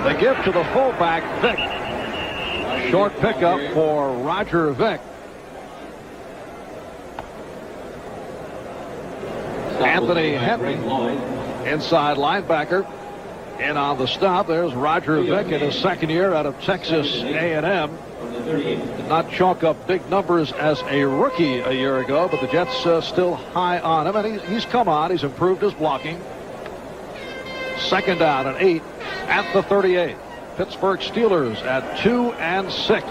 They give to the fullback, Vick. Short pickup for Roger Vick. Anthony Henry, inside linebacker, in on the stop. There's Roger Vick in his second year out of Texas A&M. Did not chalk up big numbers as a rookie a year ago, but the Jets still high on him, and he's come on. He's improved his blocking. Second down and 8 at the 38. Pittsburgh Steelers at 2 and 6.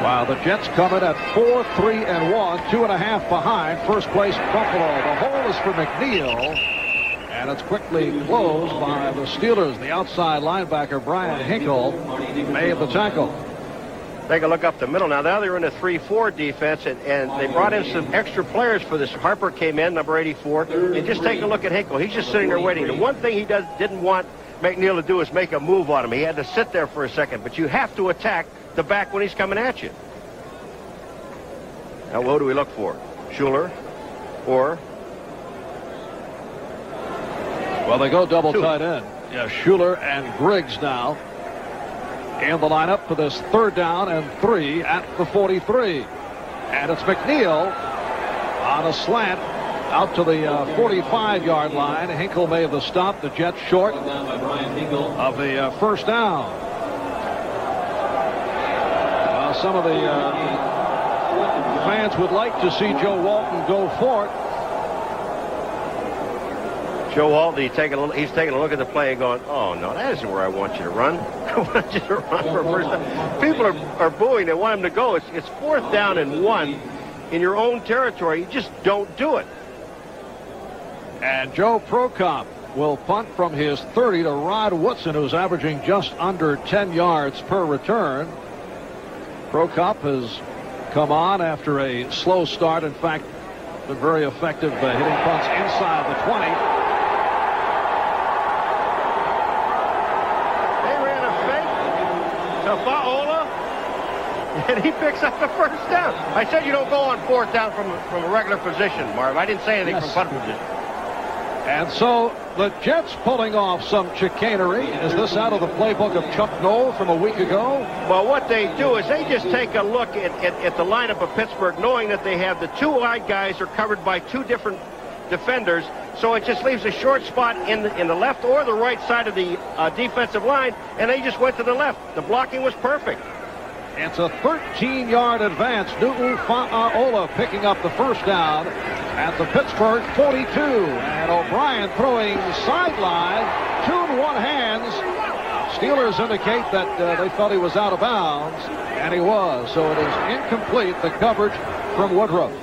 While the Jets come in at 4, 3 and 1, 2.5 behind first place Buffalo. The hole is for McNeil, and it's quickly closed by the Steelers. The outside linebacker Brian Hinkle made the tackle. Take a look up the middle now. Now they're in a 3-4 defense, and they brought in some extra players for this. Harper came in, number 84, and just take a look at Hinkle. He's just sitting there waiting. The one thing he didn't want McNeil to do is make a move on him. He had to sit there for a second, but you have to attack the back when he's coming at you. Now, what do we look for? Schuler or? Well, they go double tight end. Yeah, Schuler and Griggs now in the lineup for this third down and 3 at the 43. And it's McNeil on a slant out to the 45-yard line. Hinkle made the stop. The Jets short of the first down. Some of the fans would like to see Joe Walton go for it. Joe Walton, he's taking a look at the play and going, oh, no, that isn't where I want you to run. I want you to run for a first down. People are booing. They want him to go. It's fourth down and 1 in your own territory. You just don't do it. And Joe Prokop will punt from his 30 to Rod Woodson, who's averaging just under 10 yards per return. Prokop has come on after a slow start. In fact, been very effective hitting punts inside the 20. They ran a fake to Faola, and he picks up the first down. I said you don't go on fourth down from a regular position, Marv. I didn't say anything from punt position. And so the Jets pulling off some chicanery. Is this out of the playbook of Chuck Noll from a week ago? Well, what they do is they just take a look at the lineup of Pittsburgh, knowing that they have the two wide guys are covered by two different defenders. So it just leaves a short spot in the left or the right side of the defensive line, and they just went to the left. The blocking was perfect. It's a 13-yard advance. Newton Faola picking up the first down at the Pittsburgh 42. And O'Brien throwing sideline. 2 in 1 hands. Steelers indicate that they thought he was out of bounds, and he was. So it is incomplete, the coverage from Woodruff.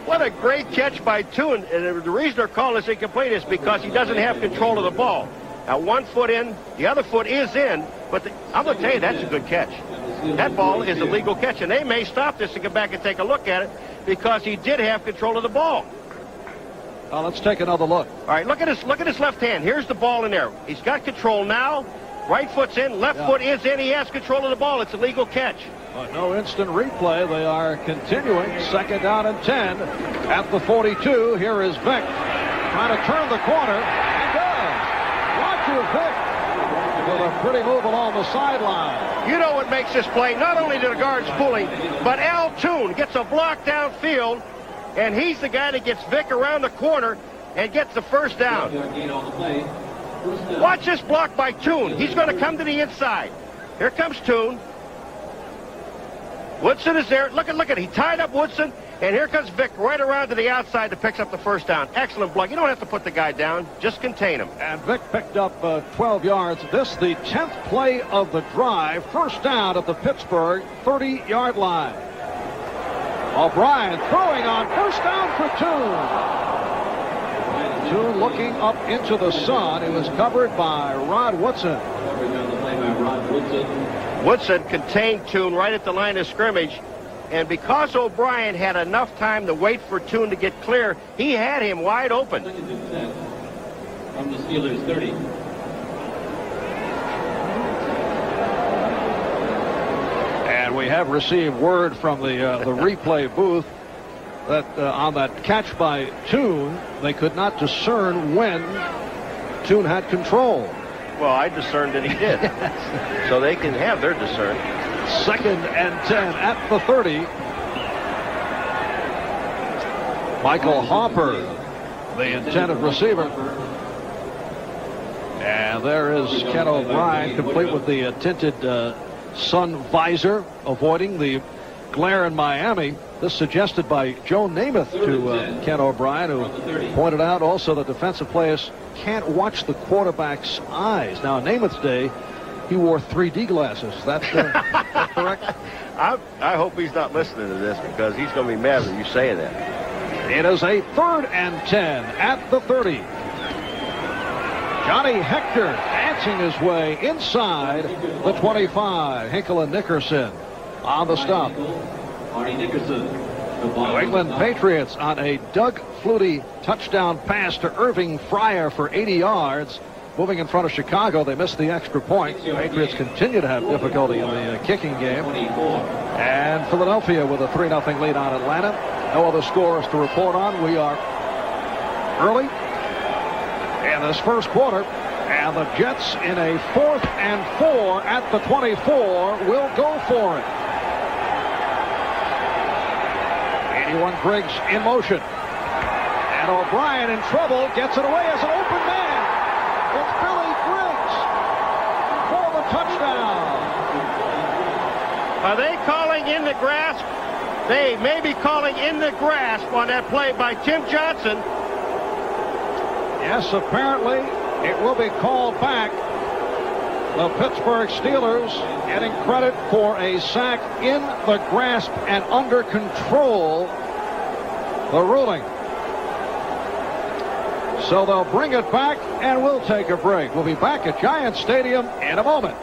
What a great catch by Toon. And the reason they're calling this incomplete is because he doesn't have control of the ball. Now, 1 foot in, the other foot is in, but I'm going to tell you, that's a good catch. That ball is a legal catch, and they may stop this and come back and take a look at it because he did have control of the ball. Let's take another look. All right, look at his left hand. Here's the ball in there. He's got control now. Right foot's in, left foot is in. He has control of the ball. It's a legal catch. But no instant replay. They are continuing. Second down and 10 at the 42. Here is Vick trying to turn the corner, and does. Roger Vick with a pretty move along the sideline. You know what makes this play? Not only do the guards pulling, but Al Toon gets a block downfield, and he's the guy that gets Vick around the corner and gets the first down. Watch this block by Toon. He's going to come to the inside. Here comes Toon. Woodson is there. Look at. He tied up Woodson, and here comes Vick right around to the outside to pick up the first down. Excellent block. You don't have to put the guy down. Just contain him. And Vick picked up 12 yards. This the 10th play of the drive. First down at the Pittsburgh 30-yard line. O'Brien throwing on first down for Toon. Toon looking up into the sun. He was covered by Rod Woodson. Woodson contained Toon right at the line of scrimmage, and because O'Brien had enough time to wait for Toon to get clear, he had him wide open. From the Steelers 30. And we have received word from the replay booth that on that catch by Toon, they could not discern when Toon had control. Well, I discerned that he did. So they can have their discern. 2nd and 10 at the 30. Michael Hopper, the intended receiver. And there is Ken O'Brien, complete with the tinted sun visor, avoiding the glare in Miami. This suggested by Joe Namath to Ken O'Brien, who pointed out also that defensive players can't watch the quarterback's eyes. Now, in Namath's day, he wore 3D glasses. That's correct? I hope he's not listening to this, because he's going to be mad with you saying that. It is a 3rd and 10 at the 30. Johnny Hector dancing his way inside the 25. Hinkle and Nickerson on the stop. Arnie Nickerson. New England Patriots on a Doug Flutie touchdown pass to Irving Fryer for 80 yards. Moving in front of Chicago, they missed the extra point. The Patriots continue to have difficulty in the kicking game. And Philadelphia with a 3-0 lead on Atlanta. No other scores to report on. We are early in this first quarter. And the Jets in a 4th and 4 at the 24 will go for it. 81 Griggs in motion. And O'Brien in trouble, gets it away as an open man. It's Billy Griggs for the touchdown. Are they calling in the grasp? They may be calling in the grasp on that play by Tim Johnson. Yes, apparently it will be called back. The Pittsburgh Steelers getting credit for a sack in the grasp and under control. The ruling. So they'll bring it back, and we'll take a break. We'll be back at Giants Stadium in a moment.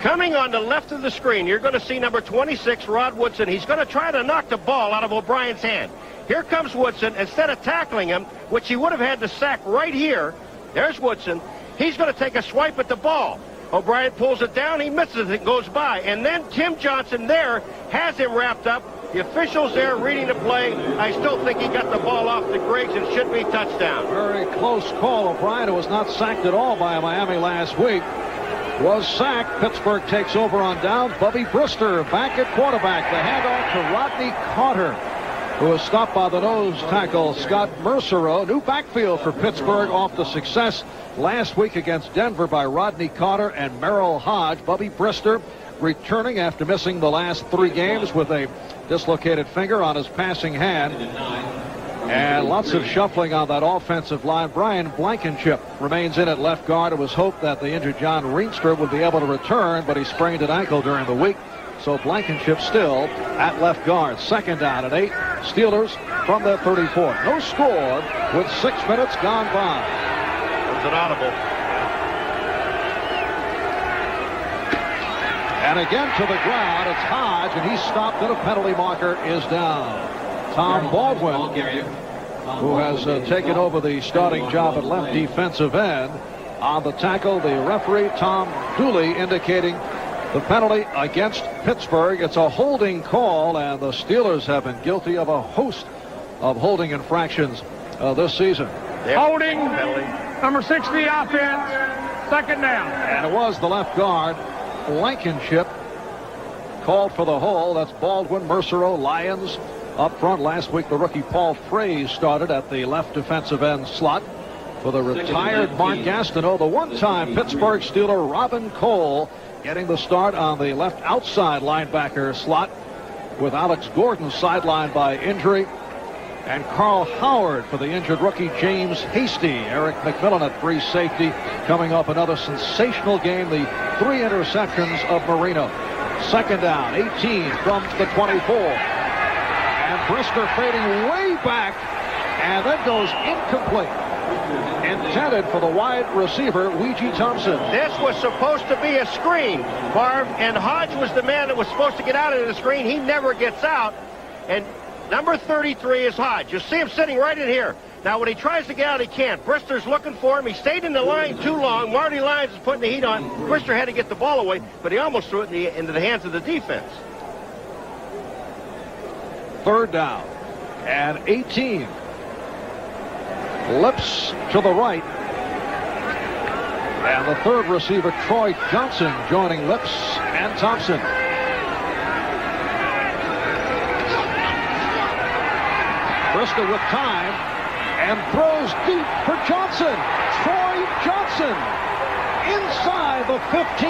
Coming on the left of the screen, you're going to see number 26, Rod Woodson. He's going to try to knock the ball out of O'Brien's hand. Here comes Woodson. Instead of tackling him, which he would have had to sack right here, there's Woodson. He's going to take a swipe at the ball. O'Brien pulls it down. He misses it, goes by. And then Tim Johnson there has him wrapped up. The officials there reading the play. I still think he got the ball off to Griggs and should be touchdown. Very close call. O'Brien, who was not sacked at all by Miami last week, was sacked. Pittsburgh takes over on downs. Bubby Brister back at quarterback. The handoff to Rodney Carter, who was stopped by the nose tackle Scott Mercereau. New backfield for Pittsburgh off the success last week against Denver by Rodney Carter and Merrill Hodge. Bubby Brister returning after missing the last 3 games with a dislocated finger on his passing hand. And lots of shuffling on that offensive line. Brian Blankenship remains in at left guard. It was hoped that the injured John Rienstra would be able to return, but he sprained an ankle during the week. So Blankenship still at left guard. 2nd down and 8. Steelers from their 34. No score with 6 minutes gone by. It was an audible. And again to the ground. It's Hodge, and he's stopped, and a penalty marker is down. Tom Baldwin, who has taken over the starting job at left defensive end. On the tackle, the referee, Tom Dooley, indicating the penalty against Pittsburgh. It's a holding call, and the Steelers have been guilty of a host of holding infractions this season. Holding, number 60 offense, 2nd down. And it was the left guard, Blankenship, called for the hold. That's Baldwin, Mercereau, Lyons up front. Last week, the rookie Paul Fraze started at the left defensive end slot for the retired Mark Gastineau. The one-time Pittsburgh Steeler Robin Cole getting the start on the left outside linebacker slot, with Alex Gordon sidelined by injury, and Carl Howard for the injured rookie James Hasty. Eric McMillan at free safety, coming off another sensational game, the 3 interceptions of Marino. 2nd down, 18 from the 24. And Brister fading way back, and then goes incomplete. Intended for the wide receiver, Ouija Thompson. This was supposed to be a screen, Marv, and Hodge was the man that was supposed to get out of the screen. He never gets out, and number 33 is Hodge. You see him sitting right in here. Now, when he tries to get out, he can't. Brister's looking for him. He stayed in the line too long. Marty Lyons is putting the heat on. Brister had to get the ball away, but he almost threw it into the hands of the defense. 3rd down and 18. Lips to the right. And the third receiver, Troy Johnson, joining Lips and Thompson. Brister with time and throws deep for Johnson. Troy Johnson inside the 15.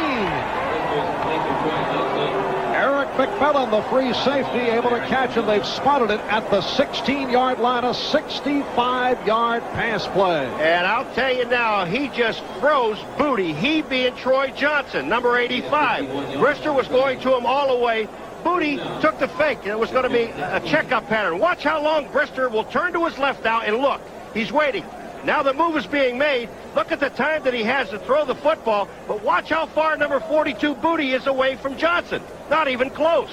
Eric McMillan, the free safety, able to catch him. They've spotted it at the 16-yard line, a 65-yard pass play. And I'll tell you now, he just froze Booty. He being Troy Johnson, number 85. Brister was going to him all the way. Booty took the fake. It was going to be a checkup pattern. Watch how long Brister will turn to his left now and look. He's waiting. Now the move is being made. Look at the time that he has to throw the football. But watch how far number 42 Booty is away from Johnson. Not even close.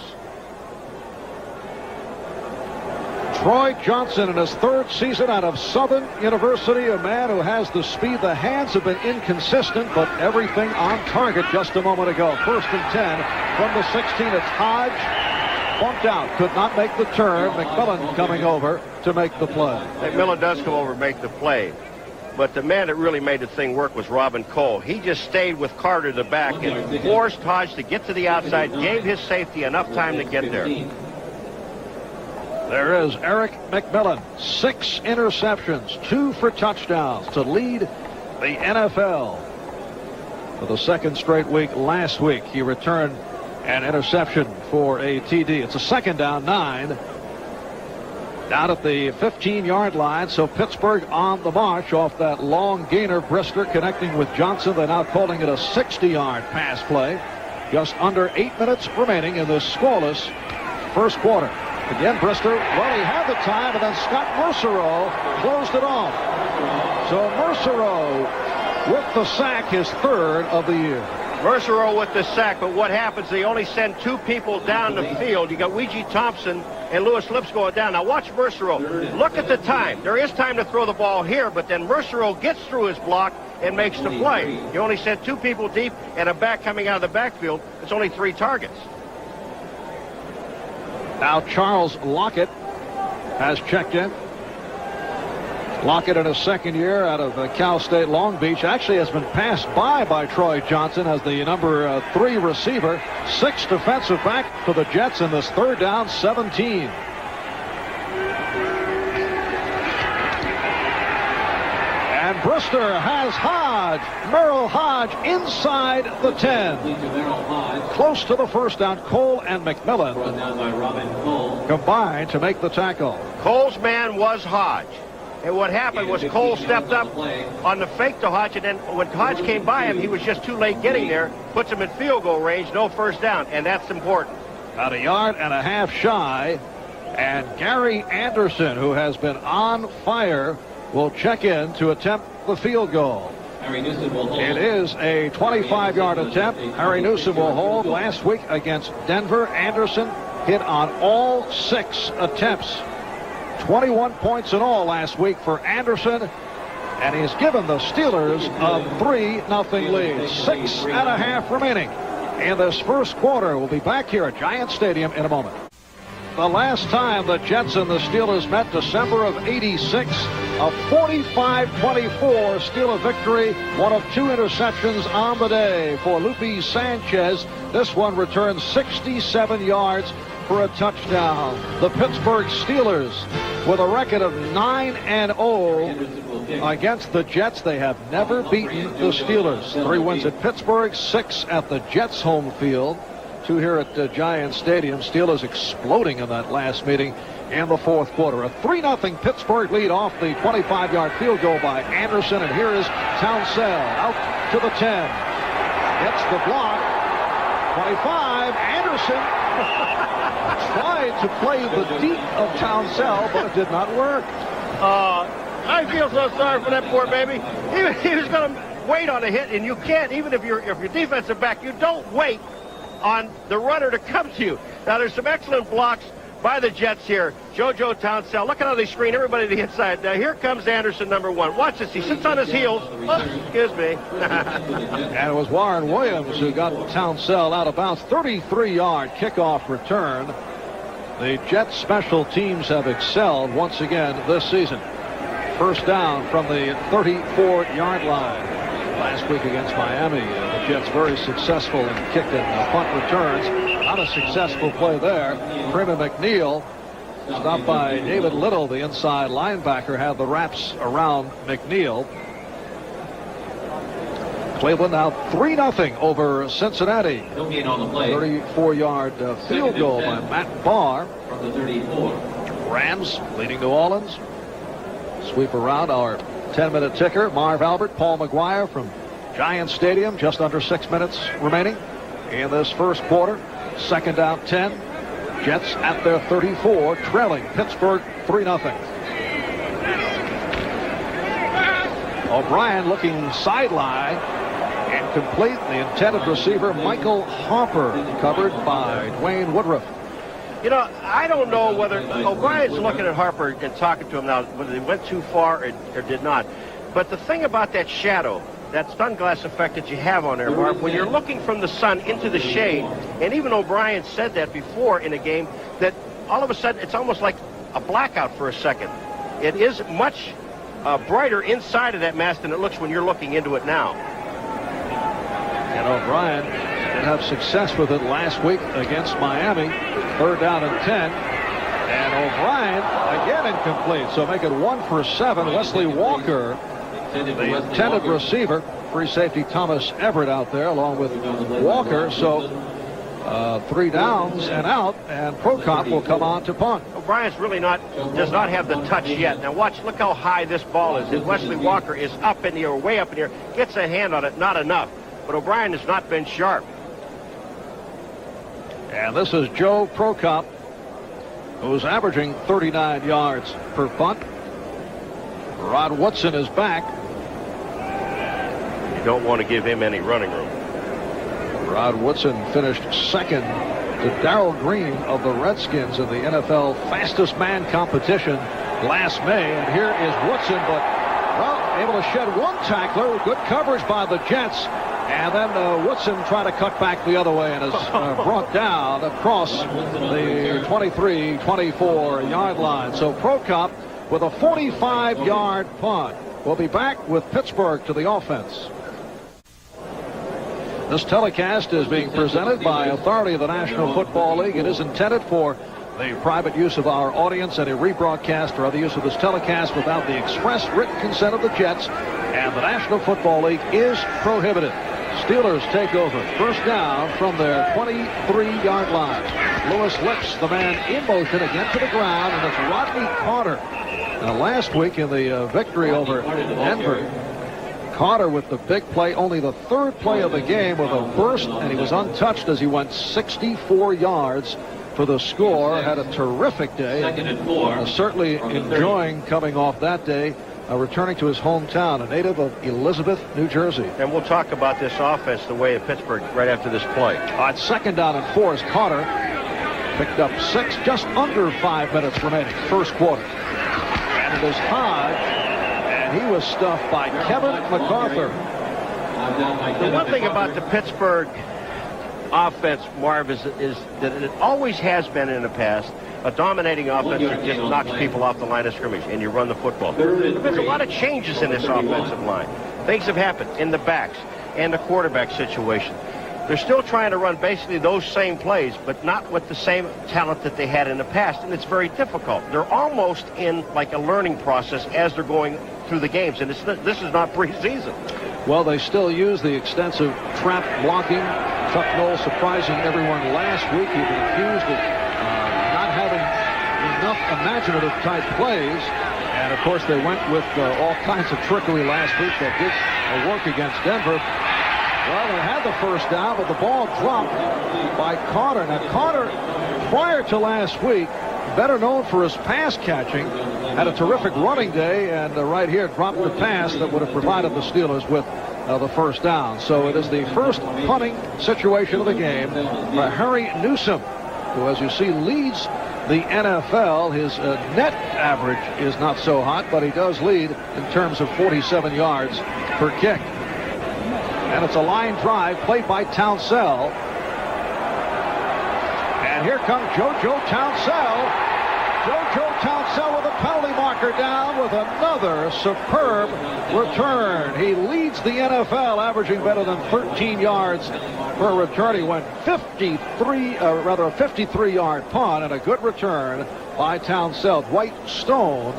Troy Johnson in his third season out of Southern University, a man who has the speed. The hands have been inconsistent, but everything on target just a moment ago. 1st and 10 from the 16. It's Hodge. Bumped out. Could not make the turn. McMillan coming over to make the play. McMillan does come over and make the play. But the man that really made the thing work was Robin Cole. He just stayed with Carter the back and forced Hodge to get to the outside, gave his safety enough time to get there. There is Eric McMillan. 6 interceptions, 2 for touchdowns to lead the NFL. For the second straight week last week, he returned an interception for a TD. It's a 2nd down 9. Down at the 15-yard line, so Pittsburgh on the march off that long gainer. Brister connecting with Johnson. They're now calling it a 60-yard pass play. Just under 8 minutes remaining in this scoreless first quarter. Again, Brister, well, he had the time, and then Scott Mercereau closed it off. So Mercereau with the sack, his 3rd of the year. Mercereau with the sack, but what happens, they only send 2 people down the field. You got Weegee Thompson and Lewis Lips going down. Now watch Mercereau. Look at the time. There is time to throw the ball here, but then Mercereau gets through his block and makes the play. You only sent 2 people deep and a back coming out of the backfield. It's only 3 targets. Now Charles Lockett has checked in. Lockett in his 2nd year out of Cal State Long Beach actually has been passed by Troy Johnson as the number 3 receiver. 6th defensive back for the Jets in this 3rd down 17. And Brister has Hodge. Merrill Hodge inside the 10. Close to the 1st down. Cole and McMillan combined to make the tackle. Cole's man was Hodge. And what happened was Cole stepped up on the fake to Hodge, and then when Hodge came by him, he was just too late getting there. Puts him in field goal range, no 1st down, and that's important. About 1.5 yards shy. And Gary Anderson, who has been on fire, will check in to attempt the field goal. It is a 25-yard attempt. Harry Newsom will hold. Last week against Denver, Anderson hit on all 6 attempts. 21 points in all last week for Anderson, and he's given the Steelers a 3-0 lead. 6.5 remaining in this first quarter. We'll be back here at Giant Stadium in a moment. The last time the Jets and the Steelers met, December of '86, a 45-24 Steeler victory. One of 2 interceptions on the day for Lupe Sanchez. This one returns 67 yards for a touchdown. The Pittsburgh Steelers with a record of 9-0 against the Jets. They have never beaten the Steelers. 3 wins at Pittsburgh, 6 at the Jets home field, 2 here at Giant Stadium. Steelers exploding in that last meeting in the 4th quarter. A 3-0 Pittsburgh lead off the 25-yard field goal by Anderson. And here is Townsell out to the 10. Gets the block. 25. Anderson tried to play the deep of Townsell, but it did not work. I feel so sorry for that poor baby. He was going to wait on a hit, and you can't, even if you're defensive back, you don't wait on the runner to come to you. Now, there's some excellent blocks by the Jets here. JoJo Townsell. Look at how they screen everybody to the inside. Now, here comes Anderson, number 1. Watch this. He sits on his heels. Oh, excuse me. And it was Warren Williams who got Townsell out of bounds. 33-yard kickoff return. The Jets special teams have excelled once again this season. First down from the 34-yard line. Last week against Miami, the Jets very successful in kick and punt returns. Not a successful play there. Freeman McNeil, stopped by David Little, the inside linebacker, had the wraps around McNeil. Cleveland now 3-0 over Cincinnati. 34-yard field goal by Matt Barr. From the 34. Rams leading New Orleans. Sweep around our 10-minute ticker. Marv Albert, Paul McGuire from Giants Stadium. Just under 6 minutes remaining in this first quarter. Second down 10. Jets at their 34, trailing Pittsburgh 3-0. O'Brien looking sideline. Incomplete. The intended receiver, Michael Harper, covered by Dwayne Woodruff. You know, I don't know whether O'Brien's looking at Harper and talking to him now, whether they went too far or did not. But the thing about that shadow, that sunglass effect that you have on there, Marv, when you're looking from the sun into the shade, and even O'Brien said that before in a game, that all of a sudden it's almost like a blackout for a second. It is much brighter inside of that mask than it looks when you're looking into it now. And O'Brien did have success with it last week against Miami. Third down and 10. And O'Brien again incomplete. So make it 1 for 7. Wesley Walker, the intended receiver. Free safety Thomas Everett out there along with Walker. So 3 downs and out. And Prokop will come on to punt. O'Brien's really does not have the touch yet. Now watch, look how high this ball is. And Wesley Walker is up in the air, way up in the air. Gets a hand on it, not enough. But O'Brien has not been sharp. And this is Joe Prokop, who's averaging 39 yards per punt. Rod Woodson is back. You don't want to give him any running room. Rod Woodson finished second to Darrell Green of the Redskins in the NFL fastest man competition last May. And here is Woodson, but, well, able to shed one tackler. Good coverage by the Jets. And then Woodson trying to cut back the other way and is brought down across the 23-24-yard line. So Prokop with a 45-yard punt. We'll be back with Pittsburgh to the offense. This telecast is being presented by authority of the National Football League. It is intended for the private use of our audience. Any rebroadcast or other use of this telecast without the express written consent of the Jets and the National Football League is prohibited. Steelers take over. First down from their 23-yard line. Lewis lifts the man in motion again to the ground, and it's Rodney Carter. Now, last week in the victory over Denver, Carter with the big play, only the third play of the game with a burst, and he was untouched as he went 64 yards for the score. Had a terrific day. Certainly enjoying coming off that day. Returning to his hometown, a native of Elizabeth, New Jersey. And we'll talk about this offense the way of Pittsburgh right after this play. On second down and 4 is Carter. Picked up 6, just under 5 minutes remaining. First quarter. And it is Hodge, and he was stuffed by Kevin MacArthur. The one thing about the Pittsburgh offense, Marv, is that it always has been in the past a dominating offense that just knocks people off the line of scrimmage, and you run the football. There's a lot of changes in this offensive line. Things have happened in the backs and the quarterback situation. They're still trying to run basically those same plays, but not with the same talent that they had in the past, and it's very difficult. They're almost in like a learning process as they're going through the games, and this is not preseason. Well, they still use the extensive trap blocking. Chuck Noll surprising everyone last week. He was accused of not having enough imaginative type plays, and of course they went with all kinds of trickery last week that did work against Denver. Well, they had the first down, but the ball dropped by Carter. Now Carter, prior to last week, better known for his pass catching, had a terrific running day, and right here dropped the pass that would have provided the Steelers with the first down. So it is the first punting situation of the game for Harry Newsome, who, as you see, leads the NFL. His net average is not so hot, but he does lead in terms of 47 yards per kick. And it's a line drive played by Townsell. And here comes JoJo Townsell. JoJo Townsell with a penalty marker down with another superb return. He leads the NFL, averaging better than 13 yards per return. He went a 53-yard punt and a good return by Townsell. Dwight Stone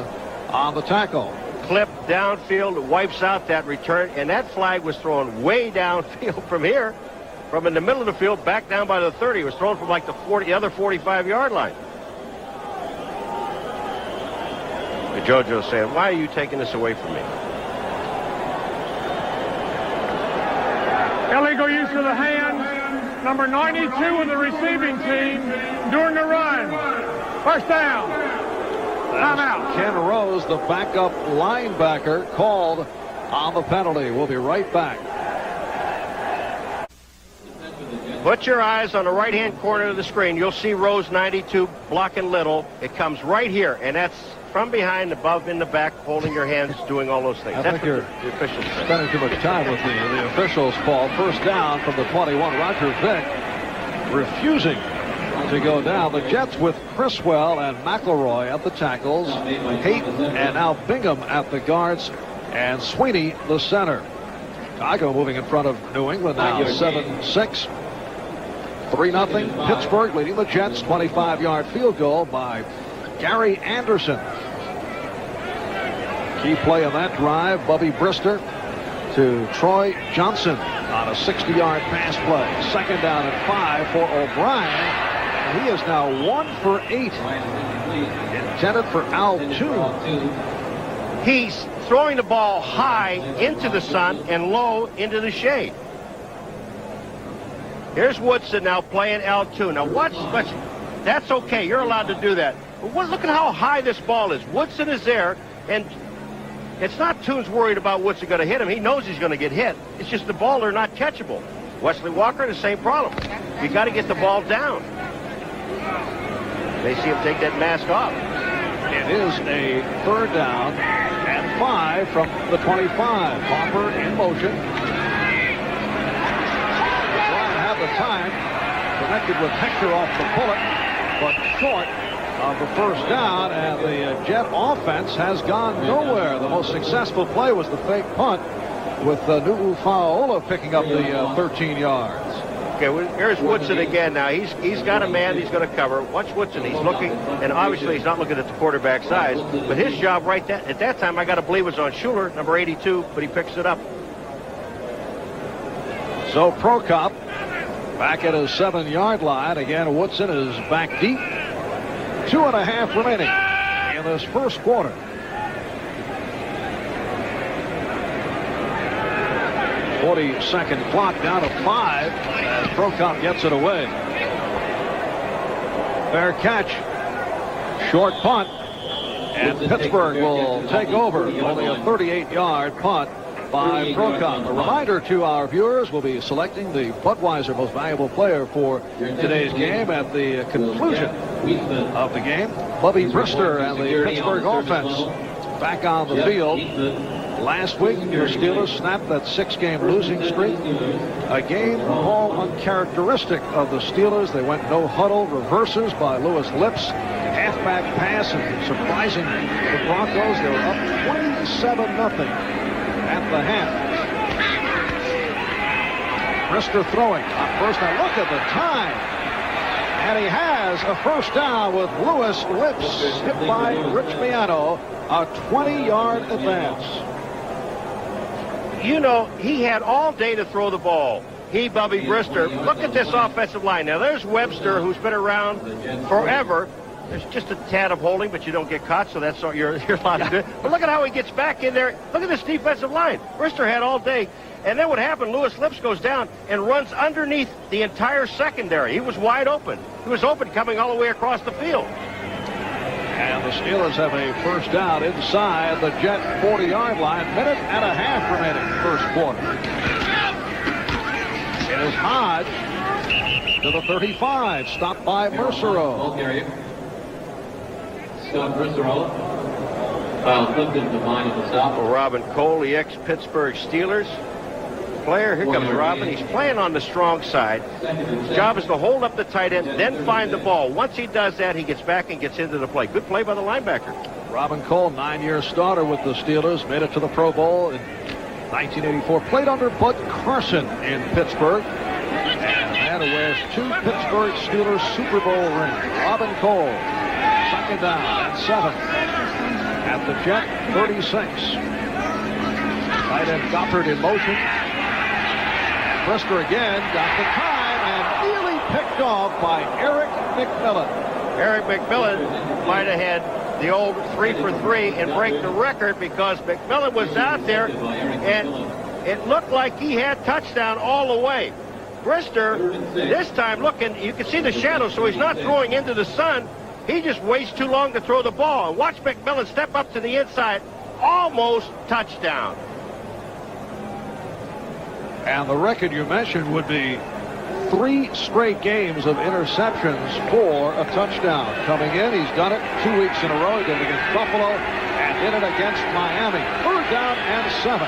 on the tackle. Clip downfield, wipes out that return, and that flag was thrown way downfield from here, from in the middle of the field, back down by the 30. It was thrown from like the other 45-yard line. And JoJo saying, "Why are you taking this away from me?" Illegal use of the hands. Number 92 of the receiving team during the run. First down. Timeout. Ken Rose, the backup linebacker, called on the penalty. We'll be right back. Put your eyes on the right-hand corner of the screen. You'll see Rose 92 blocking Little. It comes right here, and that's from behind, above, in the back, holding your hands, doing all those things. I That's think you're the officials say. spending too much time with the officials, Paul. First down from the 21. Roger Vick refusing to go down. The Jets with Criswell and McElroy at the tackles, Hayden and now Bingham at the guards, and Sweeney the center. Chicago moving in front of New England now, 7-6. 3-0. Pittsburgh leading the Jets. 25-yard field goal by Gary Anderson. Key play on that drive, Bubby Brister to Troy Johnson on a 60-yard pass play. Second down and 5 for O'Brien. He is now 1 for 8. Intended for Al Toon. He's throwing the ball high into the sun and low into the shade. Here's Woodson now playing Al Toon. Now watch, that's okay. You're allowed to do that. But look at how high this ball is. Woodson is there, and it's not Toon's worried about Woodson going to hit him. He knows he's going to get hit. It's just the ball are not catchable. Wesley Walker, the same problem. You got to get the ball down. They see him take that mask off. It is a third down and 5 from the 25. Hopper in motion. O'Brien had the time, connected with Hector off the bullet, but short of the first down, and the Jet offense has gone nowhere. The most successful play was the fake punt with Nu'ufaola picking up the 13 yards. Okay, well, here's Woodson again now. He's got a man he's going to cover. Watch Woodson. He's looking, and obviously he's not looking at the quarterback's eyes, but his job at that time, I got to believe, was on Schuler, number 82, but he picks it up. So Prokop back at his 7-yard line. Again, Woodson is back deep. 2.5 remaining in this first quarter. .40-second clock, down to 5 as Prokop gets it away. Fair catch. Short punt. And Pittsburgh will take over. Only a 38-yard punt by Prokop. A reminder to our viewers, we'll be selecting the Budweiser Most Valuable Player for today's game at the conclusion of the game. Bubby Brister and the Pittsburgh offense back on the field. Last week, the Steelers snapped that 6-game losing streak. A game all uncharacteristic of the Steelers. They went no huddle reverses by Lewis Lips. Halfback pass, and surprising the Broncos. They were up 27-0 at the half. Brister throwing on first. Now look at the time. And he has a first down with Lewis Lips hit by Rich Miano. A 20-yard advance. You know, he had all day to throw the ball. Bubby Brister. Look at this offensive line. Now, there's Webster, who's been around forever. There's just a tad of holding, but you don't get caught, so that's all you're allowed to do. But look at how he gets back in there. Look at this defensive line. Brister had all day. And then what happened, Lewis Lips goes down and runs underneath the entire secondary. He was wide open. He was open coming all the way across the field. And the Steelers have a first down inside the Jet 40-yard line. Minute and a half remaining first quarter. It is Hodge to the 35. Stopped by Mercero. Scott Mercero. Foul Clifton to the line of the stop. Robin Cole, the ex-Pittsburgh Steelers. player. Here comes Robin. He's playing on the strong side. His job is to hold up the tight end, then find the ball. Once he does that, he gets back and gets into the play. Good play by the linebacker. Robin Cole, 9-year starter with the Steelers, made it to the Pro Bowl in 1984. Played under Bud Carson in Pittsburgh. And the man who wears 2 Pittsburgh Steelers Super Bowl rings. Robin Cole, second down at 7. At the Jet 36. Tight end Goffard in motion. Brister again got the time and nearly picked off by Eric McMillan. Eric McMillan might have had the old 3 for 3 and break the record because McMillan was out there and it looked like he had touchdown all the way. Brister, this time looking, you can see the shadow, so he's not throwing into the sun. He just waits too long to throw the ball. And watch McMillan step up to the inside. Almost touchdown. And the record you mentioned would be 3 straight games of interceptions for a touchdown. Coming in, he's done it 2 weeks in a row. He did it against Buffalo and did it against Miami. 3rd down and 7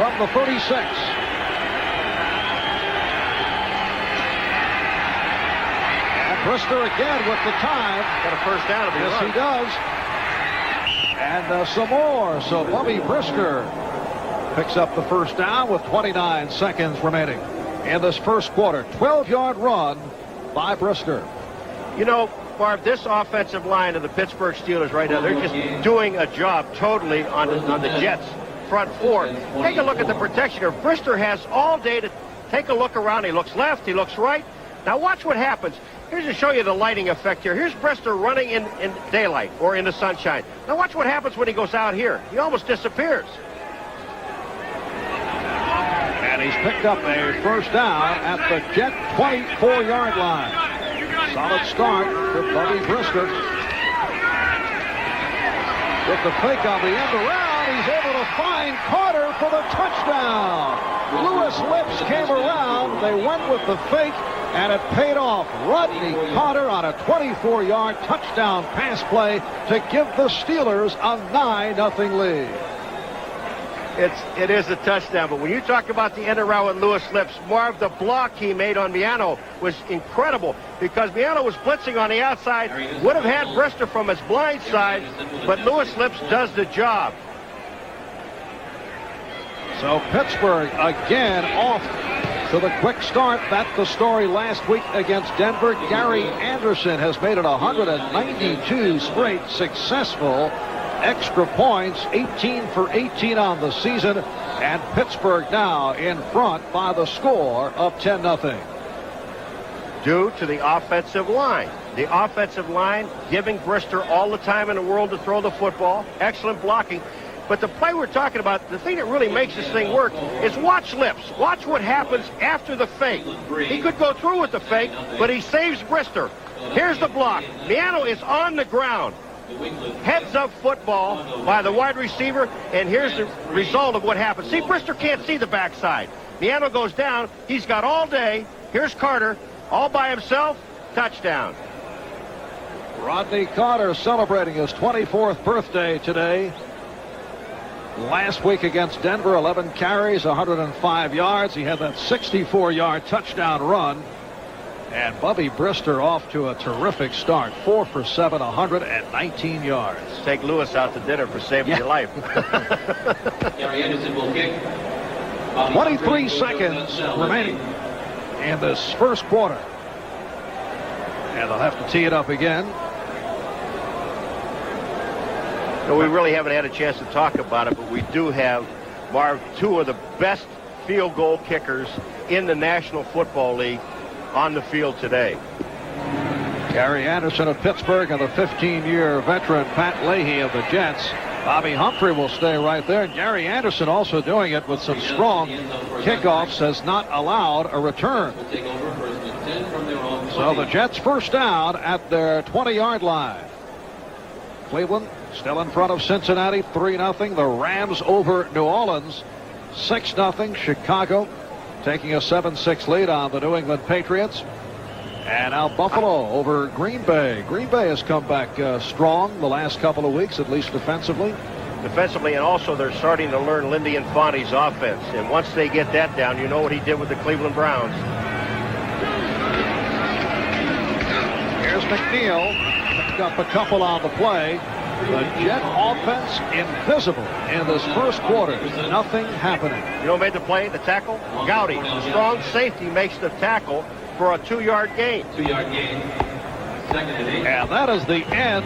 from the 36. Brister again with the time. Got a first down. Yes, he does. And some more. So Bubby Brister picks up the first down with 29 seconds remaining in this first quarter. 12-yard run by Brister. You know, Barb, this offensive line of the Pittsburgh Steelers right now, they're just doing a job totally on the Jets' front 4. Take a look at the protection here. Brister has all day to take a look around. He looks left. He looks right. Now watch what happens. Here's to show you the lighting effect here. Here's Brister running in daylight or in the sunshine. Now watch what happens when he goes out here. He almost disappears. And he's picked up a first down at the Jet 24-yard line. Solid start for Bubby Brister. With the fake on the end around, he's able to find Carter for the touchdown. Lewis Lips came around. They went with the fake, and it paid off. Rodney Carter on a 24-yard touchdown pass play to give the Steelers a 9-0 lead. It is a touchdown, but when you talk about the end around with Lewis Lips, Marv, the block he made on Miano was incredible because Miano was blitzing on the outside, would have had Brister from his blind side, but Lewis Lips does the job. So Pittsburgh again off to the quick start. That's the story last week against Denver. Gary Anderson has made it 192 straight successful extra points, 18 for 18 on the season, and Pittsburgh now in front by the score of 10-0. Due to the offensive line. The offensive line giving Brister all the time in the world to throw the football. Excellent blocking. But the play we're talking about, the thing that really makes this thing work is watch Lips. Watch what happens after the fake. He could go through with the fake, but he saves Brister. Here's the block. Miano is on the ground. Heads up football by the wide receiver, and here's the result of what happens. See, Brister can't see the backside. Miano goes down. He's got all day. Here's Carter all by himself. Touchdown. Rodney Carter celebrating his 24th birthday today. Last week against Denver, 11 carries, 105 yards. He had that 64-yard touchdown run. And Bubby Brister off to a terrific start. 4 for 7, 119 yards. Take Lewis out to dinner for saving your life. Gary Anderson will kick. 23 seconds remaining in this first quarter. And they'll have to tee it up again. No, we really haven't had a chance to talk about it, but we do have, Marv, 2 of the best field goal kickers in the National Football League on the field today. Gary Anderson of Pittsburgh and the 15-year veteran Pat Leahy of the Jets. Bobby Humphrey will stay right there. And Gary Anderson also doing it with some strong kickoffs, has not allowed a return. So the Jets first down at their 20-yard line. Cleveland still in front of Cincinnati, 3-0. The Rams over New Orleans, 6-0. Chicago taking a 7-6 lead on the New England Patriots. And now Buffalo over Green Bay. Green Bay has come back strong the last couple of weeks, at least defensively. defensively, and also they're starting to learn Lindy Infante's offense. And once they get that down, you know what he did with the Cleveland Browns. Here's McNeil. Picked up a couple on the play. The Jet offense invisible in this first quarter. Nothing happening. You know who made the play? The tackle? Gowdy. The strong safety makes the tackle for a 2-yard gain. 2-yard gain. Second and 8. And that is the end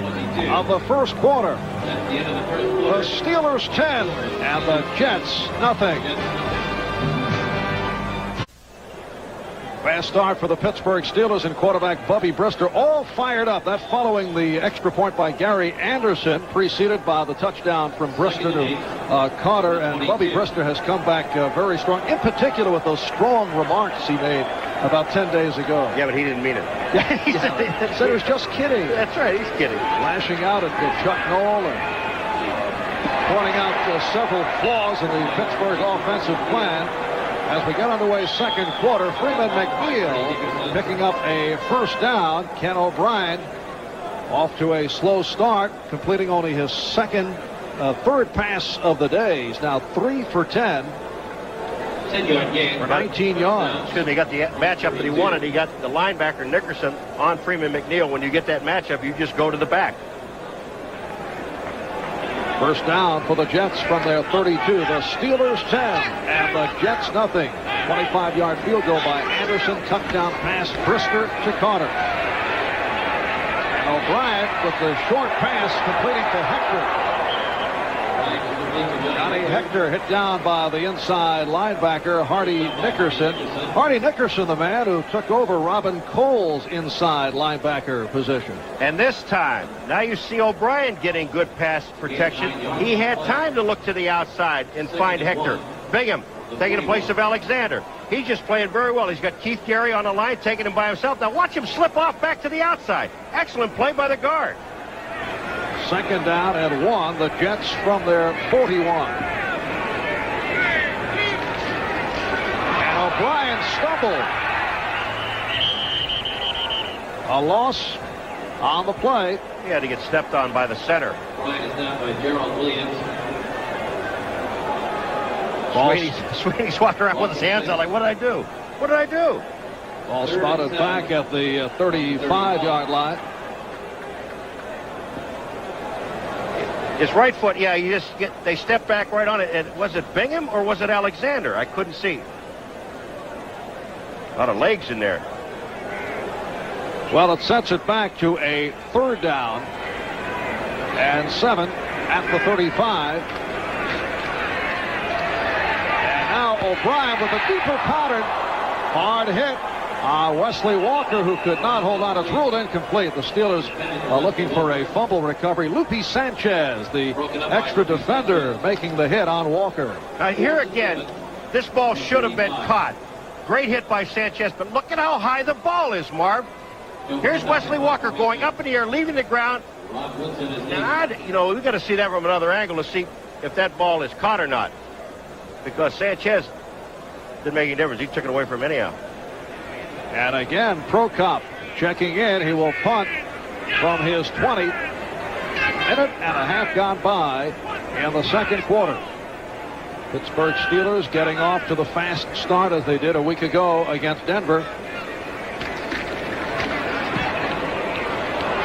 of the first quarter. That's the end of the first quarter. The Steelers 10 and the Jets nothing. Fast start for the Pittsburgh Steelers and quarterback Bubby Brister, all fired up. That following the extra point by Gary Anderson, preceded by the touchdown from Brister to Carter. And Bubby Brister has come back very strong, in particular with those strong remarks he made about 10 days ago. Yeah, but he didn't mean it. He said he was just kidding. That's right, he's kidding. Lashing out at Chuck Noll and pointing out several flaws in the Pittsburgh offensive plan. As we get underway second quarter, Freeman McNeil picking up a first down. Ken O'Brien off to a slow start, completing only his third pass of the day. He's now 3 for 10. 10-yard gain. For 19 yards. Excuse me, he got the matchup that he wanted. He got the linebacker Nickerson on Freeman McNeil. When you get that matchup, you just go to the back. First down for the Jets from their 32. The Steelers 10 and the Jets nothing. 25-yard field goal by Anderson. Touchdown pass, Brister to Carter. And O'Brien with the short pass completing to Hector. Johnny Hector hit down by the inside linebacker Hardy Nickerson. Hardy Nickerson, the man who took over Robin Cole's inside linebacker position. And this time, now you see O'Brien getting good pass protection. He had time to look to the outside and find Hector. Bingham taking the place of Alexander. He's just playing very well. He's got Keith Gary on the line, taking him by himself. Now watch him slip off back to the outside. Excellent play by the guard. Second down and 1. The Jets from their 41. And O'Brien stumbled. A loss on the play. He had to get stepped on by the center. Flag is down by Gerald Williams. Sweeney's walking around with his hands out like, what did I do? What did I do? Ball spotted back at the 35-yard line. His right foot, yeah, they step back right on it. And was it Bingham or was it Alexander? I couldn't see. A lot of legs in there. Well, it sets it back to a third down and 7 at the 35. And now O'Brien with a deeper pattern. Hard hit. Wesley Walker, who could not hold on. It's ruled incomplete. The Steelers are looking for a fumble recovery. Lupe Sanchez, the extra defender, making the hit on Walker. Now here again, this ball should have been caught. Great hit by Sanchez, but look at how high the ball is, Marv. Here's Wesley Walker going up in the air, leaving the ground. And we've got to see that from another angle to see if that ball is caught or not. Because Sanchez didn't make any difference. He took it away from anyhow. And again, Prokop checking in. He will punt from his 20. Minute and a half gone by in the second quarter. Pittsburgh Steelers getting off to the fast start as they did a week ago against Denver.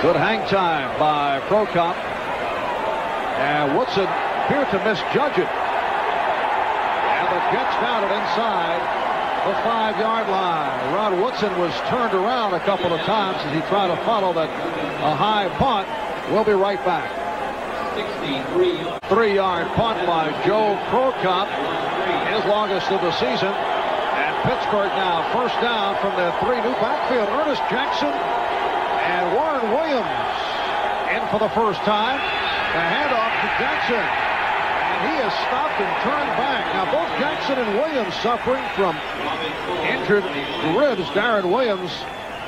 Good hang time by Prokop. And Woodson appeared to misjudge it. And the Jets found it inside the 5-yard line. Rod Woodson was turned around a couple of times as he tried to follow that high punt. We'll be right back. 3-yard punt by Joe Prokop, his longest of the season. And Pittsburgh now first down from their 3 new backfield. Ernest Jackson and Warren Williams in for the first time. The handoff to Jackson. He has stopped and turned back. Now both Jackson and Williams suffering from injured ribs. Darren Williams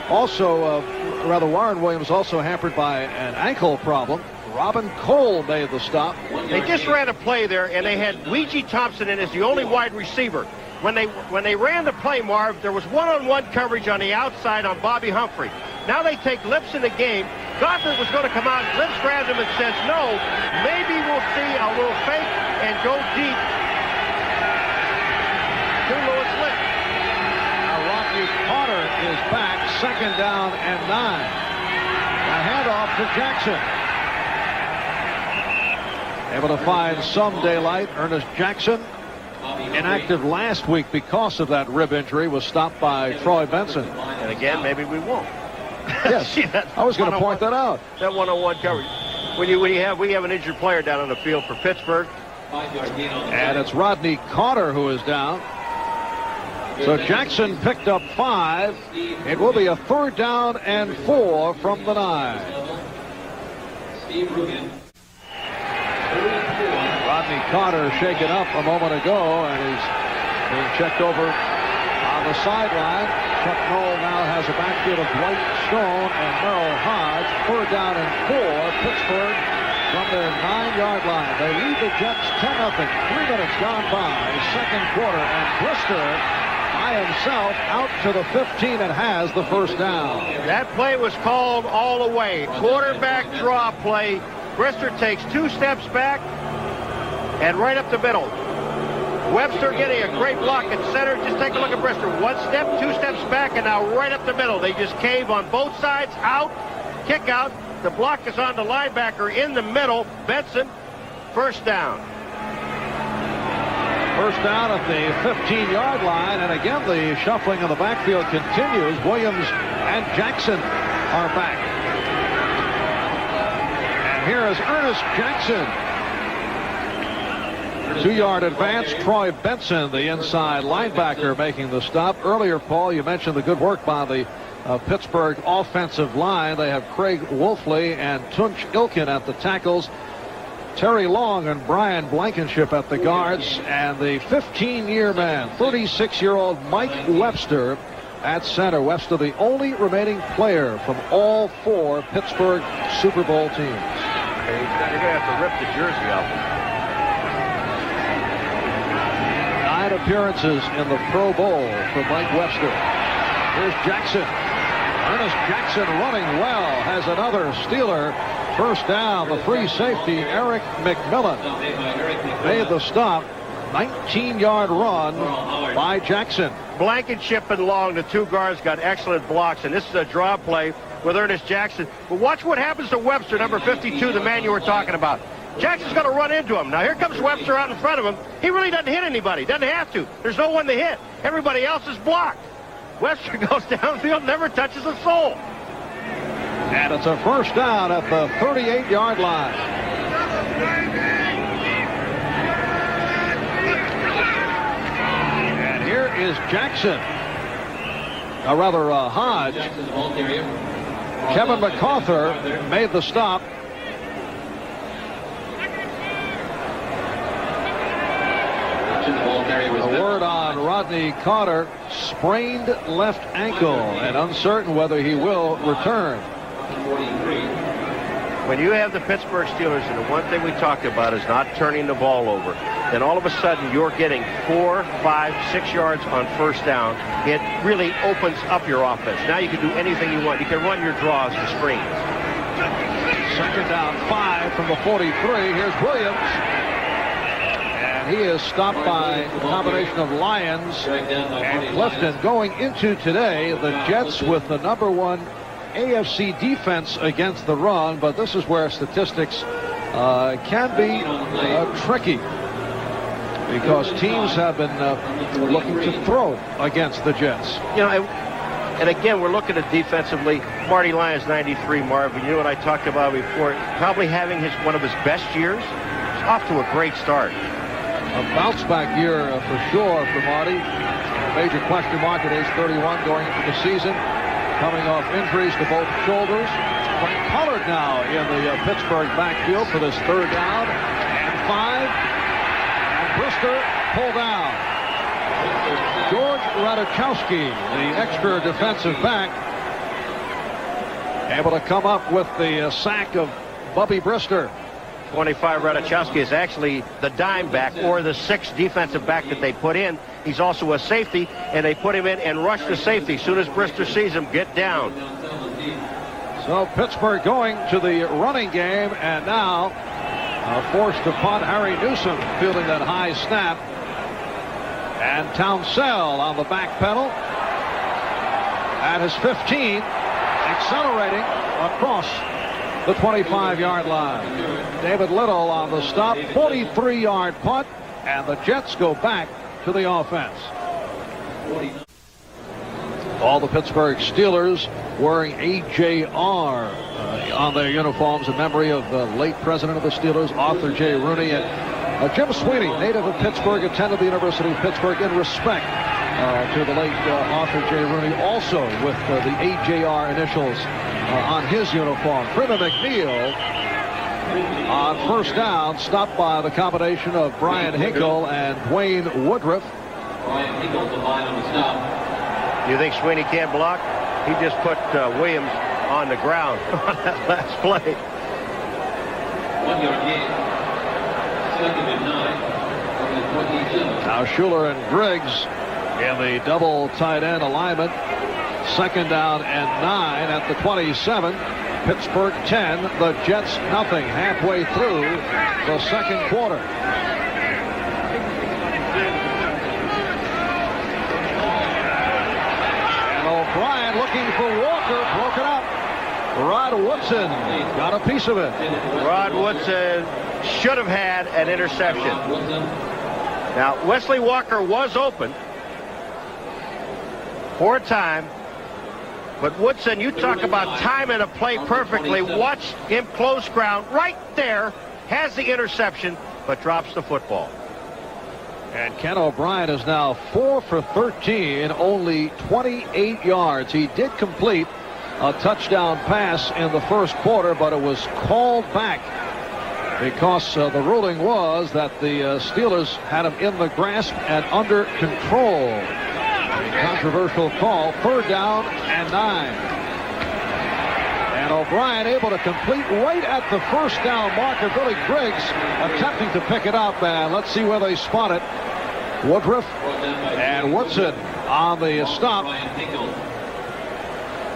also, Warren Williams also hampered by an ankle problem. Robin Cole made the stop. They just ran a play there, and they had Ouija Thompson in as the only wide receiver. When they ran the play, Marv, there was one-on-one coverage on the outside on Bobby Humphrey. Now they take Lips in the game. Gothard was going to come out. Lips grabs him and says no. Maybe we'll see a little fake and go deep to Lewis Lips. Now Rodney Carter is back, 2nd down and 9. A handoff to Jackson. Able to find some daylight. Ernest Jackson, inactive last week because of that rib injury, was stopped by Troy Benson. And again, maybe we won't. Yes, See, that I was going to point that out. That one-on-one coverage. We have an injured player down on the field for Pittsburgh. And it's Rodney Carter who is down. So Jackson picked up 5. It will be a 3rd down and 4 from the 9. Steve Rugen. Rodney Carter shaken up a moment ago, and he's being checked over on the sideline. Chuck Noll now has a backfield of Dwight Stone and Merrill Hodge. 3rd down and 4. Pittsburgh from their 9-yard line. They lead the Jets 10-0. 3 minutes gone by. 2nd quarter, and Brister by himself out to the 15 and has the 1st down. That play was called all the way. Quarterback draw play. Brister takes 2 steps back and right up the middle. Webster getting a great block at center. Just take a look at Brister. 1 step, 2 steps back, and now right up the middle. They just cave on both sides. Out, kick out. The block is on the linebacker in the middle. Benson, 1st down. 1st down at the 15-yard line, and again the shuffling of the backfield continues. Williams and Jackson are back. And here is Ernest Jackson. 2-yard advance. Troy Benson, the inside linebacker, making the stop. Earlier, Paul, you mentioned the good work by the Pittsburgh offensive line. They have Craig Wolfley and Tunch Ilkin at the tackles. Terry Long and Brian Blankenship at the guards, and the 15-year man, 36-year-old Mike Webster at center. Webster, the only remaining player from all 4 Pittsburgh Super Bowl teams. You're going to have to rip the jersey off. 9 appearances in the Pro Bowl for Mike Webster. Here's Jackson. Ernest Jackson running well, has another Steeler. 1st down, the free safety, Eric McMillan, made the stop. 19-yard run by Jackson. Blankenship and Long, the 2 guards, got excellent blocks, and this is a draw play with Ernest Jackson. But watch what happens to Webster, number 52, the man you were talking about. Jackson's going to run into him. Now here comes Webster out in front of him. He really doesn't hit anybody. Doesn't have to. There's no one to hit. Everybody else is blocked. Webster goes downfield, never touches a soul. And it's a 1st down at the 38-yard line. And here is Jackson. Hodge. Kevin MacArthur made the stop. A word on Rodney Carter, sprained left ankle and uncertain whether he will return. When you have the Pittsburgh Steelers, and the one thing we talked about is not turning the ball over, then all of a sudden you're getting 4, 5, 6 yards on 1st down. It really opens up your offense. Now you can do anything you want. You can run your draws, the screens. 2nd down, 5 from the 43. Here's Williams. He is stopped by a combination of Lyons and Clifton. Going into today, the Jets with the #1 AFC defense against the run, but this is where statistics can be tricky because teams have been looking to throw against the Jets. You know, and again, we're looking at defensively. Marty Lyons, 93, Marvin. You know what I talked about before? Probably having one of his best years. He's off to a great start. A bounce-back year for sure for Marty. Major question mark at age 31 going into the season. Coming off injuries to both shoulders. Frank Pollard now in the Pittsburgh backfield for this 3rd down. And 5. And Brister pulled down. George Radachowski, the extra defensive back, able to come up with the sack of Bubby Brister. 25, Radachowski is actually the dime back or the 6th defensive back that they put in. He's also a safety, and they put him in and rush the safety. As soon as Brister sees him, get down. So Pittsburgh going to the running game, and now forced to punt. Harry Newsom fielding that high snap. And Townsell on the back pedal at his 15, accelerating across the 25-yard line. David Little on the stop, 43-yard punt, and the Jets go back to the offense. All the Pittsburgh Steelers wearing AJR on their uniforms in memory of the late president of the Steelers, Arthur J. Rooney. And Jim Sweeney, native of Pittsburgh, attended the University of Pittsburgh in respect to the late Arthur J. Rooney, also with the AJR initials on his uniform. Freeman McNeil on first down, stopped by the combination of Brian Hinkle and Dwayne Woodruff. Brian Hinkle, the line on the stop. You think Sweeney can't block? He just put Williams on the ground on that last play. 1 yard gain. 2nd and 9 from the 27. Now Schuler and Griggs in the double tight end alignment. 2nd down and 9 at the 27. Pittsburgh 10, the Jets nothing halfway through the second quarter. And O'Brien looking for Walker, broken up. Rod Woodson got a piece of it. Rod Woodson should have had an interception. Now, Wesley Walker was open for a time, but Woodson, you talk about timing a play perfectly. Watch him close ground right there, has the interception, but drops the football. And Ken O'Brien is now 4 for 13, only 28 yards. He did complete a touchdown pass in the first quarter, but it was called back because the ruling was that the Steelers had him in the grasp and under control. A controversial call, 3rd down and 9. And O'Brien able to complete right at the first down marker. Billy Griggs attempting to pick it up, and let's see where they spot it. Woodruff and Woodson on the stop.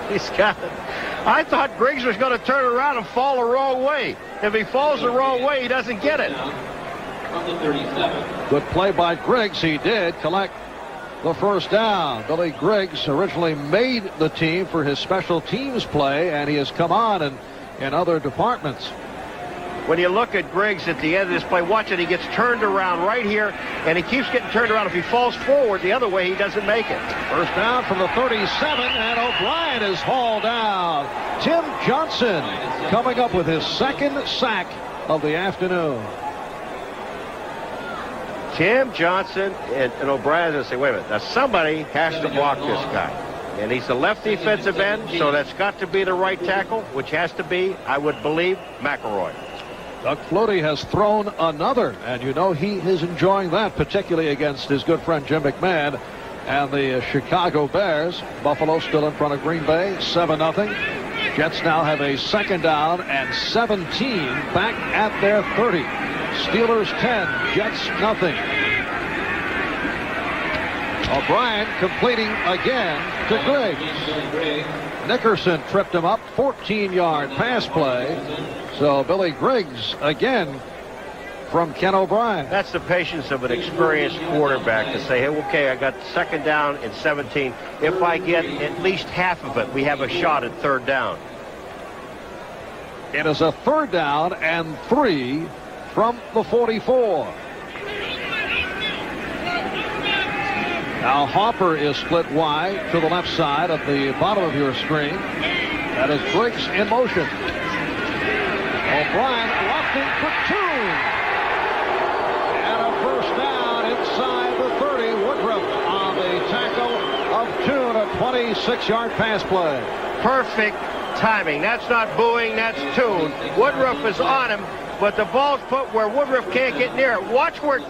He's got it. I thought Griggs was going to turn around and fall the wrong way. If he falls the wrong way, he doesn't get it. From the 37. Good play by Griggs. He did collect the first down. Billy Griggs originally made the team for his special teams play, and he has come on in other departments. When you look at Griggs at the end of this play, watch it. He gets turned around right here, and he keeps getting turned around. If he falls forward the other way, he doesn't make it. First down from the 37, and O'Brien is hauled down. Tim Johnson coming up with his 2nd sack of the afternoon. Tim Johnson and O'Brien's going to say, wait a minute, now somebody has to block this guy. And he's the left defensive end, so that's got to be the right tackle, which has to be, I would believe, McElroy. Doug Flutie has thrown another, and you know he is enjoying that, particularly against his good friend Jim McMahon and the Chicago Bears. Buffalo still in front of Green Bay, 7-0. Jets now have a 2nd down and 17 back at their 30. Steelers 10, Jets nothing. O'Brien completing again to Griggs. Nickerson tripped him up, 14-yard pass play. So Billy Griggs again from Ken O'Brien. That's the patience of an experienced quarterback to say, hey, okay, I got 2nd down and 17. If I get at least half of it, we have a shot at 3rd down. It is a 3rd down and 3 from the 44. Now Hopper is split wide to the left side at the bottom of your screen. That is Griggs in motion. O'Brien lofting for 2. And a first down inside the 30. Woodruff on the tackle of Tune, a 26-yard pass play. Perfect timing. That's not booing, that's Tune. Woodruff is on him, but the ball's put where Woodruff can't get near it. Watch where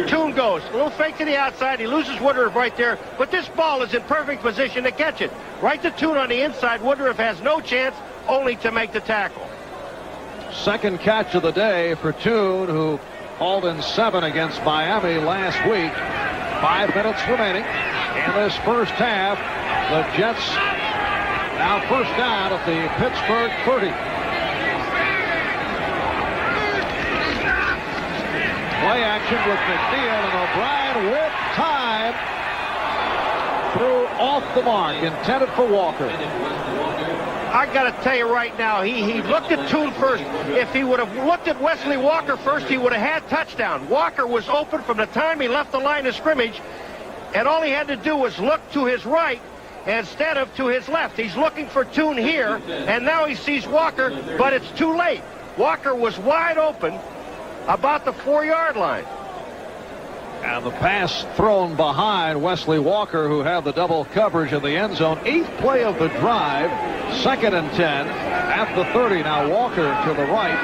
Tune goes. A little fake to the outside. He loses Woodruff right there, but this ball is in perfect position to catch it. Right to Tune on the inside. Woodruff has no chance, only to make the tackle. 2nd catch of the day for Tune, who hauled in 7 against Miami last week. 5 minutes remaining in this first half. The Jets Now first down at the Pittsburgh 30. Play action with McNeil, and O'Brien with time. Threw off the mark, intended for Walker. I got to tell you right now, he looked at Tune first. If he would have looked at Wesley Walker first, he would have had touchdown. Walker was open from the time he left the line of scrimmage, and all he had to do was look to his right instead of to his left. He's looking for Tune here, and now he sees Walker, but it's too late. Walker was wide open about the 4-yard line. And the pass thrown behind Wesley Walker, who had the double coverage in the end zone. 8th play of the drive, 2nd and 10 at the 30. Now Walker to the right,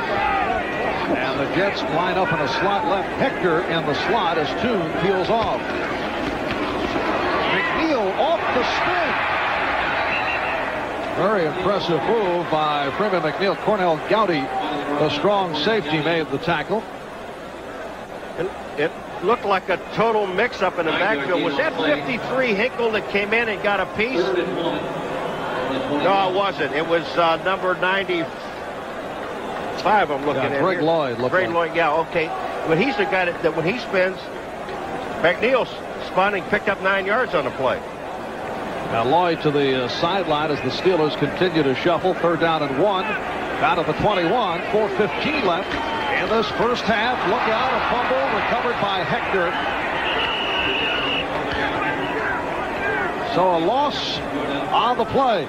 and the Jets line up in a slot left. Hector in the slot as Tune peels off. McNeil off the spin. Very impressive move by Freeman McNeil. Cornell Gowdy, the strong safety, made the tackle. It looked like a total mix-up in the backfield. Was that 53 Hinkle that came in and got a piece? No, it wasn't. It was number 95 I'm looking at. Greg Lloyd. Greg Lloyd, yeah, okay. But he's the guy that when he spins, McNeil spun, picked up 9 yards on the play. Now Lloyd to the sideline as the Steelers continue to shuffle. 3rd down and 1. Out of the 21, 4:15 left in this first half. Look out, a fumble recovered by Hector. So a loss on the play.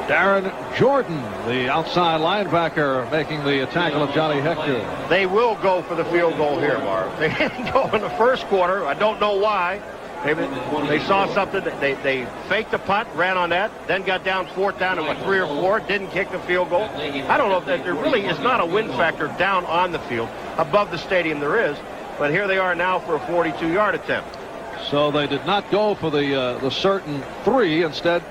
Darren Jordan, the outside linebacker, making the tackle of Johnny Hector. They will go for the field goal here, Marv. They didn't go in the first quarter. I don't know why. They saw something. They faked the punt, ran on that, then got down 4th down and went 3 or 4, didn't kick the field goal. I don't know if there really is not a win factor down on the field. Above the stadium there is, but here they are now for a 42-yard attempt. So they did not go for the certain 3. Instead,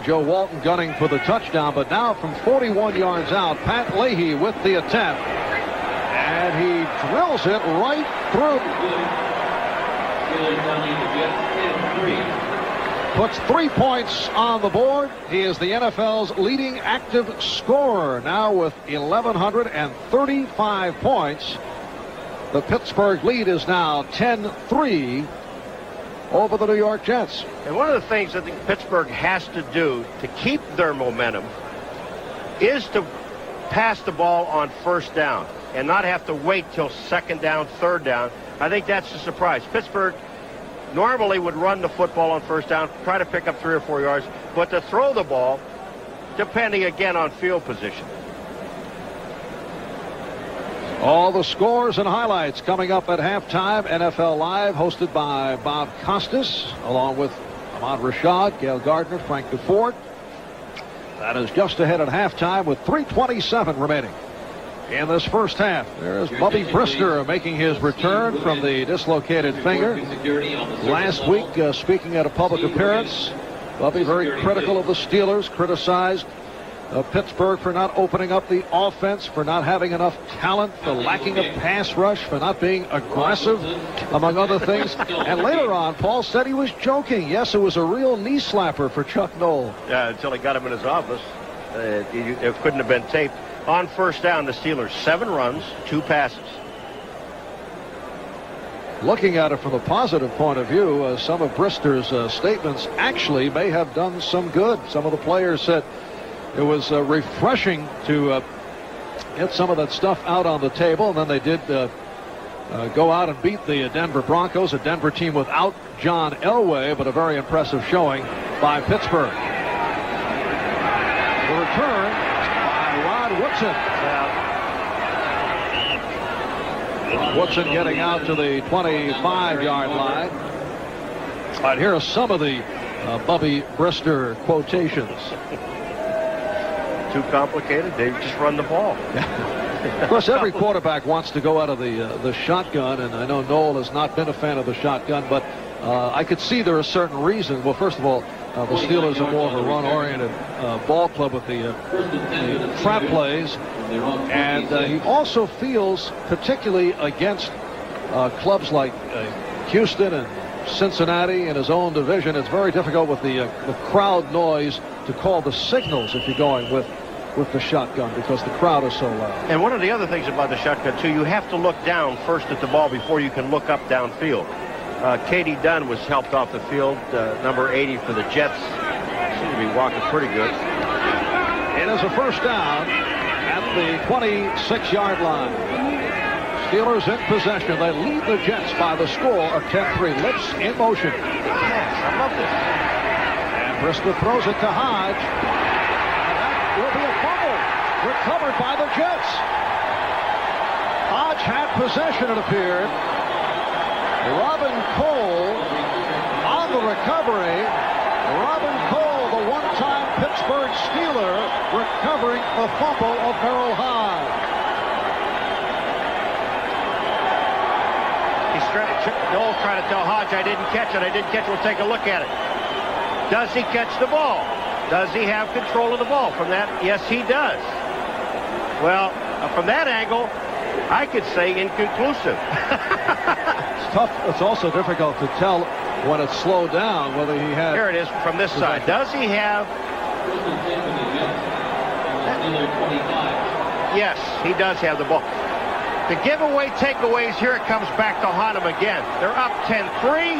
Joe Walton gunning for the touchdown. But now from 41 yards out, Pat Leahy with the attempt, and he drills it right through. Puts 3 points on the board. He is the NFL's leading active scorer now with 1,135 points. The Pittsburgh lead is now 10-3 over the New York Jets. And one of the things I think Pittsburgh has to do to keep their momentum is to pass the ball on 1st down and not have to wait till 2nd down, 3rd down. I think that's the surprise. Pittsburgh normally would run the football on 1st down, try to pick up 3 or 4 yards, but to throw the ball, depending again on field position. All the scores and highlights coming up at halftime. NFL Live, hosted by Bob Costas, along with Ahmad Rashad, Gail Gardner, Frank DeFord. That is just ahead at halftime with 3:27 remaining in this first half. There's Bubby Brister making his return from the dislocated finger. Last week, speaking at a public appearance, Bubby very critical of the Steelers, criticized Pittsburgh for not opening up the offense, for not having enough talent, for lacking a pass rush, for not being aggressive, among other things. And later on, Paul said he was joking. Yes, it was a real knee slapper for Chuck Noll. Yeah, until he got him in his office. It couldn't have been taped. On 1st down, the Steelers 7 runs, 2 passes. Looking at it from a positive point of view, some of Brister's statements actually may have done some good. Some of the players said it was refreshing to get some of that stuff out on the table, and then they did go out and beat the Denver Broncos, a Denver team without John Elway, but a very impressive showing by Pittsburgh. The return by Rod Woodson. Woodson getting out to the 25-yard line. All right, here are some of the Bubby Brister quotations. Too complicated. They just run the ball. Of course, every quarterback wants to go out of the shotgun, and I know Noel has not been a fan of the shotgun, but I could see there are certain reasons. Well, first of all, the Steelers are more of a run-oriented ball club with the trap plays, and he also feels, particularly against clubs like Houston and Cincinnati in his own division. It's very difficult with the crowd noise to call the signals if you're going with the shotgun because the crowd is so loud. And one of the other things about the shotgun, too, you have to look down first at the ball before you can look up downfield. Katie Dunn was helped off the field, number 80 for the Jets. Seems to be walking pretty good. It is a first down at the 26-yard line. Steelers in possession. They lead the Jets by the score of 10-3. Lips in motion. Yes, I love this. And Brisker throws it to Hodge. And that will be a fumble. Recovered by the Jets. Hodge had possession, it appeared. Robin Cole on the recovery. Robin Cole, the one-time Pittsburgh Steeler, recovering the fumble of Merrill Hodge. Noel trying to tell Hodge, I didn't catch it. We'll take a look at it. Does he catch the ball? Does he have control of the ball? From that, yes, he does. Well, from that angle, I could say inconclusive. It's tough. It's also difficult to tell when it's slowed down whether he had. Here it is from this side. Does he have? Yes, he does have the ball. The giveaway takeaways, here it comes back to haunt him again. They're up 10-3.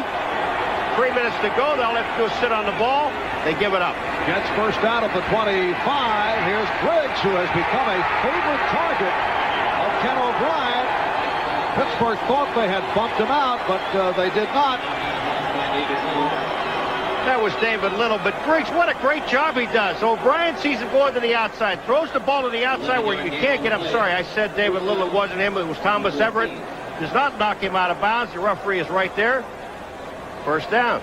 3 minutes to go. They'll have to go sit on the ball. They give it up. Jets first down at the 25. Here's Briggs, who has become a favorite target of Ken O'Brien. Pittsburgh thought they had bumped him out, but they did not. That was David Little, but Briggs, what a great job he does. O'Brien sees him going to the outside, throws the ball to the outside where you can't get up. Sorry, I said David Little. It wasn't him. It was Thomas Everett. Does not knock him out of bounds. The referee is right there. First down.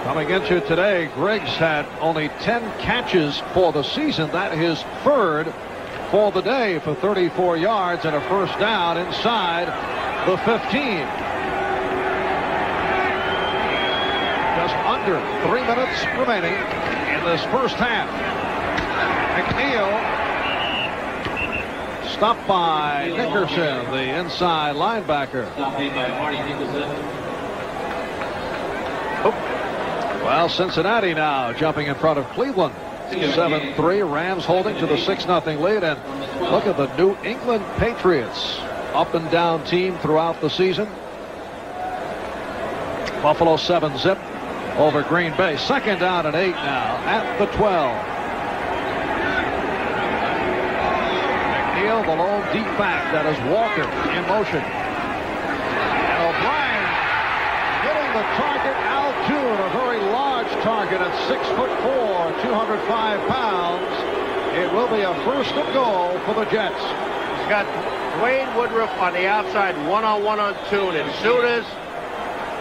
Coming into today, Griggs had only 10 catches for the season. That is third for the day for 34 yards and a first down inside the 15. Just under 3 minutes remaining in this first half. McNeil stopped by Nickerson, the inside linebacker. Stop made by Marty Nickerson. Well, Cincinnati now jumping in front of Cleveland. 7-3. Rams holding to the 6-0 lead. And look at the New England Patriots. Up and down team throughout the season. Buffalo 7-zip over Green Bay. Second down and 8 now at the 12. McNeil, the lone deep back. That is Walker in motion. And O'Brien getting the target. Al Toon, a very large target at 6'4", 205 pounds. It will be a first and goal for the Jets. He's got Dwayne Woodruff on the outside, one-on-one on Toon. And as soon as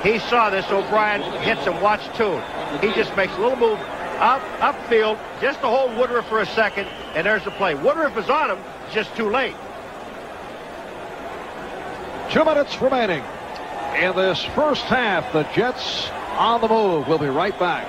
he saw this, O'Brien hits him. Watch Toon. He just makes a little move upfield just to hold Woodruff for a second, and there's the play. Woodruff is on him, just too late. 2 minutes remaining in this first half. The Jets on the move. We'll be right back.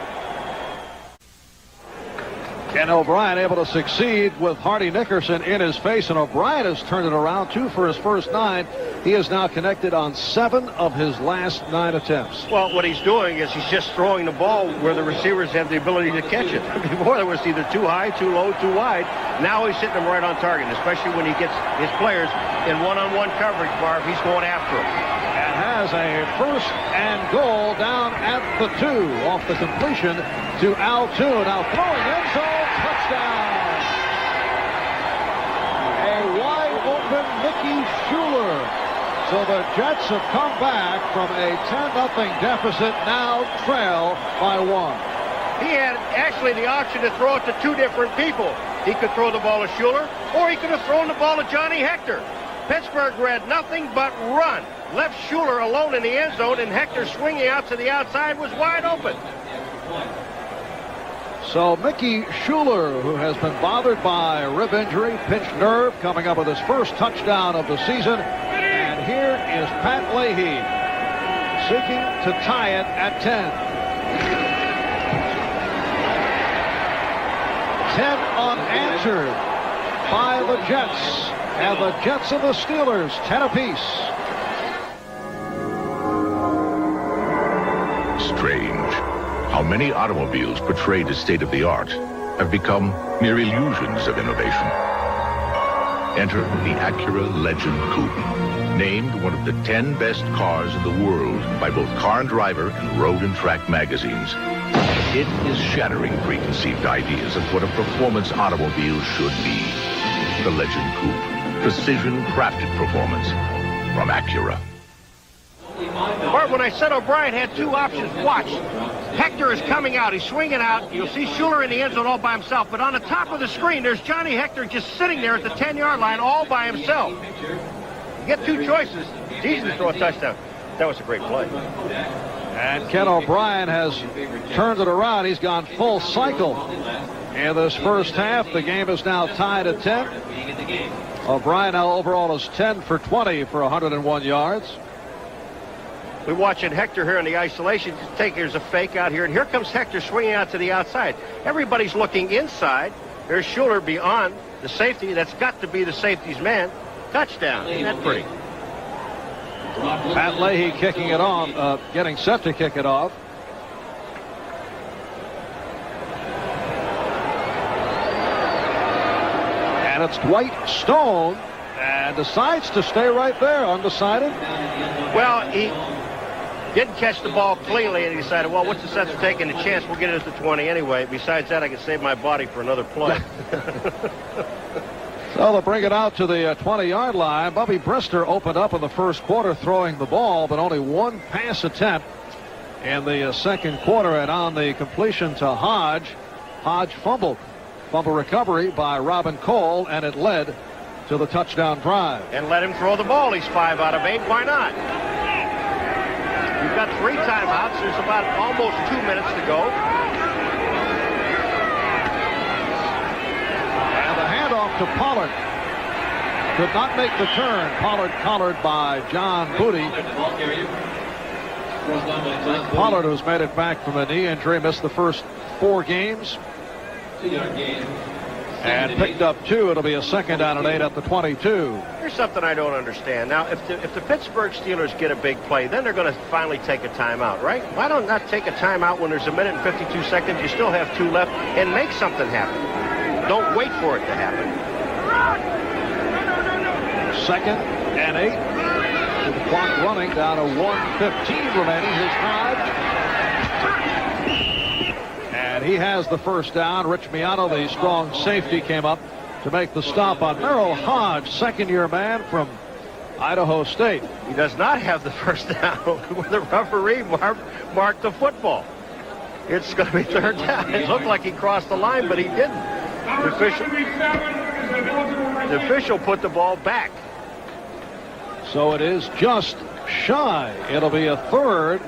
Ken O'Brien able to succeed with Hardy Nickerson in his face, and O'Brien has turned it around 2 for his first 9. He is now connected on 7 of his last 9 attempts. Well, what he's doing is he's just throwing the ball where the receivers have the ability to catch it. Before, there was either too high, too low, too wide. Now he's hitting them right on target, especially when he gets his players in one-on-one coverage, Barb. He's going after them. And has a first and goal down at the 2 off the completion to Al Toon. Now throwing end zone, touchdown. A wide open Mickey Schuler. So the Jets have come back from a 10-0 deficit, now trail by 1. He had actually the option to throw it to 2 different people. He could throw the ball to Schuler, or he could have thrown the ball to Johnny Hector. Pittsburgh read nothing but run. Left Schuler alone in the end zone, and Hector swinging out to the outside was wide open. So Mickey Schuler, who has been bothered by a rib injury, pinched nerve, coming up with his first touchdown of the season. And here is Pat Leahy seeking to tie it at 10. 10 unanswered by the Jets. And the Jets and the Steelers 10 apiece. strange how many automobiles portrayed as state-of-the-art have become mere illusions of innovation. Enter the Acura Legend Coupe, named one of the 10 best cars in the world by both Car and Driver and Road and Track magazines. It is shattering preconceived ideas of what a performance automobile should be. The Legend Coupe, precision-crafted performance from Acura. Bart, when I said O'Brien had two options, watch. Hector is coming out. He's swinging out. You'll see Schuler in the end zone all by himself. But on the top of the screen, there's Johnny Hector just sitting there at the 10-yard line all by himself. You get two choices. It's easy to throw a touchdown. That was a great play. And Ken O'Brien has turned it around. He's gone full cycle in this first half. The game is now tied at 10. O'Brien now overall is 10 for 20 for 101 yards. We're watching Hector here in the isolation. Here's a fake out here, and here comes Hector swinging out to the outside. Everybody's looking inside. There's Schuler beyond the safety. That's got to be the safety's man. Touchdown. Isn't that pretty? Pat Leahy kicking it off, getting set to kick it off. And it's Dwight Stone, and decides to stay right there, undecided. Well, he didn't catch the ball cleanly, and he decided, well, what's the sense of taking a chance? We'll get it at the 20 anyway. Besides that, I can save my body for another play. So they'll bring it out to the 20-yard line. Bubby Brister opened up in the first quarter throwing the ball, but only one pass attempt in the second quarter. And on the completion to Hodge, Hodge fumbled. Fumble recovery by Robin Cole, and it led to the touchdown drive. And let him throw the ball. He's 5 out of 8. Why not? You've got 3 timeouts. There's about almost 2 minutes to go. And the handoff to Pollard. Could not make the turn. Pollard collared by John Booty. Pollard, who's made it back from a knee injury, missed the first 4 games. 2-yard gain. And picked up 2. It'll be a second down and 8 at the 22. Here's something I don't understand. Now, if the Pittsburgh Steelers get a big play, then they're going to finally take a timeout, right? Why don't not take a timeout when there's a minute and 52 seconds, you still have 2 left, and make something happen? Don't wait for it to happen. Second and 8. With the clock running down to 1:15 remaining. Here's Hodge. And he has the first down. Rich Miano, the strong safety, came up to make the stop on Merrill Hodge, second-year man from Idaho State. He does not have the first down when the referee marked the football. It's going to be third down. It looked like he crossed the line, but he didn't. The official put the ball back. So it is just shy. It'll be a third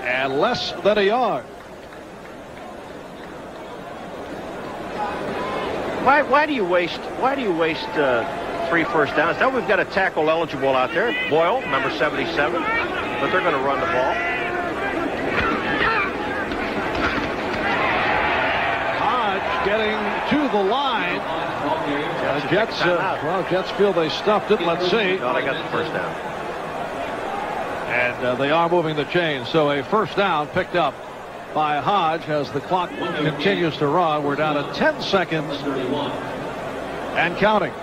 and less than a yard. Why do you waste 3 first downs? Now we've got a tackle eligible out there. Boyle, number 77, but they're going to run the ball. Hodge getting to the line. Jets feel they stuffed it. Let's see. No, they got the first down. And they are moving the chain. So a first down picked up by Hodge as the clock continues to run. We're down to 10 seconds and counting.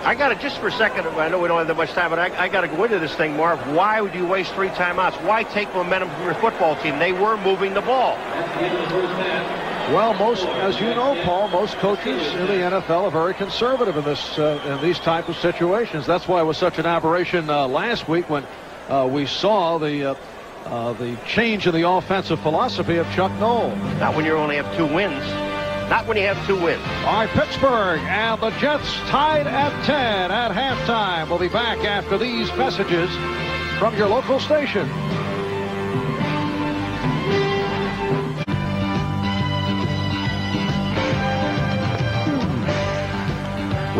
I got it just for a second. I know we don't have that much time, but I got to go into this thing, Marv. Why would you waste 3 timeouts? Why take momentum from your football team? They were moving the ball. Well, as you know, Paul, most coaches in the NFL are very conservative in these type of situations. That's why it was such an aberration last week when we saw the change in the offensive philosophy of Chuck Noll. Not when you only have 2 wins. Not when you have 2 wins. All right, Pittsburgh and the Jets tied at 10 at halftime. We'll be back after these messages from your local station.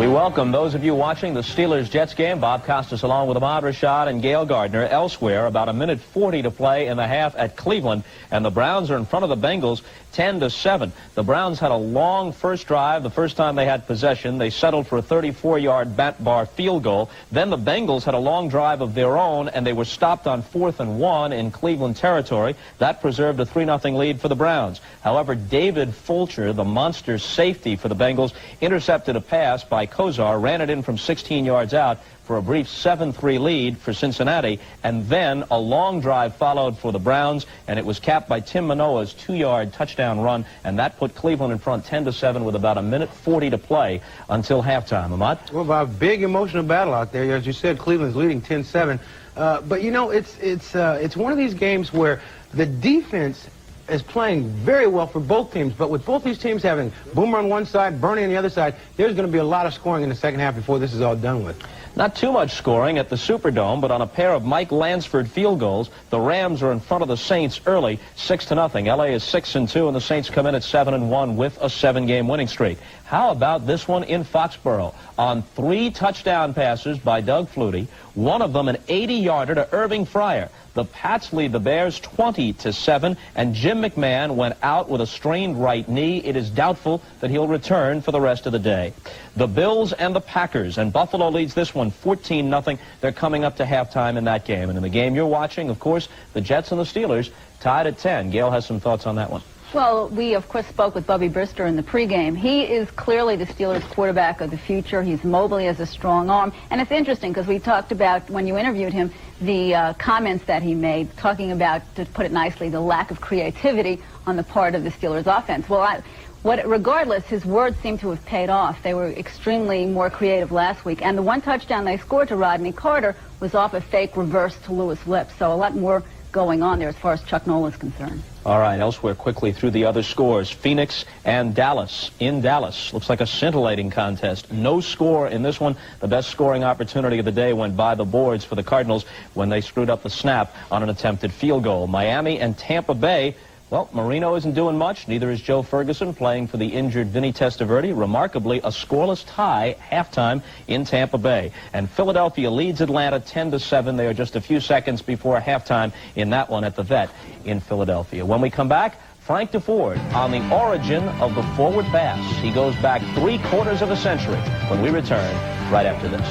We welcome those of you watching the Steelers-Jets game. Bob Costas along with Ahmad Rashad and Gail Gardner. Elsewhere, about 1:40 to play in the half at Cleveland, and the Browns are in front of the Bengals 10-7. The Browns had a long first drive. The first time they had possession, they settled for a 34-yard bat bar field goal. Then the Bengals had a long drive of their own, and they were stopped on 4th and 1 in Cleveland territory. That preserved a 3-0 lead for the Browns. However, David Fulcher, the monster safety for the Bengals, intercepted a pass by Kozar, ran it in from 16 yards out for a brief 7-3 lead for Cincinnati, and then a long drive followed for the Browns, and it was capped by Tim Manoa's 2-yard touchdown run, and that put Cleveland in front 10-7 with about 1:40 to play until halftime. Ahmad? Well, Bob, big emotional battle out there. As you said, Cleveland's leading 10-7. But, you know, it's one of these games where the defense is playing very well for both teams, but with both these teams having Boomer on one side, Bernie on the other side, there's going to be a lot of scoring in the second half before this is all done with. Not too much scoring at the Superdome, but on a pair of Mike Lansford field goals, the Rams are in front of the Saints early, 6-0. LA is 6-2, and the Saints come in at 7-1 with a 7-game winning streak. How about this one in Foxborough? On 3 touchdown passes by Doug Flutie, one of them an 80-yarder to Irving Fryer. The Pats lead the Bears 20-7, and Jim McMahon went out with a strained right knee. It is doubtful that he'll return for the rest of the day. The Bills and the Packers, and Buffalo leads this one 14-0. They're coming up to halftime in that game. And in the game you're watching, of course, the Jets and the Steelers tied at 10. Gail has some thoughts on that one. Well, we, of course, spoke with Bubby Brister in the pregame. He is clearly the Steelers' quarterback of the future. He's mobile, he has a strong arm. And it's interesting because we talked about, when you interviewed him, the comments that he made, talking about, to put it nicely, the lack of creativity on the part of the Steelers' offense. Well, regardless, his words seem to have paid off. They were extremely more creative last week. And the one touchdown they scored to Rodney Carter was off a fake reverse to Lewis Lips. So a lot more going on there as far as Chuck Noll is concerned. All right, elsewhere quickly through the other scores. Phoenix and Dallas. In Dallas, looks like a scintillating contest. No score in this one. The best scoring opportunity of the day went by the boards for the Cardinals when they screwed up the snap on an attempted field goal. Miami and Tampa Bay. Well, Marino isn't doing much. Neither is Joe Ferguson, playing for the injured Vinny Testaverde. Remarkably, a scoreless tie halftime in Tampa Bay. And Philadelphia leads Atlanta 10-7. They are just a few seconds before halftime in that one at the Vet in Philadelphia. When we come back, Frank DeFord on the origin of the forward pass. He goes back 3/4 of a century when we return right after this.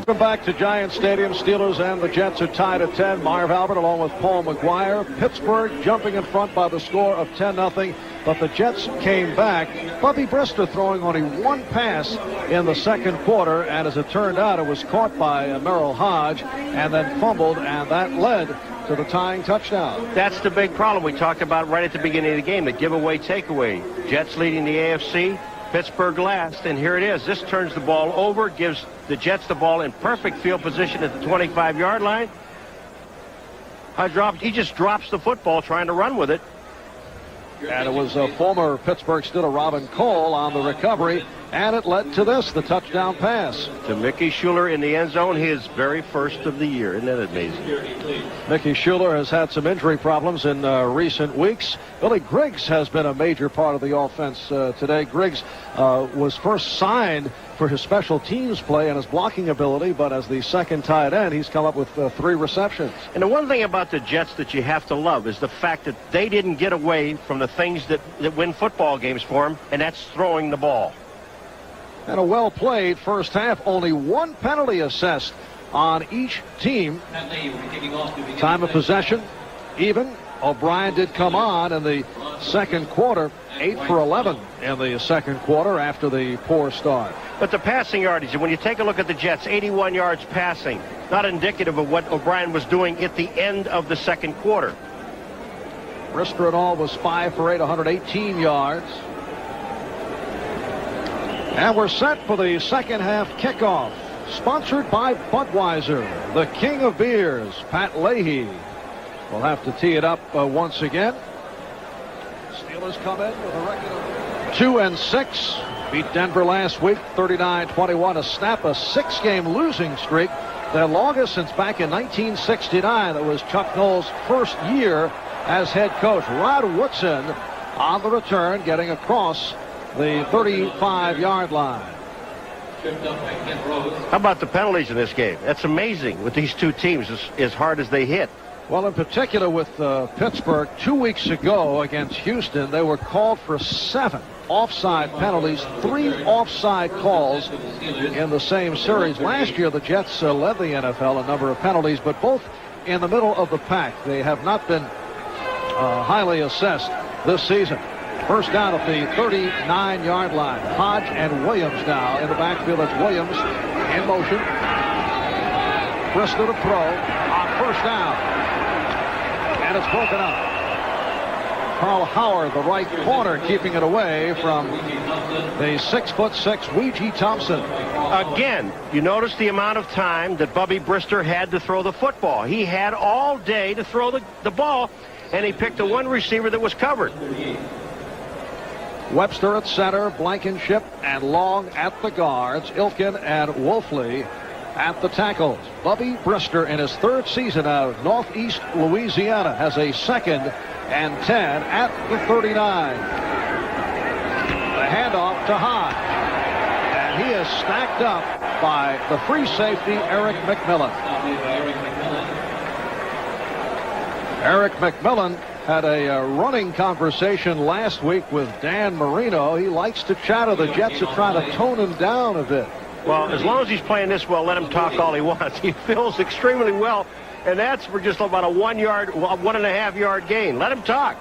Welcome back to Giant Stadium. Steelers and the Jets are tied at 10. Marv Albert along with Paul McGuire. Pittsburgh jumping in front by the score of 10-0. But the Jets came back. Bubby Brister throwing only one pass in the second quarter. And as it turned out, it was caught by Merrill Hodge and then fumbled. And that led to the tying touchdown. That's the big problem we talked about right at the beginning of the game, the giveaway takeaway. Jets leading the AFC. Pittsburgh last, and here it is. This turns the ball over, gives the Jets the ball in perfect field position at the 25-yard line. He just drops the football trying to run with it. And it was former Pittsburgh Steeler Robin Cole on the recovery, and it led to this, the touchdown pass. To Mickey Schuler in the end zone, his very first of the year. Isn't that amazing? Mickey Schuler has had some injury problems in recent weeks. Billy Griggs has been a major part of the offense today. Griggs was first signed for his special teams play and his blocking ability, but as the second tight end, he's come up with 3 receptions. And the one thing about the Jets that you have to love is the fact that they didn't get away from the things that win football games for them, and that's throwing the ball. And a well-played first half. Only one penalty assessed on each team. Time of possession, even. O'Brien did come on in the second quarter, 8 for 11 in the second quarter after the poor start. But the passing yardage, when you take a look at the Jets, 81 yards passing, not indicative of what O'Brien was doing at the end of the second quarter. Brister and all was 5 for 8, 118 yards. And we're set for the second half kickoff. Sponsored by Budweiser, the king of beers. Pat Leahy will have to tee it up once again. Steelers come in with a record of 2-6. Beat Denver last week, 39-21, to snap a 6-game losing streak. Their longest since back in 1969. That was Chuck Noll's first year as head coach. Rod Woodson on the return, getting across the 35-yard line. How about the penalties in this game? That's amazing with these two teams as hard as they hit. Well, in particular with Pittsburgh, 2 weeks ago against Houston, they were called for 7 offside penalties, 3 offside calls in the same series. Last year, the Jets led the NFL a number of penalties, but both in the middle of the pack. They have not been highly assessed this season. First down at the 39-yard line. Hodge and Williams now in the backfield. It's Williams in motion. Brister to throw on first down. And it's broken up. Carl Howard, the right corner, keeping it away from the 6'6" Ouija Thompson. Again, you notice the amount of time that Bubby Brister had to throw the football. He had all day to throw the ball, and he picked the one receiver that was covered. Webster at center, Blankenship and Long at the guards, Ilkin and Wolfley at the tackles. Bubby Brister, in his 3rd season out of Northeast Louisiana, has a 2nd and 10 at the 39. The handoff to Hodge. And he is stacked up by the free safety, Eric McMillan. Eric McMillan had a running conversation last week with Dan Marino. He likes to chatter. The Jets are trying to tone him down a bit. Well, as long as he's playing this well, let him talk all he wants. He feels extremely well, and that's for just about a 1.5 yard gain. Let him talk.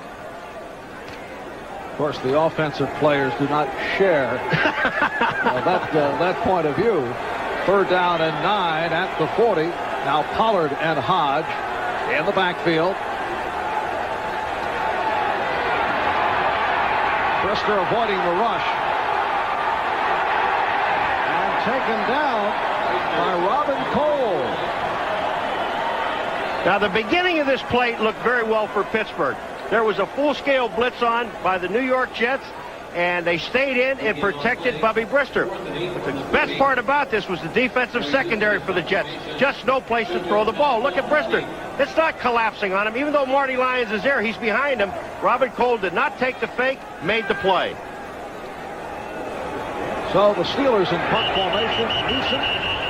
Of course, the offensive players do not share that point of view. 3rd down and 9 at the 40. Now Pollard and Hodge in the backfield. Brister avoiding the rush. And taken down by Robin Cole. Now, the beginning of this play looked very well for Pittsburgh. There was a full-scale blitz on by the New York Jets, and they stayed in and protected Bubby Brister. But the best part about this was the defensive secondary for the Jets. Just no place to throw the ball. Look at Brister. It's not collapsing on him. Even though Marty Lyons is there, he's behind him. Robin Cole did not take the fake, made the play. So the Steelers in punt formation. Newsom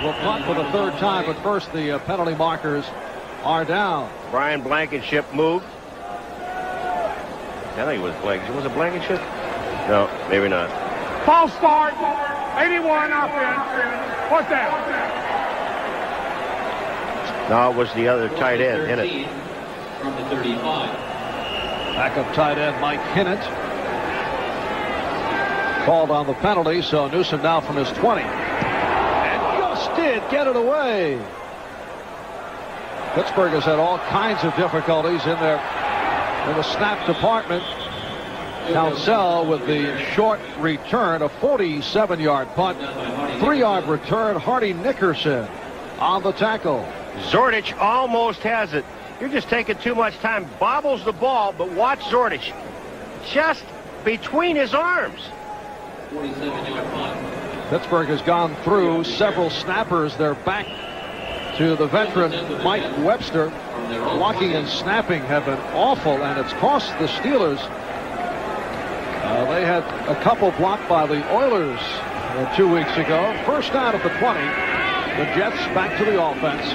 will punt for the 3rd time, but first the penalty markers are down. Brian Blankenship moved. I think it was Blankenship. Was it Blankenship? No, maybe not. False start. 81 offense. What's that? No, it was the other tight end in it. From the 35. Backup tight end Mike Hinnant called on the penalty, so Newsom now from his 20. And just did get it away. Pittsburgh has had all kinds of difficulties in the snap department. Council with the short return, a 47-yard punt, 3-yard return. Hardy Nickerson on the tackle. Zordich almost has it. You're just taking too much time. Bobbles the ball, but watch Zordich. Just between his arms. 47-yard punt. Pittsburgh has gone through several snappers. They're back to the veteran Mike Webster. Blocking and snapping have been awful, and it's cost the Steelers. They had a couple blocked by the Oilers 2 weeks ago. First down at the 20. The Jets back to the offense.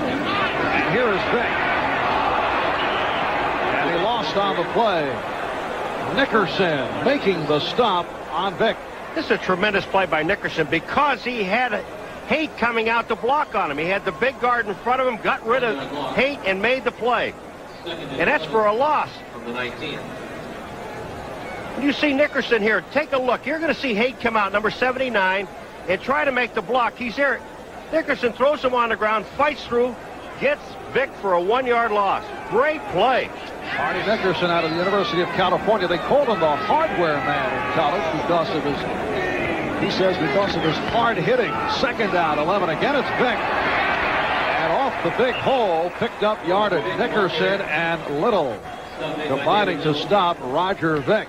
And here is Vick. And he lost on the play. Nickerson making the stop on Vick. This is a tremendous play by Nickerson because he had Haight coming out to block on him. He had the big guard in front of him, got rid of Haight, and made the play. And that's for a loss. From the 19. You see Nickerson here. Take a look. You're going to see Haight come out, number 79, and try to make the block. He's there. Nickerson throws him on the ground, fights through, gets Vick for a 1-yard loss. Great play. Hardy Nickerson out of the University of California. They called him the hardware man in college because of his, he says, because of his hard hitting. 2nd down, 11. Again, it's Vick. And off the big hole, picked up yardage. Nickerson and Little combining to stop Roger Vick.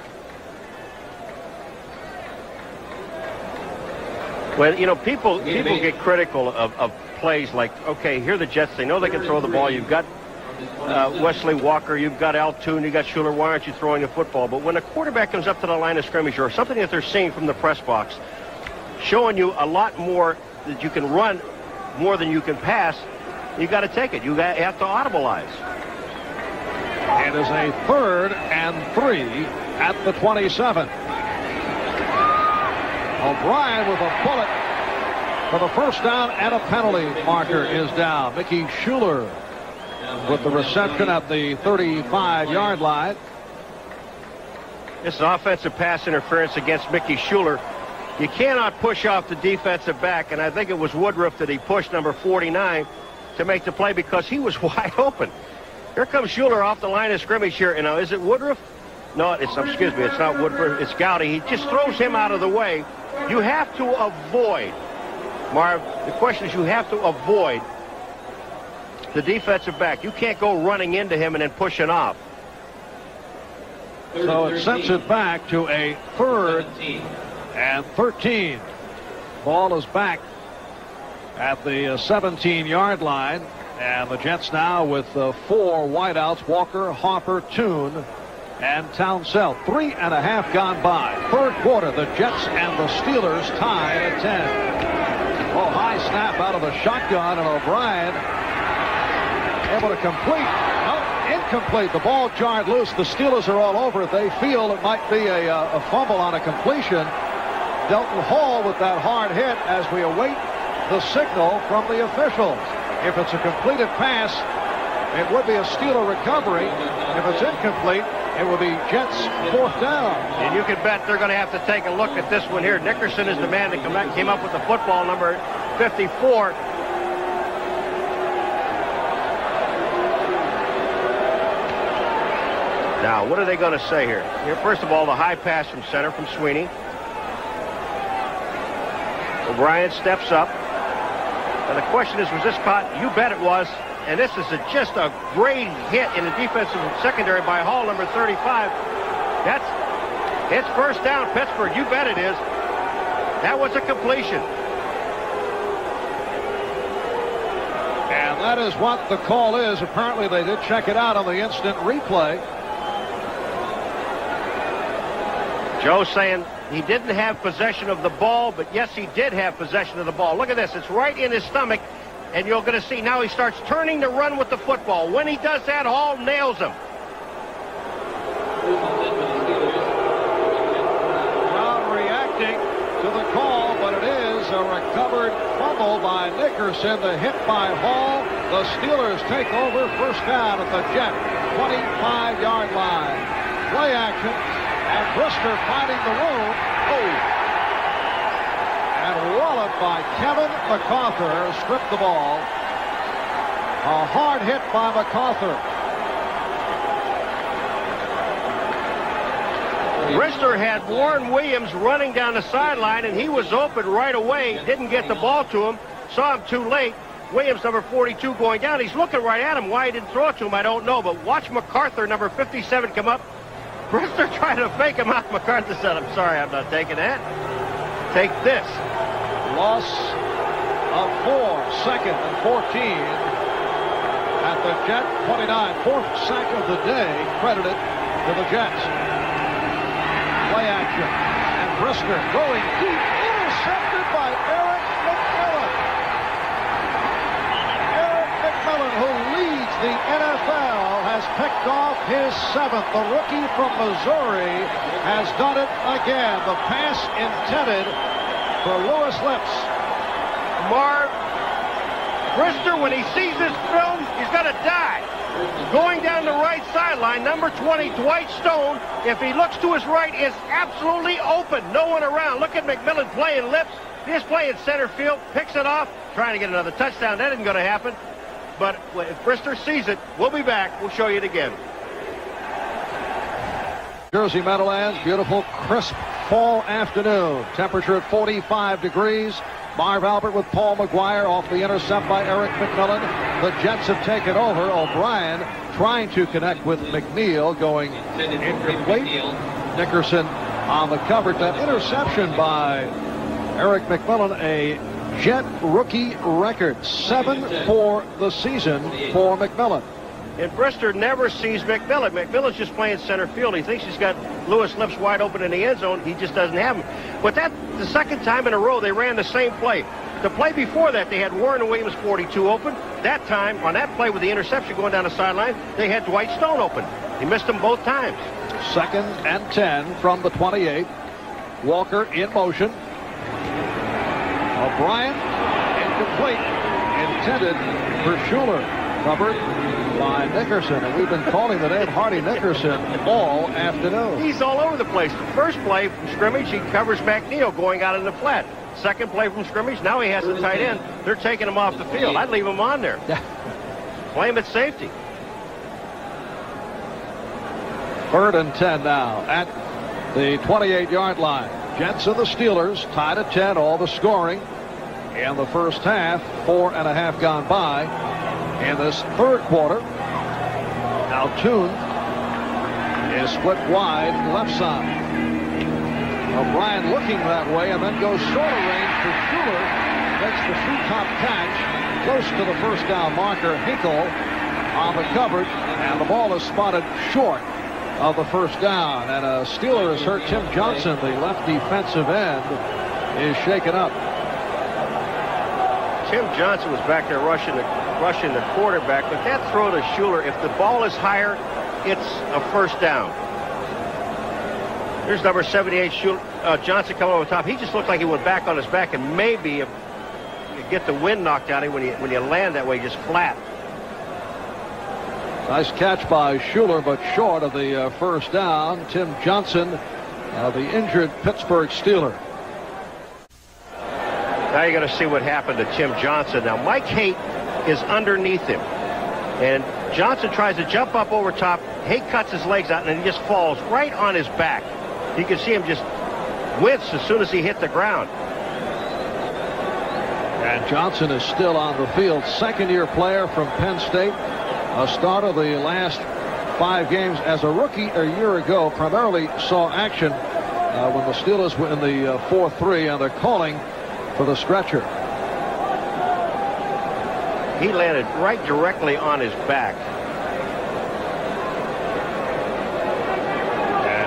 Well, you know, people get critical of plays like, okay, here are the Jets. They know they can throw the ball. You've got Wesley Walker, you've got Altoon, you've got Schuler, why aren't you throwing the football? But when a quarterback comes up to the line of scrimmage, or something that they're seeing from the press box, showing you a lot more that you can run more than you can pass, you got to take it. You have to audibilize. It is a 3rd and 3 at the 27. O'Brien with a bullet for the first down, and a penalty marker is down. Mickey Schuler with the reception at the 35-yard line. This is offensive pass interference against Mickey Schuler. You cannot push off the defensive back, and I think it was Woodruff that he pushed, number 49, to make the play because he was wide open. Here comes Schuler off the line of scrimmage here. And now, is it Woodruff? No, it's not Woodruff. It's Gowdy. He just throws him out of the way. You have to avoid, Marv, the question is you have to avoid the defensive back. You can't go running into him and then pushing off. So it sends it back to a 3rd and 13. Ball is back at the 17-yard line. And the Jets now with 4 wideouts: Walker, Harper, Toon, and Townsell. 3.5 gone by. 3rd quarter, the Jets and the Steelers tied at 10. Oh, high snap out of the shotgun, and O'Brien able to complete. No, incomplete. The ball jarred loose. The Steelers are all over it. They feel it might be a fumble on a completion. Delton Hall with that hard hit as we await the signal from the officials. If it's a completed pass, it would be a Steeler recovery. If it's incomplete, it will be Jets 4th down. And you can bet they're going to have to take a look at this one here. Nickerson is the man that came up with the football, number 54. Now, what are they going to say here? First of all, the high pass from center from Sweeney. O'Brien steps up. And the question is, was this caught? You bet it was. And this is just a great hit in the defensive secondary by Hall, number 35. It's first down, Pittsburgh. You bet it is. That was a completion. And that is what the call is. Apparently they did check it out on the instant replay. Joe saying he didn't have possession of the ball, but yes, he did have possession of the ball. Look at this. It's right in his stomach, and you're going to see now he starts turning to run with the football. When he does that, Hall nails him. Crowd reacting to the call, but it is a recovered fumble by Nickerson. The hit by Hall. The Steelers take over, first down at the Jet 25-yard line. Play action. And Brister finding the room. Oh! And walloped by Kevin MacArthur. Stripped the ball. A hard hit by MacArthur. Brister had Warren Williams running down the sideline, and he was open right away. Didn't get the ball to him. Saw him too late. Williams, number 42, going down. He's looking right at him. Why he didn't throw it to him, I don't know. But watch MacArthur, number 57, come up. Brister trying to fake him out. MacArthur said, I'm sorry, I'm not taking that. Take this. Loss of 4, 2nd and 14 at the Jet 29. 4th sack of the day credited to the Jets. Play action. And Brister going deep. Intercepted by Eric McMillan. Eric McMillan, who leads the NFL, has picked off his 7th. The rookie from Missouri has done it again. The pass intended for Lewis Lips. Marv, Brister, when he sees this film, he's going to die. Going down the right sideline, number 20, Dwight Stone, if he looks to his right, is absolutely open. No one around. Look at McMillan playing Lips. He's playing center field, picks it off, trying to get another touchdown. That isn't going to happen. But if Brister sees it, we'll be back. We'll show you it again. Jersey Meadowlands, beautiful, crisp fall afternoon. Temperature at 45 degrees. Marv Albert with Paul McGuire off the intercept by Eric McMillan. The Jets have taken over. O'Brien trying to connect with McNeil, going incomplete. Nickerson on the coverage. That interception by Eric McMillan, a Jet rookie record. 7 for the season for McMillan. And Brister never sees McMillan. McMillan's just playing center field. He thinks he's got Lewis Lips wide open in the end zone. He just doesn't have him. But that's the second time in a row they ran the same play. The play before that, they had Warren Williams 42 open. That time, on that play with the interception going down the sideline, they had Dwight Stone open. He missed them both times. 2nd and 10 from the 28. Walker in motion. O'Brien, incomplete. Intended for Schuler. Covered by Nickerson. And we've been calling the name Hardy Nickerson all afternoon. He's all over the place. The first play from scrimmage, he covers McNeil going out in the flat. Second play from scrimmage, now he has the tight end. They're taking him off the field. I'd leave him on there. Play him at safety. 3rd and 10 now at the 28-yard line. Jets and the Steelers tied at 10, all the scoring in the first half. 4.5 gone by in this third quarter. Now Toon is split wide left side. O'Brien looking that way and then goes short of range for Schuler. Makes the shoe-top catch close to the first down marker. Hinkle on the coverage, and the ball is spotted short of the first down. And a Steeler has hurt. Tim Johnson, the left defensive end, is shaken up. Tim Johnson was back there rushing the quarterback, but that throw to Schuler, if the ball is higher, it's a first down. Here's number 78, Johnson coming over the top. He just looked like he went back on his back, and maybe you get the wind knocked out of you when you land that way, just flat. Nice catch by Schuler, but short of the first down. Tim Johnson, the injured Pittsburgh Steeler. Now you're going to see what happened to Tim Johnson. Now Mike Haight is underneath him, and Johnson tries to jump up over top. Haight cuts his legs out, and he just falls right on his back. You can see him just wince as soon as he hit the ground. And Johnson is still on the field. Second-year player from Penn State. A start of the last 5 games as a rookie a year ago. Primarily saw action when the Steelers were in the 4-3, and they're calling for the stretcher. He landed right directly on his back.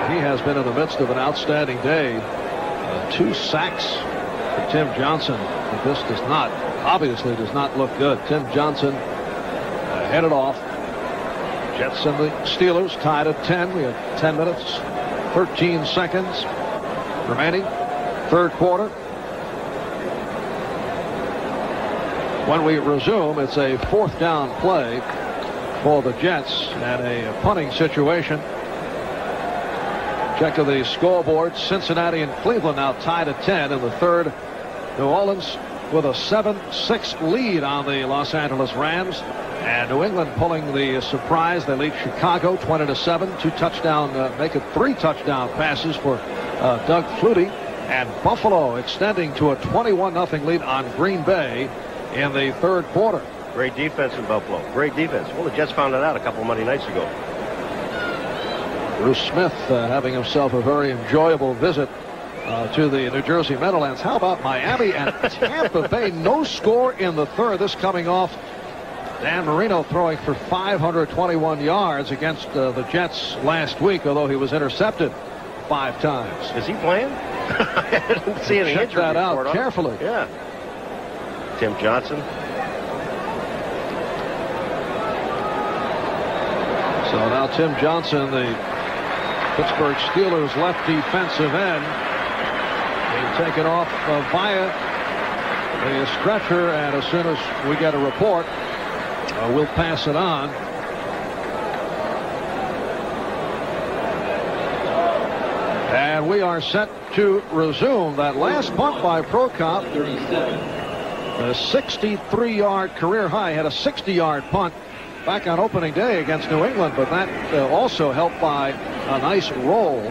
He has been in the midst of an outstanding day. 2 sacks for Tim Johnson. But this obviously does not look good. Tim Johnson headed off. Jets and the Steelers tied at 10. We have 10 minutes, 13 seconds remaining. Third quarter. When we resume, it's a 4th down play for the Jets and a punting situation. Check of the scoreboard. Cincinnati and Cleveland now tied at 10 in the third. New Orleans with a 7-6 lead on the Los Angeles Rams. And New England pulling the surprise. They lead Chicago 20-7. 3 touchdown passes for Doug Flutie. And Buffalo extending to a 21-0 lead on Green Bay in the third quarter. Great defense in Buffalo. Great defense. Well, the Jets found it out a couple of Monday nights ago. Bruce Smith having himself a very enjoyable visit to the New Jersey Meadowlands. How about Miami and Tampa Bay? No score in the third. This coming off Dan Marino throwing for 521 yards against the Jets last week, although he was intercepted 5 times. Is he playing? I didn't see any Check injury that out report carefully. Yeah. Tim Johnson. So now Tim Johnson, the Pittsburgh Steelers left defensive end, being taken off via the stretcher, and as soon as we get a report, we'll pass it on. And we are set to resume. That last punt by Prokop, a 63-yard career high, had a 60-yard punt back on opening day against New England, but that also helped by a nice roll.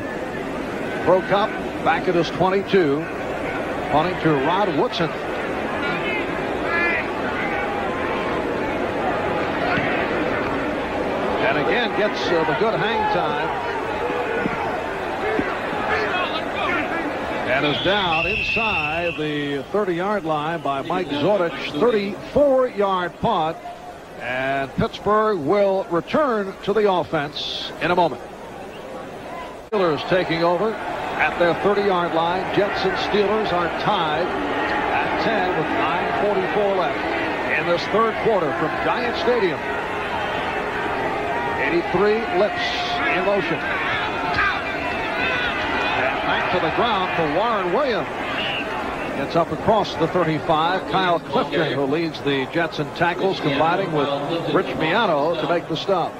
Prokop back at his 22, punting to Rod Woodson. And again gets the good hang time. And is down inside the 30-yard line by Mike Zordich. 34-yard punt. And Pittsburgh will return to the offense in a moment. Steelers taking over at their 30-yard line. Jets and Steelers are tied at 10 with 9:44 left in this third quarter from Giant Stadium. 83 Lips in motion. And back to the ground for Warren Williams. Gets up across the 35. Kyle Clifton, who leads the Jets in tackles, combining with Rich Miano to make the stop.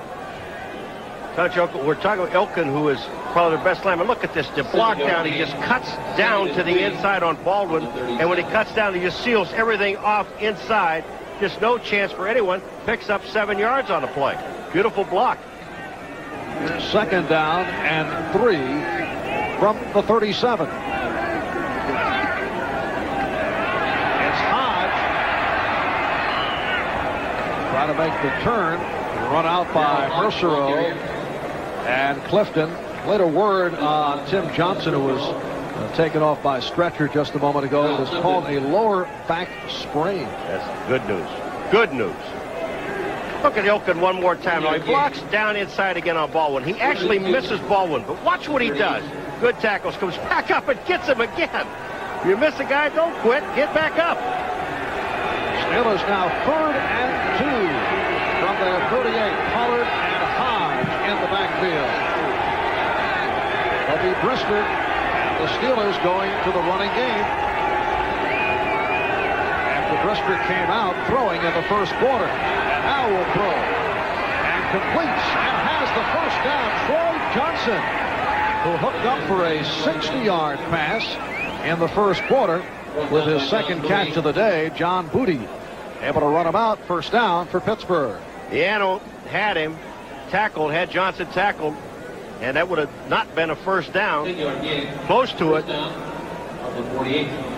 We're talking about Elkin, who is probably the best lineman. Look at this. The block down. He just cuts down to the inside on Baldwin. And when he cuts down, he just seals everything off inside. Just no chance for anyone. Picks up 7 yards on the play. Beautiful block. Second down and 3 from the 37. It's Hodge. Try to make the turn. Run out by Mercereau. And Clifton. Later word on Tim Johnson, who was taken off by stretcher just a moment ago. It was called a lower back sprain. That's good news. Good news. Look at Elkin one more time. Now he blocks down inside again on Baldwin. He actually misses Baldwin, but watch what he does. Good tackles. Comes back up and gets him again. You miss a guy, don't quit. Get back up. Steelers now 3rd and 2 from their 38. Pollard and Hodge in the backfield. Bubby Brister and the Steelers going to the running game. After Brister came out throwing in the first quarter. And now will throw. And completes and has the first down. Troy Johnson, who hooked up for a 60-yard pass in the first quarter with his second catch of the day. John Booty able to run him out. First down for Pittsburgh. Miano had him tackled, had Johnson tackled, and that would have not been a first down. Close to it.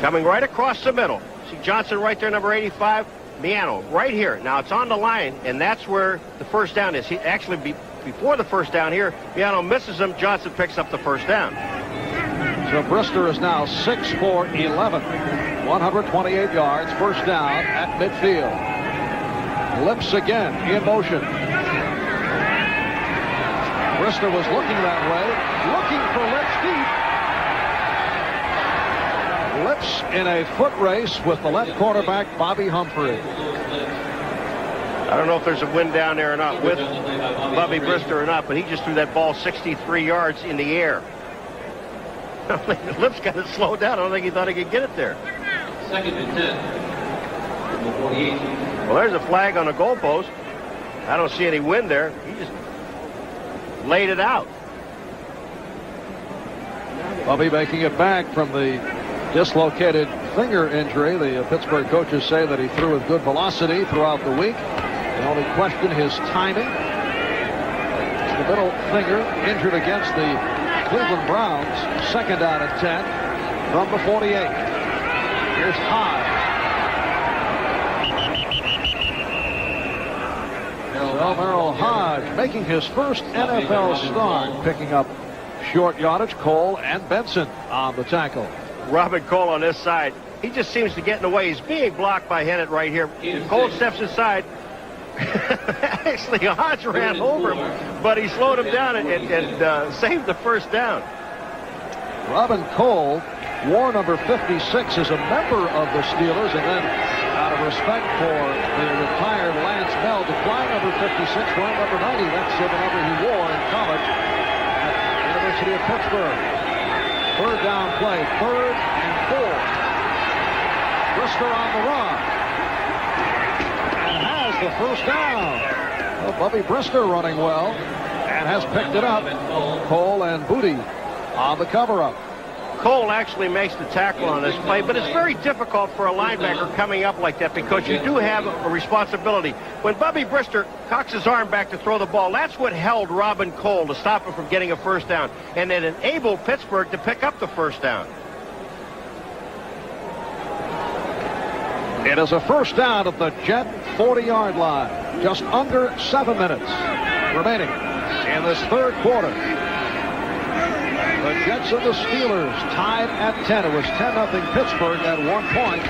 Coming right across the middle. See Johnson right there, number 85. Miano right here. Now it's on the line, and that's where the first down is. He actually, before the first down here, Miano misses him. Johnson picks up the first down. So Brister is now 6 for 11. 128 yards. First down at midfield. Lips again in motion. Brister was looking that way, looking for Lips deep. Lips in a foot race with the left quarterback, Bobby Humphrey. I don't know if there's a wind down there or not with Bubby Brister or not, but he just threw that ball 63 yards in the air. Lips got to slow down. I don't think he thought he could get it there. 2nd and 10. From the 48. Well, there's a flag on the goalpost. I don't see any wind there. He just laid it out. Bubby making it back from the dislocated finger injury. The Pittsburgh coaches say that he threw with good velocity throughout the week. The only question, his timing. The middle finger injured against the Cleveland Browns. Second down and 10 from the 48. Here's Hodge. Merrill Hodge making his first NFL start, picking up short yardage. Cole and Benson on the tackle. Robin Cole on this side. He just seems to get in the way. He's being blocked by Hennett right here. Cole steps inside. Actually, Hodge ran over him, but he slowed him down and saved the first down. Robin Cole wore number 56 as a member of the Steelers, and then out of respect for the retired Lance Bell, declined number 56, wearing number 90. That's the number he wore in college at the University of Pittsburgh. Third down play, 3rd and 4. Brister on the run. And has the first down. Well, Bubby Brister running well and has picked it up. Cole and Booty on the cover-up. Cole actually makes the tackle on this play, but it's very difficult for a linebacker coming up like that because you do have a responsibility. When Bubby Brister cocks his arm back to throw the ball, that's what held Robin Cole to stop him from getting a first down, and it enabled Pittsburgh to pick up the first down. It is a first down at the Jet 40-yard line. Just under 7 minutes remaining in this third quarter. The Jets and the Steelers tied at 10. It was 10-0 Pittsburgh at one point.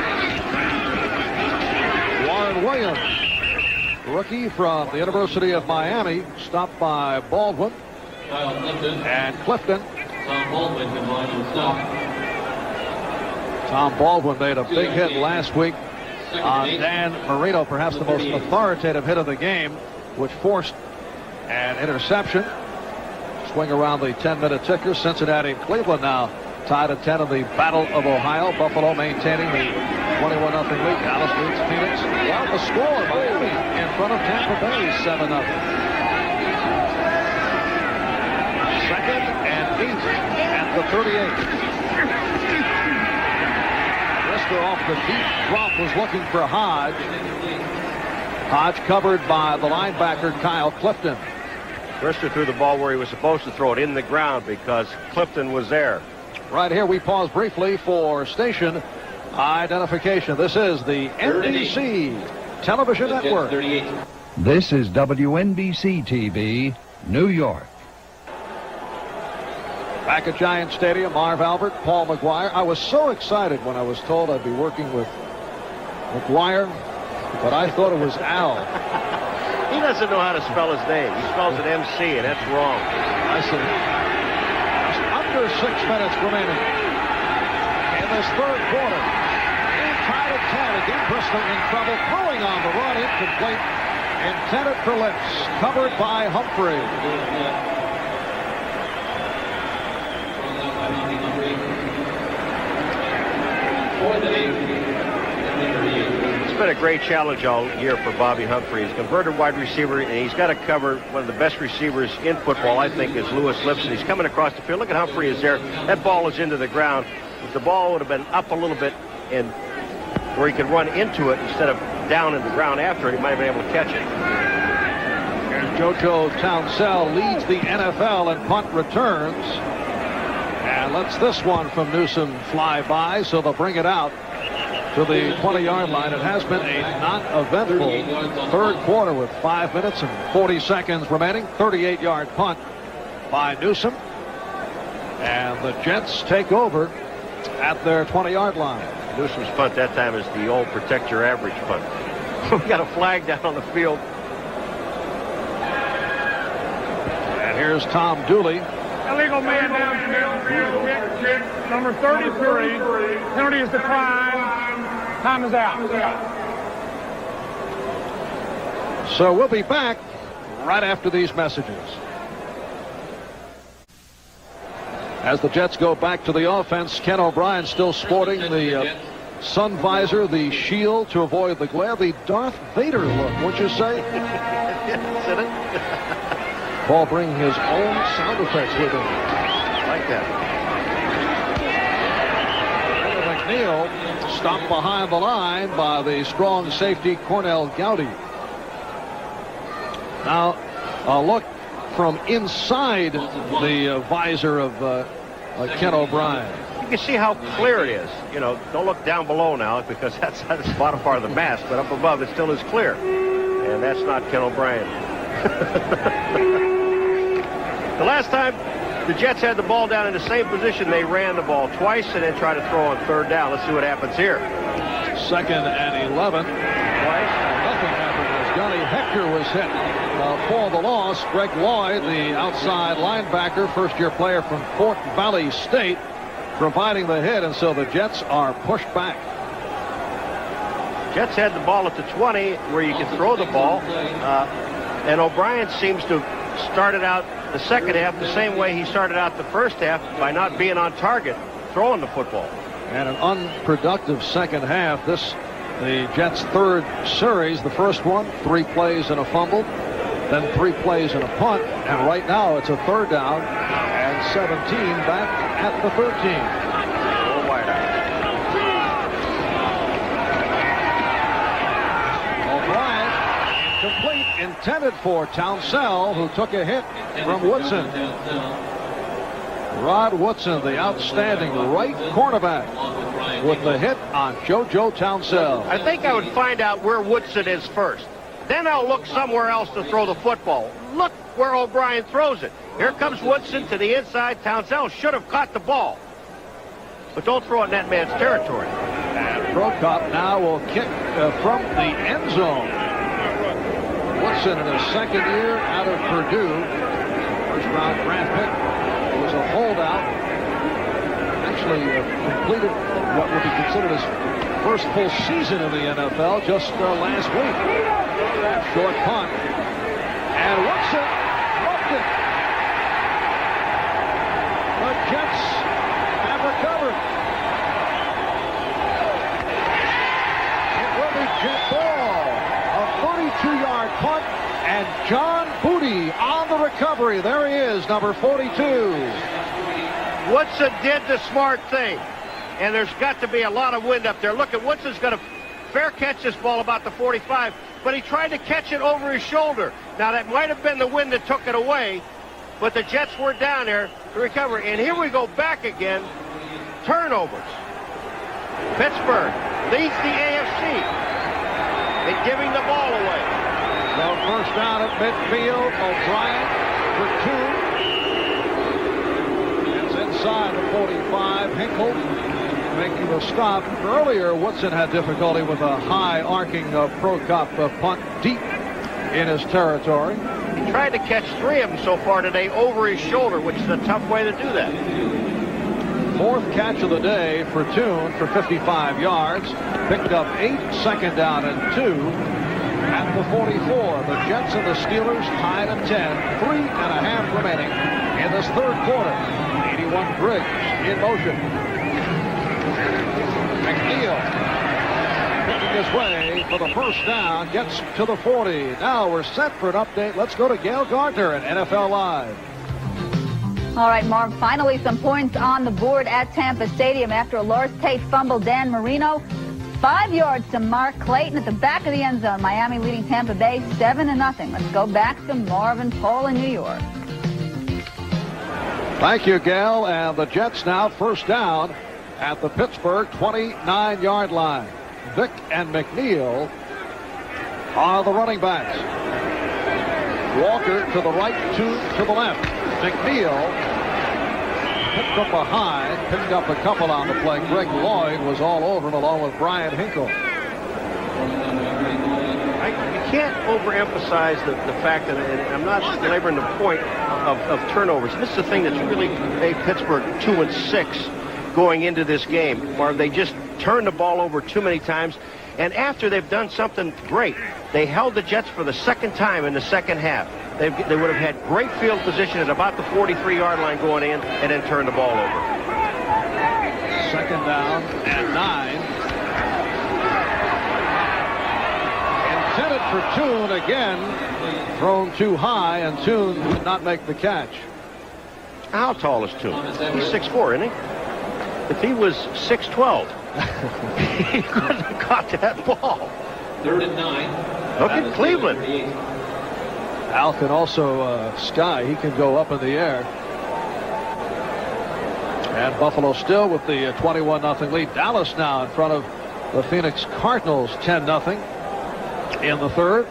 Warren Williams rookie from the University of Miami, stopped by Baldwin Kyle Clifton. and Clifton. Tom Baldwin can line and stop. Tom Baldwin made a big hit last week on Dan Marino, perhaps the most authoritative hit of the game, which forced an interception. Swing around the 10-minute ticker. Cincinnati and Cleveland now tied at 10 in the Battle of Ohio. Buffalo maintaining the 21-0 lead. Dallas leads Phoenix. Well, the score, Miami in front of Tampa Bay, 7-0. Second and 8 at the 38. Brister off the deep drop was looking for Hodge. Hodge covered by the linebacker Kyle Clifton. Brister threw the ball where he was supposed to throw it, in the ground, because Clifton was there. Right here, we pause briefly for station identification. This is the NBC Television Network. 38. This is WNBC TV, New York. Back at Giant Stadium, Marv Albert, Paul McGuire. I was so excited when I was told I'd be working with McGuire, but I thought it was Al. He doesn't know how to spell his name. He spells it MC, and that's wrong. I said, just under 6 minutes remaining in this third quarter. Tied at 10. Again, Brister in trouble. Throwing on the run, incomplete. Intended for Lips. Covered by Humphrey. It's been a great challenge all year for Bobby Humphrey. He's a converted wide receiver, and he's got to cover one of the best receivers in football, I think, is Lewis Lipson. He's coming across the field. Look at Humphrey is there. That ball is into the ground. If the ball would have been up a little bit and where he could run into it instead of down in the ground after it, he might have been able to catch it. Here's JoJo Townsell, leads the NFL in punt returns. And lets this one from Newsom fly by, so they'll bring it out to the 20-yard line. It has been a non-eventful third quarter with 5 minutes and 40 seconds remaining. 38-yard punt by Newsom. And the Jets take over at their 20-yard line. Newsom's punt that time is the old protect your average punt. We got a flag down on the field. And here's Tom Dooley. Illegal man downfield. Kick. Number 33. Penalty is declined. Time is out. So we'll be back right after these messages. As the Jets go back to the offense, Ken O'Brien still sporting the sun visor, the shield to avoid the glare, the Darth Vader look, wouldn't you say? Isn't it? Paul bringing his own sound effects with him. Like that. McNeil stopped behind the line by the strong safety Cornell Gowdy. Now a look from inside the visor of Ken O'Brien. You can see how clear it is. You know, don't look down below now because that's the bottom part of the mask, but up above it still is clear. And that's not Ken O'Brien. The last time the Jets had the ball down in the same position, they ran the ball twice and then tried to throw on third down. Let's see what happens here. 2nd and 11. Twice. Nothing happened as Gunny Hector was hit for the loss. Greg Lloyd, the outside linebacker, first-year player from Fort Valley State, providing the hit, and so the Jets are pushed back. Jets had the ball at the 20 where you can throw the ball, and O'Brien seems to have started out the second half the same way he started out the first half, by not being on target, throwing the football. And an unproductive second half. This, the Jets' third series. The first one, 3 plays and a fumble, then 3 plays and a punt, and right now it's a third down and 17 back at the 13. O'Brien, complete, intended for Townsell, who took a hit from Woodson. Rod Woodson, the outstanding right cornerback, with the hit on JoJo Townsell. I think I would find out where Woodson is first. Then I'll look somewhere else to throw the football. Look where O'Brien throws it. Here comes Woodson to the inside. Townsell should have caught the ball. But don't throw it in that man's territory. And Prokop now will kick from the end zone. Woodson in his second year out of Purdue. First-round draft pick. It was a holdout. Actually completed what would be considered his first full season in the NFL just last week. Short punt. And Woodson dropped it. The Jets have recovered. It will be Jet ball. A 32-yard punt. And John Booty on the recovery. There he is, number 42. Woodson did the smart thing. And there's got to be a lot of wind up there. Look at Woodson's going to fair catch this ball about the 45, but he tried to catch it over his shoulder. Now, that might have been the wind that took it away, but the Jets were down there to recover. And here we go back again. Turnovers. Pittsburgh leads the AFC in giving the ball away. So first down at midfield. O'Brien for 2. It's inside the 45. Hinkle making the stop. Earlier, Woodson had difficulty with a high arcing Prokop punt deep in his territory. He tried to catch 3 of them so far today over his shoulder, which is a tough way to do that. Fourth catch of the day for Tune for 55 yards. Picked up 8, second down and 2 at the 44. The Jets and the Steelers tied at 10, 3.5 remaining in this third quarter. 81 Briggs in motion. McNeil picking his way for the first down, gets to the 40. Now we're set for an update. Let's go to Gail Gardner at NFL Live. All right, Marv, finally some points on the board at Tampa Stadium after a Lars Tate fumble. Dan Marino, 5 yards to Mark Clayton at the back of the end zone. Miami leading Tampa Bay 7-0. Let's go back to Marvin Paul in New York. Thank you, Gail. And the Jets now first down at the Pittsburgh 29-yard line. Vick and McNeil are the running backs. Walker to the right, Tune to the left. McNeil picked from behind, picked up a couple on the play. Greg Lloyd was all over him along with Brian Hinkle. You can't overemphasize the fact that, and I'm not belaboring the point of turnovers. This is the thing that's really made Pittsburgh 2-6 going into this game. Or they just turned the ball over too many times. And after they've done something great, they held the Jets for the second time in the second half. They would have had great field position at about the 43-yard line going in and then turned the ball over. Second down and 9. Intended for Tune again. Thrown too high, and Tune did not make the catch. How tall is Tune? He's 6'4", isn't he? If he was 6'12", he couldn't have caught that ball. 3rd and 9. Look at Cleveland. Al can also sky. He can go up in the air. And Buffalo still with the 21-0 lead. Dallas now in front of the Phoenix Cardinals 10-0 in the third.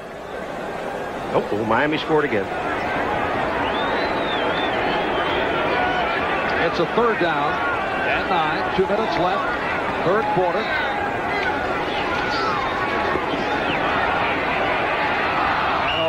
Oh, Miami scored again. It's a third down and 9. 2 minutes left. Third quarter.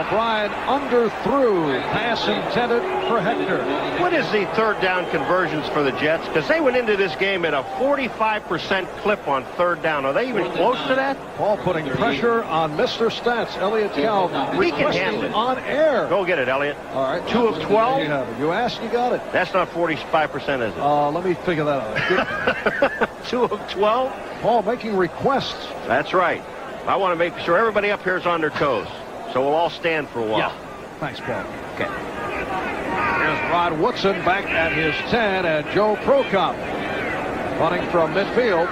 O'Brien underthrew. Pass intended for Hector. What is the third down conversions for the Jets? Because they went into this game at a 45% clip on third down. Are they even close to that? Paul putting pressure on Mr. Stats. Elliott Calvin We can handle it. on air. Go get it, Elliott. All right. 2 of 12? You have it. You asked, you got it. That's not 45%, is it? Let me figure that out. 2 of 12? Paul making requests. That's right. I want to make sure everybody up here is on their toes. So we'll all stand for a while. Yeah. Thanks, Paul. Okay. Here's Rod Woodson back at his 10, and Joe Prokop running from midfield.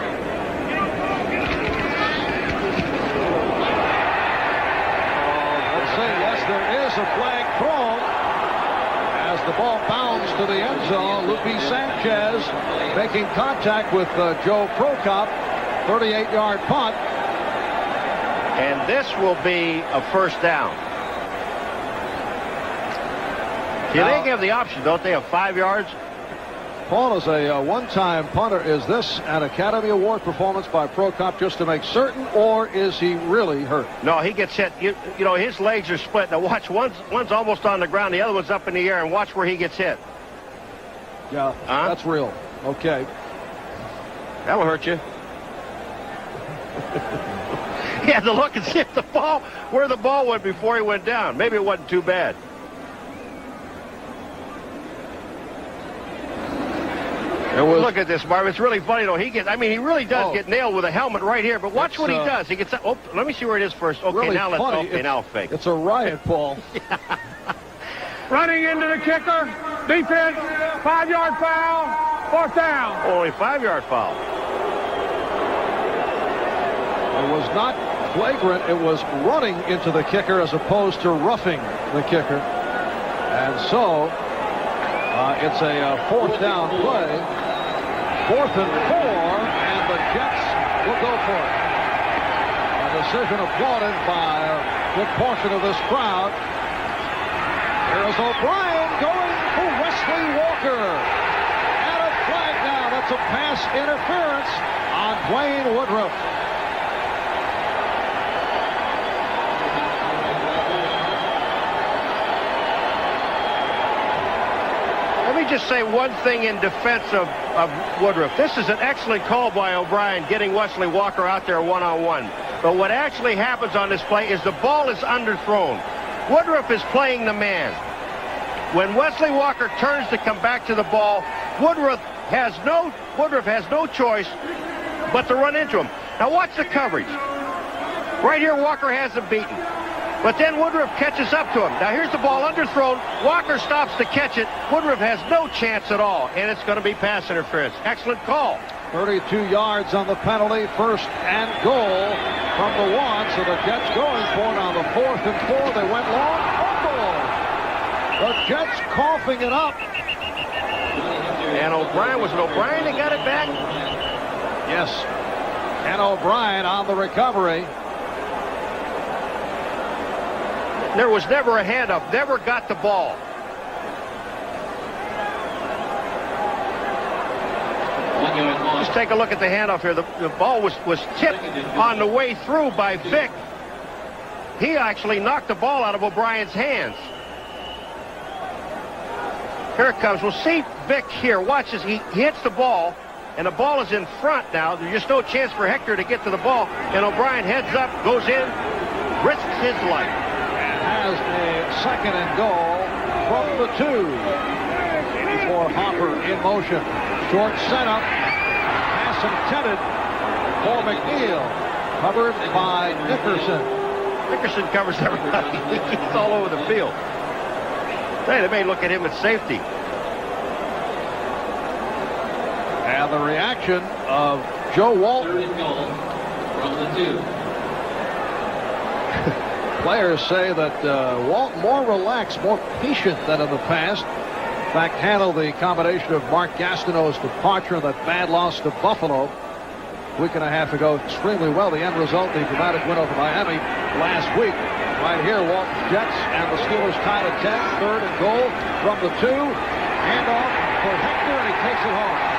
Let's see. Yes, there is a flag thrown as the ball bounds to the end zone. Lupe Sanchez making contact with Joe Prokop. 38-yard punt. And this will be a first down. Yeah, they have the option, don't they, of 5 yards? Paul is a one-time punter. Is this an Academy Award performance by Prokop just to make certain, or is he really hurt? No, he gets hit. You know, his legs are split. Now watch, one's almost on the ground, the other one's up in the air, and watch where he gets hit. Yeah, that's real. Okay. That'll hurt you. He had to look and see if where the ball went before he went down. Maybe it wasn't too bad. Look at this, Marv. It's really funny, though. He really does get nailed with a helmet right here. But watch what he does. He gets. Oh, let me see where it is first. Okay, really now funny. now fake. It's a riot, Paul. Running into the kicker. Defense. 5-yard foul. 4th down. Only 5-yard foul. It was not flagrant. It was running into the kicker as opposed to roughing the kicker. And so it's a 4th down play. 4th and 4, and the Jets will go for it. A decision applauded by a good portion of this crowd. Here's O'Brien going for Wesley Walker. And a flag down. That's a pass interference on Dwayne Woodruff. Let me just say one thing in defense of Woodruff. This is an excellent call by O'Brien, getting Wesley Walker out there one-on-one. But what actually happens on this play is the ball is underthrown. Woodruff is playing the man. When Wesley Walker turns to come back to the ball, Woodruff has no choice but to run into him. Now watch the coverage. Right here, Walker has him beaten. But then Woodruff catches up to him. Now here's the ball underthrown. Walker stops to catch it. Woodruff has no chance at all, and it's going to be pass interference. Excellent call. 32 yards on the penalty. 1st and goal from the 1. So the Jets going for it on the 4th and 4. They went long. Fumble. The Jets coughing it up. And O'Brien, was it O'Brien that got it back? Yes. And O'Brien on the recovery. There was never a handoff, never got the ball. Just take a look at the handoff here. The ball was tipped on the way through by Vick. He actually knocked the ball out of O'Brien's hands. Here it comes. We'll see Vick here. Watch this. He hits the ball, and the ball is in front now. There's just no chance for Hector to get to the ball. And O'Brien heads up, goes in, risks his life. Has a 2nd and goal from the 2. Before Hopper in motion. Short setup. Pass intended for McNeil. Covered by Nickerson. Nickerson covers everybody. He's all over the field. Hey, they may look at him at safety. And the reaction of Joe Walton. 3rd and goal from the 2. Players say that Walton more relaxed, more patient than in the past. In fact, handled the combination of Mark Gastineau's departure and that bad loss to Buffalo a week and a half ago extremely well. The end result, the dramatic win over Miami last week. Right here, Walton's Jets and the Steelers tied at 10. 3rd and goal from the 2. Handoff for Hector, and he takes it home.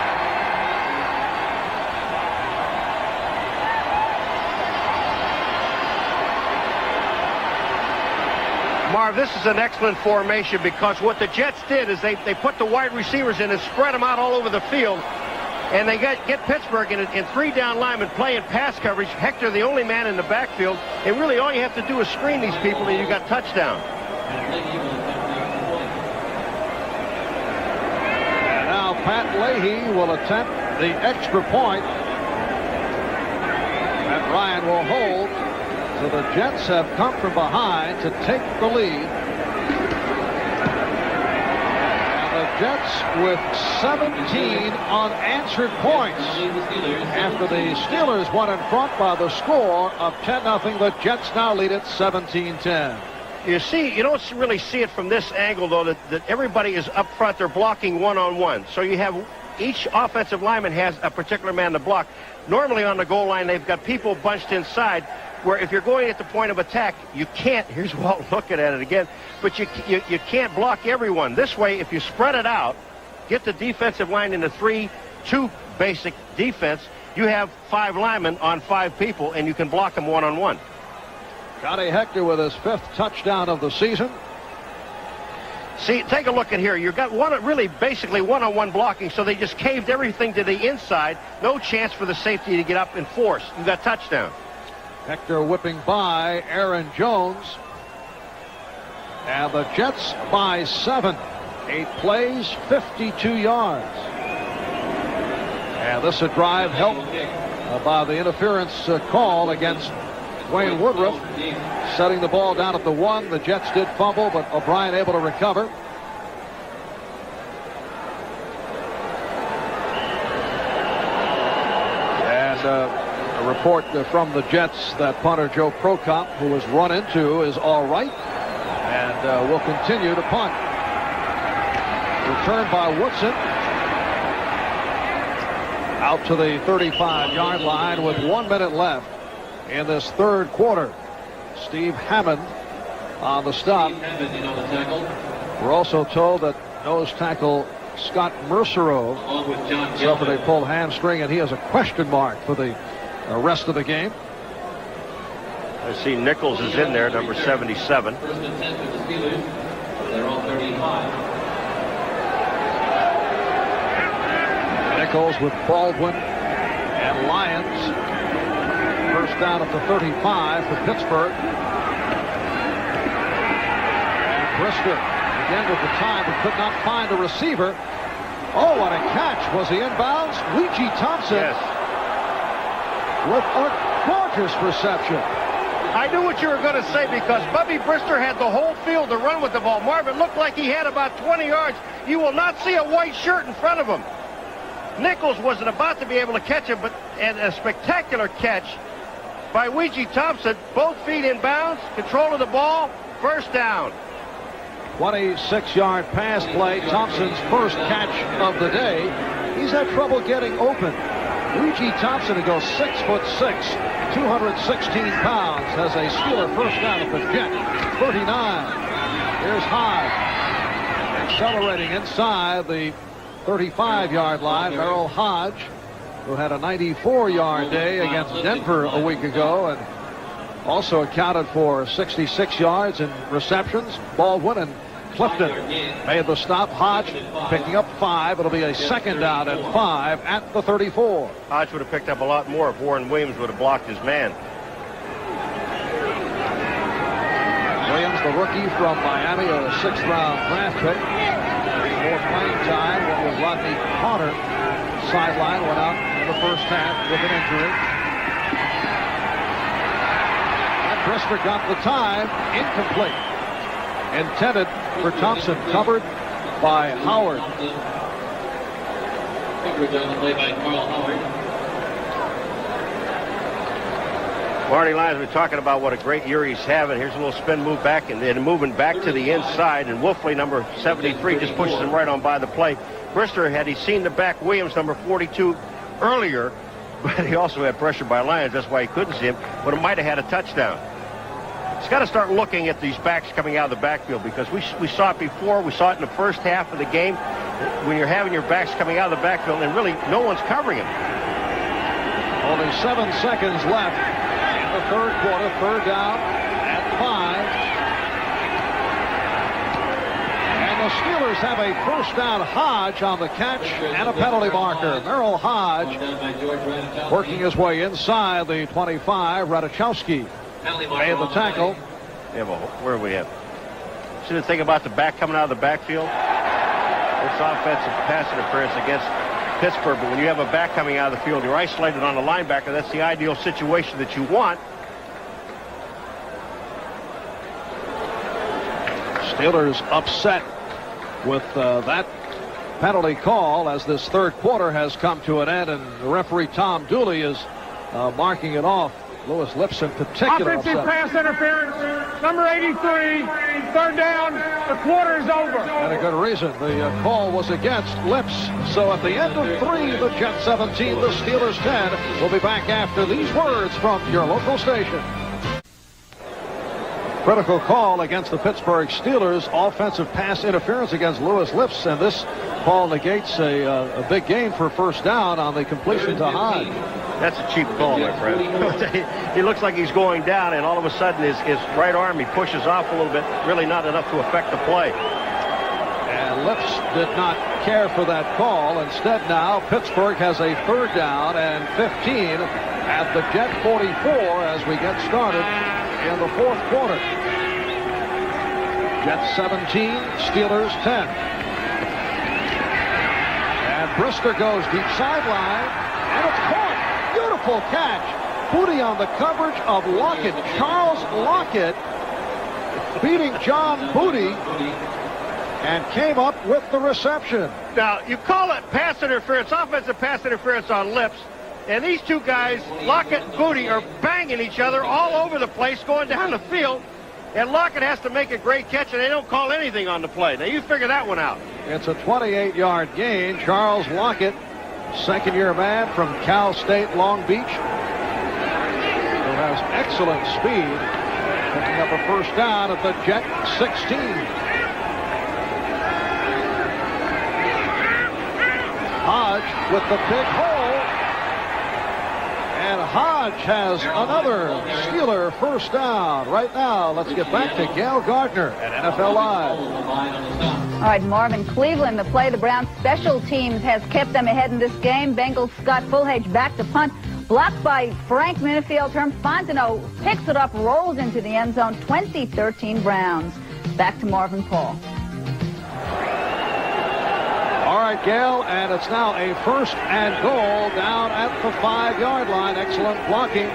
Marv, this is an excellent formation because what the Jets did is they put the wide receivers in and spread them out all over the field. And they get Pittsburgh in 3 down linemen playing pass coverage. Hector, the only man in the backfield. And really all you have to do is screen these people and you got touchdown. And now Pat Leahy will attempt the extra point. Matt Ryan will hold. So the Jets have come from behind to take the lead. And the Jets with 17 unanswered points. After the Steelers went in front by the score of 10-0, the Jets now lead it 17-10. You don't really see it from this angle, though, that everybody is up front. They're blocking one-on-one. So you have each offensive lineman has a particular man to block. Normally on the goal line, they've got people bunched inside, where if you're going at the point of attack, you can't. Here's Walt looking at it again. But you can't block everyone. This way, if you spread it out, get the defensive line into 3-2 basic defense, you have 5 linemen on 5 people, and you can block them one-on-one. Johnny Hector with his 5th touchdown of the season. See, take a look at here. You've got basically one-on-one blocking, so they just caved everything to the inside. No chance for the safety to get up and force. You got touchdown. Hector whipping by Aaron Jones. And the Jets by 7. 8 plays, 52 yards. And this a drive helped by the interference call against Wayne Woodruff, setting the ball down at the 1. The Jets did fumble, but O'Brien able to recover. And a report from the Jets that punter Joe Prokop, who was run into, is all right and will continue to punt. Returned by Woodson. Out to the 35-yard line with 1 minute left in this 3rd quarter. Steve Hammond on the stop. We're also told that nose tackle Scott Mercereau suffered a pulled hamstring, and he has a question mark for the rest of the game. I see Nichols is in there, number 77. First and 10 for the Steelers. They're on 35. Nichols with Baldwin and Lyons. First down at the 35 for Pittsburgh. And Brister again with the time, but could not find a receiver. Oh, what a catch. Was he inbounds? Luigi Thompson. Yes. With a gorgeous reception. I knew what you were going to say because Bubby Brister had the whole field to run with the ball. Marvin looked like he had about 20 yards. You will not see a white shirt in front of him. Nichols wasn't about to be able to catch him, but and a spectacular catch by Luigi Thompson. Both feet in bounds, control of the ball, first down. 26-yard pass play, Thompson's first catch of the day. He's had trouble getting open. Luigi Thompson, who goes 6'6", 216 pounds, has a Steeler first down at the Jet. 39. Here's Hodge accelerating inside the 35-yard line. Merrill Hodge, who had a 94-yard day against Denver a week ago and also accounted for 66 yards in receptions. Baldwin and Clifton made the stop. Hodge picking up 5. It'll be a second down and 5 at the 34. Hodge would have picked up a lot more if Warren Williams would have blocked his man. Williams, the rookie from Miami, a 6th-round draft pick. More playing time with Rodney Carter. Sideline, went out in the first half with an injury. And Brister got the time. Incomplete. Intended for Thompson, covered by Howard. Coverage on the play by Carl Howard. Marty Lyons, we're talking about what a great year he's having. Here's a little spin move back and then moving back to the inside. And Wolfley, number 73, just pushes him right on by the play. Brister, had he seen the back Williams, number 42, earlier, but he also had pressure by Lyons. That's why he couldn't see him. But it might have had a touchdown. He's got to start looking at these backs coming out of the backfield because we saw it before. We saw it in the first half of the game when you're having your backs coming out of the backfield and really no one's covering them. Only 7 seconds left in the 3rd quarter. 3rd down and 5. And the Steelers have a first down. Hodge on the catch and a penalty marker. Merrill Hodge working his way inside the 25. Radachowski made the tackle. Where do we have? See the thing about the back coming out of the backfield? It's offensive pass interference against Pittsburgh, but when you have a back coming out of the field, you're isolated on a linebacker. That's the ideal situation that you want. Steelers upset with that penalty call as this 3rd quarter has come to an end, and the referee Tom Dooley is marking it off. Lewis Lips in particular. Offensive pass interference, number 83, 3rd down, the quarter is over. And a good reason. The call was against Lips. So at the end of 3, the Jets 17, the Steelers 10. We'll be back after these words from your local station. Critical call against the Pittsburgh Steelers. Offensive pass interference against Louis Lips, and this call negates a big gain for first down on the completion to Hodge. That's a cheap call, my friend. He looks like he's going down, and all of a sudden his right arm, he pushes off a little bit. Really not enough to affect the play. And Lips did not care for that call. Instead, now Pittsburgh has a 3rd down and 15 at the Jet 44 as we get started in the 4th quarter. Jets 17, Steelers 10. And Brister goes deep sideline, and it's caught. Beautiful catch. Booty on the coverage of Lockett. Charles Lockett beating John Booty and came up with the reception. Now, you call it pass interference, offensive pass interference on Lips. And these two guys, Lockett and Booty, are banging each other all over the place going down the field. And Lockett has to make a great catch, and they don't call anything on the play. Now, you figure that one out. It's a 28-yard gain. Charles Lockett, second-year man from Cal State Long Beach, who has excellent speed, picking up a first down at the Jet 16. Hodge with the big hole. And Hodge has another Steeler first down. Right now, let's get back to Gail Gardner at NFL Live. All right, Marvin, Cleveland, the play the Browns special teams has kept them ahead in this game. Bengals Scott Fulhage back to punt. Blocked by Frank Minifield. Herm Fontenot picks it up, rolls into the end zone. 2013 Browns. Back to Marvin Paul. All right, Gail, and it's now a 1st and goal down at the 5-yard line. Excellent blocking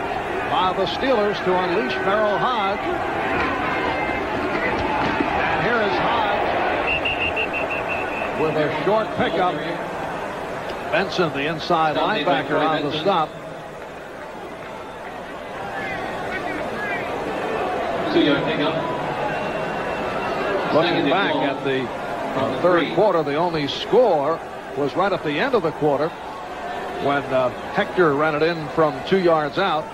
by the Steelers to unleash Merrill Hodge. And here is Hodge with a short pickup. Benson, the inside linebacker, on the stop. 2-yard pickup. Looking back at the 3rd quarter, the only score was right at the end of the quarter when Hector ran it in from 2 yards out.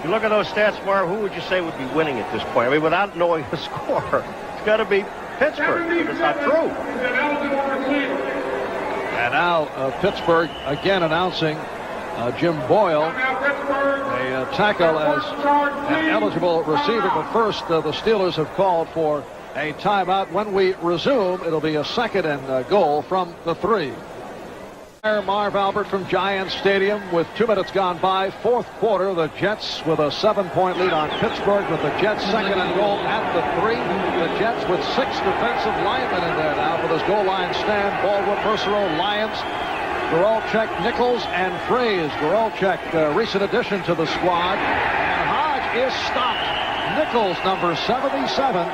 You look at those stats, Marv, who would you say would be winning at this point? I mean, without knowing the score, it's got to be Pittsburgh. It's not true. And now Pittsburgh again announcing Jim Boyle, a tackle as an eligible receiver. But first, the Steelers have called for a timeout. When we resume, it'll be a 2nd and goal from the 3. Marv Albert from Giants Stadium with 2 minutes gone by. 4th quarter, the Jets with a 7-point lead on Pittsburgh, with the Jets 2nd and goal at the 3. The Jets with 6 defensive linemen in there now for this goal line stand. Baldwin, Mercereau, Lyons, Goralchek, Nichols, and Fraze. Goralchek, recent addition to the squad. And Hodge is stopped. Nichols, number 77,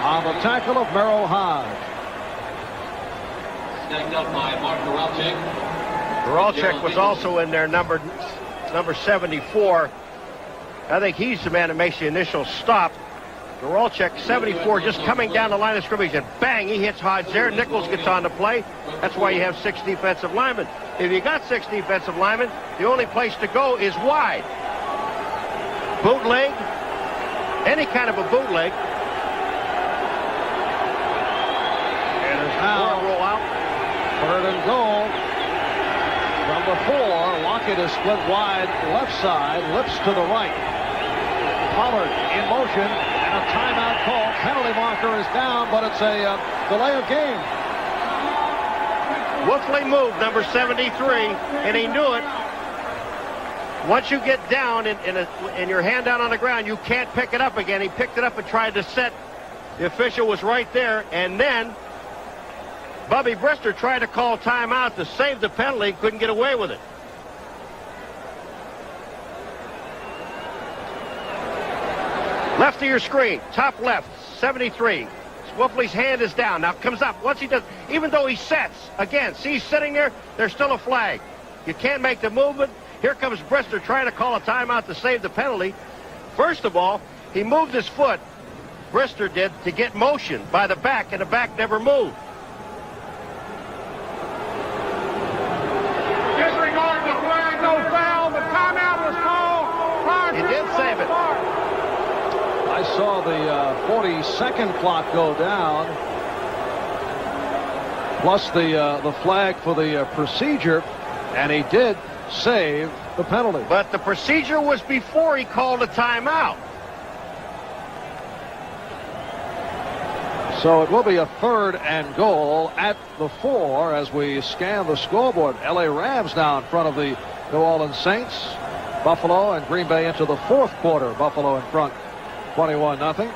on the tackle of Merrill Hodge. Stacked up by Mark Goralchek. Goralchek was also in there, number 74. I think he's the man that makes the initial stop. Goralchek, 74, just coming down the line of scrimmage, and bang, he hits Hodge there. Nichols gets on the play. That's why you have 6 defensive linemen. If you got 6 defensive linemen, the only place to go is wide. Bootleg, any kind of a bootleg. And it's now roll out. 3rd and goal from the 4. Lockett is split wide left side, Lips to the right. Pollard in motion, and a timeout call. Penalty marker is down, but it's a delay of game. Wolfley moved, number 73, and he knew it. Once you get down and your hand down on the ground, you can't pick it up again. He picked it up and tried to set. The official was right there, and then Bubby Brister tried to call timeout to save the penalty. Couldn't get away with it. Left of your screen, top left, 73. Wolfley's hand is down. Now comes up. Once he does, even though he sets, again, see he's sitting there, there's still a flag. You can't make the movement. Here comes Brister trying to call a timeout to save the penalty. First of all, he moved his foot, Brister did, to get motion by the back, and the back never moved. Disregard the flag, no foul. The timeout was called. He did save it. I saw the 40-second clock go down, plus the flag for the procedure, and he did save the penalty. But the procedure was before he called a timeout. So it will be a 3rd and goal at the 4 as we scan the scoreboard. LA Rams now in front of the New Orleans Saints. Buffalo and Green Bay into the 4th quarter. Buffalo in front 21-0.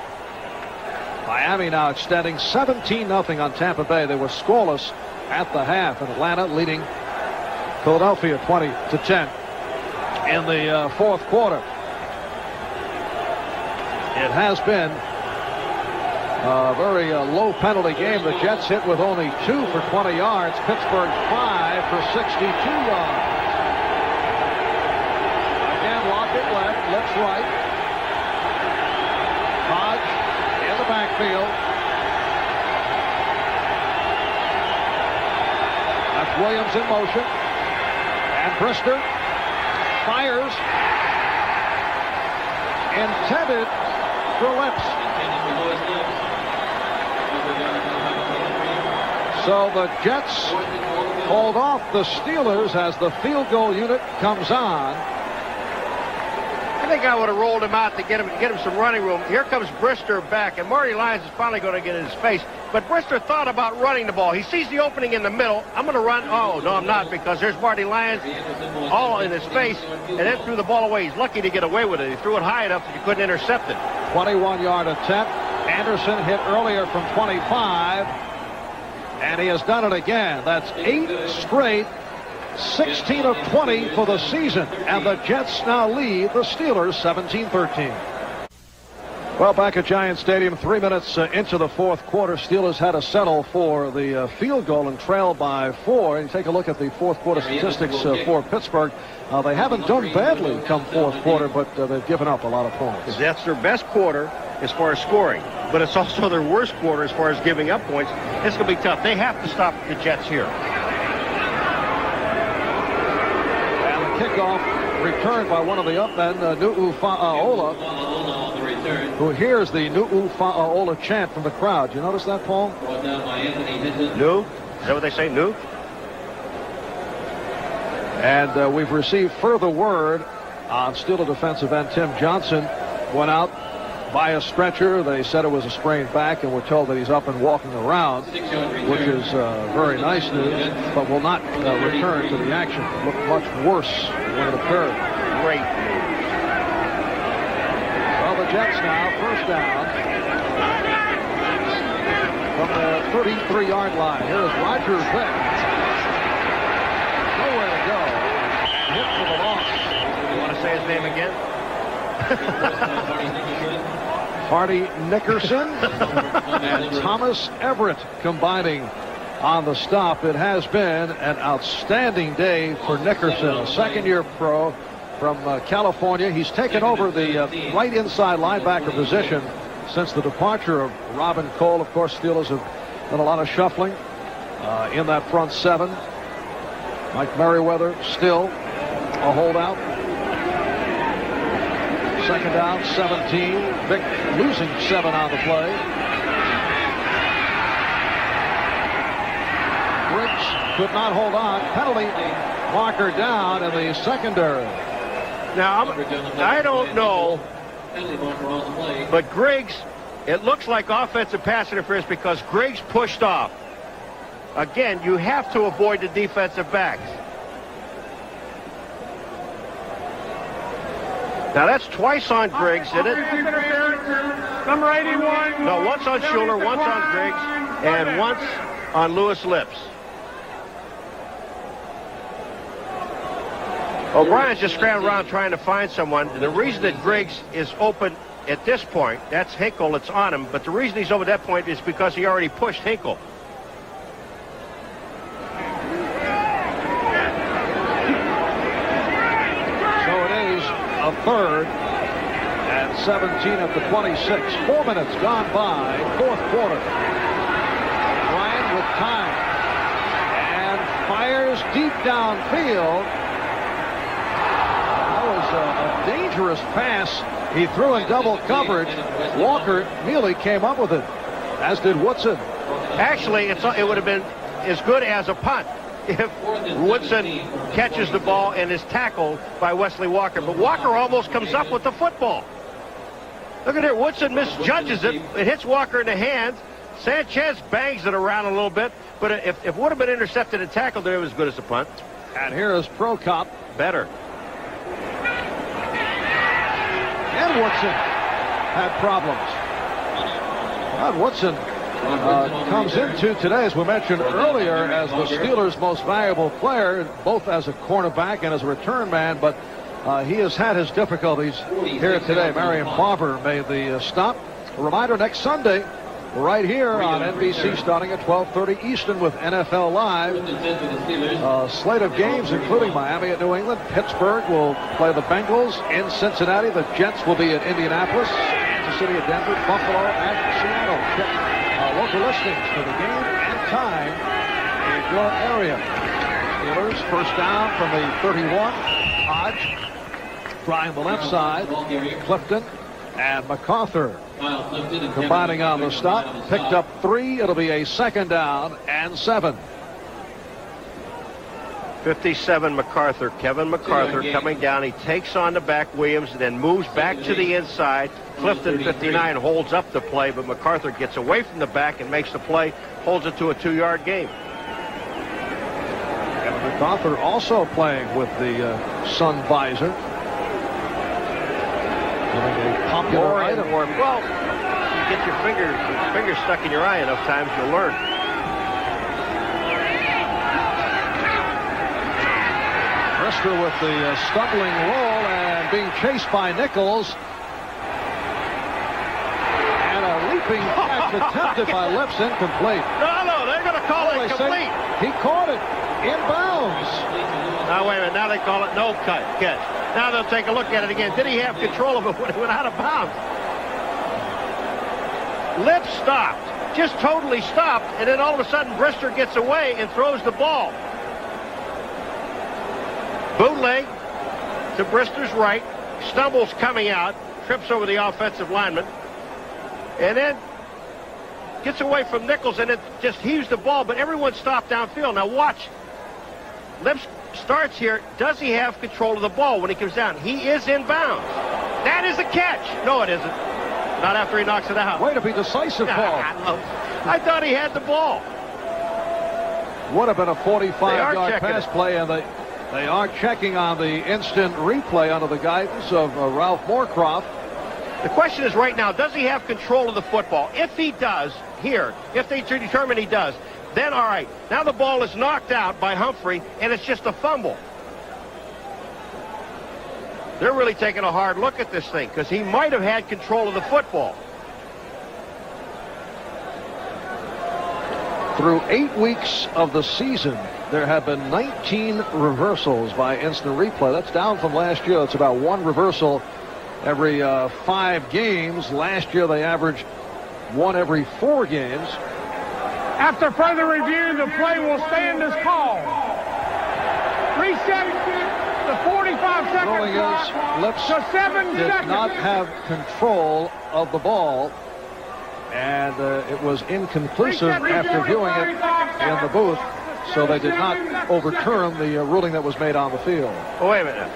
Miami now extending 17-0 on Tampa Bay. They were scoreless at the half, and Atlanta leading Philadelphia 20-10 in the 4th quarter. It has been a very low penalty game. The Jets hit with only 2 for 20 yards. Pittsburgh 5 for 62 yards. Again, Lockett left, Lips right. Hodge in the backfield. That's Williams in motion. And Brister fires. Intended for Lips. So the Jets hold off the Steelers as the field goal unit comes on. I think I would have rolled him out to get him some running room. Here comes Brister back, and Marty Lyons is finally going to get in his face. But Brister thought about running the ball. He sees the opening in the middle. I'm going to run. Oh, no, I'm not, because there's Marty Lyons all in his face, and then threw the ball away. He's lucky to get away with it. He threw it high enough that you couldn't intercept it. 21-yard attempt. Anderson hit earlier from 25. And he has done it again. That's 8 straight, 16 of 20 for the season. And the Jets now lead the Steelers 17-13. Well, back at Giant Stadium, 3 minutes into the 4th quarter, Steelers had to settle for the field goal and trailed by 4. And you take a look at the 4th quarter statistics for Pittsburgh. They haven't done badly come 4th quarter, but they've given up a lot of points. That's their best quarter as far as scoring, but it's also their worst quarter as far as giving up points. It's going to be tough. They have to stop the Jets here. And the kickoff returned by one of the upmen, Nu'u'Fa'aola, who hears the Nu'u'Fa'aola chant from the crowd. You notice that, Paul? New? Is that what they say, new? And we've received further word on Steeler defensive end Tim Johnson went out by a stretcher. They said it was a sprained back, and we're told that he's up and walking around, which is very nice news, but will not return to the action. It looked much worse when it occurred. Great. Well, the Jets now, first down from the 33-yard line. Here is Roger Vick. Nowhere to go. Hit for the loss. You want to say his name again? Hardy Nickerson and Thomas Everett combining on the stop. It has been an outstanding day for Nickerson, a second-year pro from California. He's taken over the right inside linebacker position since the departure of Robin Cole. Of course, Steelers have done a lot of shuffling in that front 7. Mike Merriweather still a holdout. Second down, 17. Vick losing 7 on the play. Briggs could not hold on. Penalty marker down in the secondary. Now, I don't know, but Griggs, it looks like offensive pass interference because Griggs pushed off. Again, you have to avoid the defensive backs. Now, that's twice on Griggs, isn't it? Number 81. No, once on Schuler, once on Griggs, and once on Lewis Lips. O'Brien's just scrambling around trying to find someone. The reason that Griggs is open at this point, that's Hinkle, it's on him, but the reason he's over that point is because he already pushed Hinkle. A third and 17 at the 26. 4 minutes gone by, 4th quarter. Ryan with time and fires deep downfield. That was a dangerous pass he threw in double coverage. Walker nearly came up with it, as did Woodson. Actually, it would have been as good as a punt if Woodson catches the ball and is tackled by Wesley Walker. But Walker almost comes up with the football. Look at here. Woodson misjudges it. It hits Walker in the hands. Sanchez bangs it around a little bit. But if it would have been intercepted and tackled, it was as good as a punt. And here is Prokop. Better. And Woodson had problems. And Woodson comes into today, as we mentioned earlier, as the Steelers' most valuable player, both as a cornerback and as a return man, but he has had his difficulties here today. Marion Barber made the stop. A reminder, next Sunday, right here on NBC, starting at 12:30 Eastern with NFL Live. Slate of games, including Miami at New England. Pittsburgh will play the Bengals in Cincinnati. The Jets will be at Indianapolis. Kansas City at Denver. Buffalo at Seattle. Check local listings for the game and time in your area. Steelers first down from the 31. Hodge trying the left side. Clifton and MacArthur combining on the stop. Picked up 3. It'll be a second down and 7. 57 MacArthur. Kevin MacArthur coming down. He takes on the back Williams and then moves back to the inside. Clifton, 59, holds up the play, but MacArthur gets away from the back and makes the play, holds it to a 2-yard gain. Kevin MacArthur also playing with the sun visor. A popular item. Well, you get your finger stuck in your eye enough times, you'll learn. Brister with the stumbling roll and being chased by Nichols. And a leaping catch attempted by Lips, incomplete. No, they're going to call it complete. He caught it in bounds. Now, wait a minute. Now they call it no catch. Now they'll take a look at it again. Did he have control of it when it went out of bounds? Lips stopped. Just totally stopped. And then all of a sudden, Brister gets away and throws the ball. Bootleg to Brister's right. Stumbles coming out. Trips over the offensive lineman. And then gets away from Nichols and it just heaves the ball. But everyone stopped downfield. Now watch. Lips starts here. Does he have control of the ball when he comes down? He is in bounds. That is a catch. No, it isn't. Not after he knocks it out. Way to be decisive, Paul. I thought he had the ball. Would have been a 45-yard pass play, and they are checking on the instant replay under the guidance of Ralph Moorcroft. The question is right now, does he have control of the football? If he does, here, if they determine he does, then all right. Now the ball is knocked out by Humphrey, and it's just a fumble. They're really taking a hard look at this thing because he might have had control of the football. Through 8 weeks of the season, there have been 19 reversals by instant replay. That's down from last year. It's about 1 reversal every 5 games. Last year, they averaged 1 every 4 games. After further review, the play will stand as called. Reset the 45-second clock Lips to 7 did seconds. not have control of the ball, and it was inconclusive after viewing it in the booth, so they did not overturn the ruling that was made on the field. Oh, wait a minute.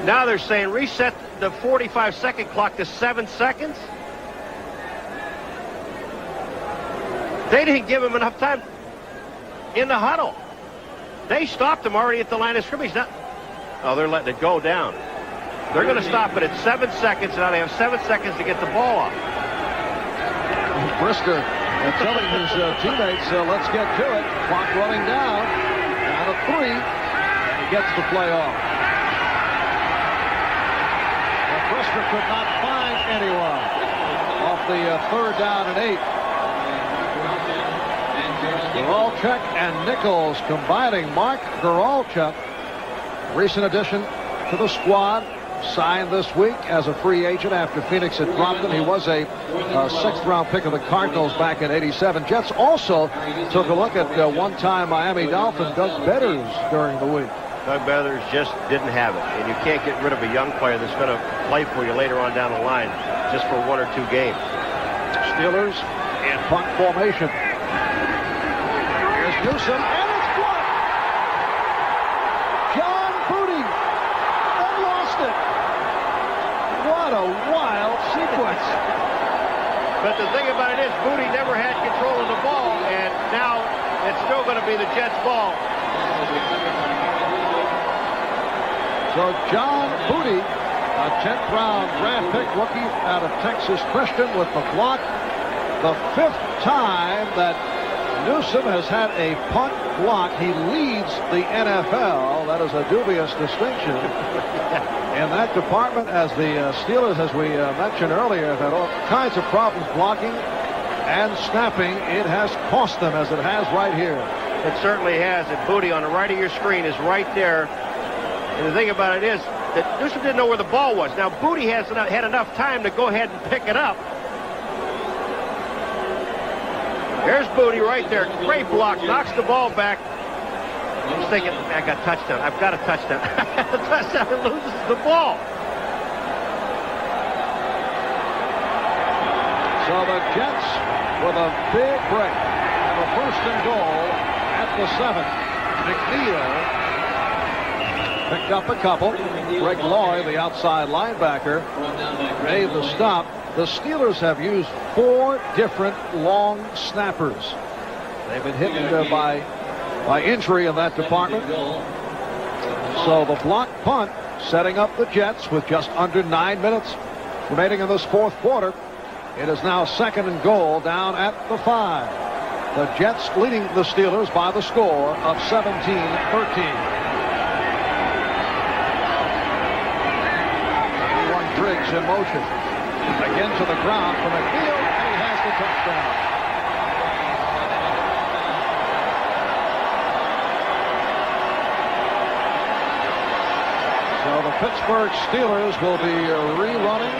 Now they're saying reset the 45-second clock to 7 seconds? They didn't give him enough time in the huddle. They stopped him already at the line of scrimmage. Oh, they're letting it go down. They're going to stop it at 7 seconds. Now they have 7 seconds to get the ball off. Brister telling his teammates, let's get to it. Clock running down. Down to 3. And he gets the play off. Well, Brister could not find anyone off the 3rd down and 8. Goralchuk and Nichols combining. Mark Goralchuk, recent addition to the squad, signed this week as a free agent after Phoenix had dropped him. He was a 6th-round pick of the Cardinals back in '87. Jets also took a look at one-time Miami Dolphin Doug Betters during the week. Doug Beathers just didn't have it. And you can't get rid of a young player that's going to play for you later on down the line just for 1 or 2 games. Steelers in punt formation. Here's Newsome, and it's blocked. John Booty then lost it. What a wild sequence. But the thing about it is, Booty never had control of the ball, and now it's still going to be the Jets' ball. So John Booty, a 10th round draft pick rookie out of Texas Christian with the block. The 5th time that Newsome has had a punt block. He leads the NFL. That is a dubious distinction in that department, as the Steelers, as we mentioned earlier, have had all kinds of problems blocking and snapping. It has cost them, as it has right here. It certainly has. And Booty on the right of your screen is right there. And the thing about it is that Newsome didn't know where the ball was. Now, Booty has had enough time to go ahead and pick it up. There's Booty right there. Great block. Knocks the ball back. He's thinking, I got a touchdown. I've got a touchdown. The touchdown, and loses the ball. So the Jets with a big break. Have a 1st and goal at the 7. McNeil picked up a couple. Greg Lloyd, the outside linebacker, made the stop. The Steelers have used 4 different long snappers. They've been hit by injury in that department. So the block punt setting up the Jets with just under 9 minutes remaining in this 4th quarter. It is now 2nd and goal down at the 5. The Jets leading the Steelers by the score of 17-13. Briggs in motion. Again to the ground for McNeil, and he has the touchdown. So the Pittsburgh Steelers will be rerunning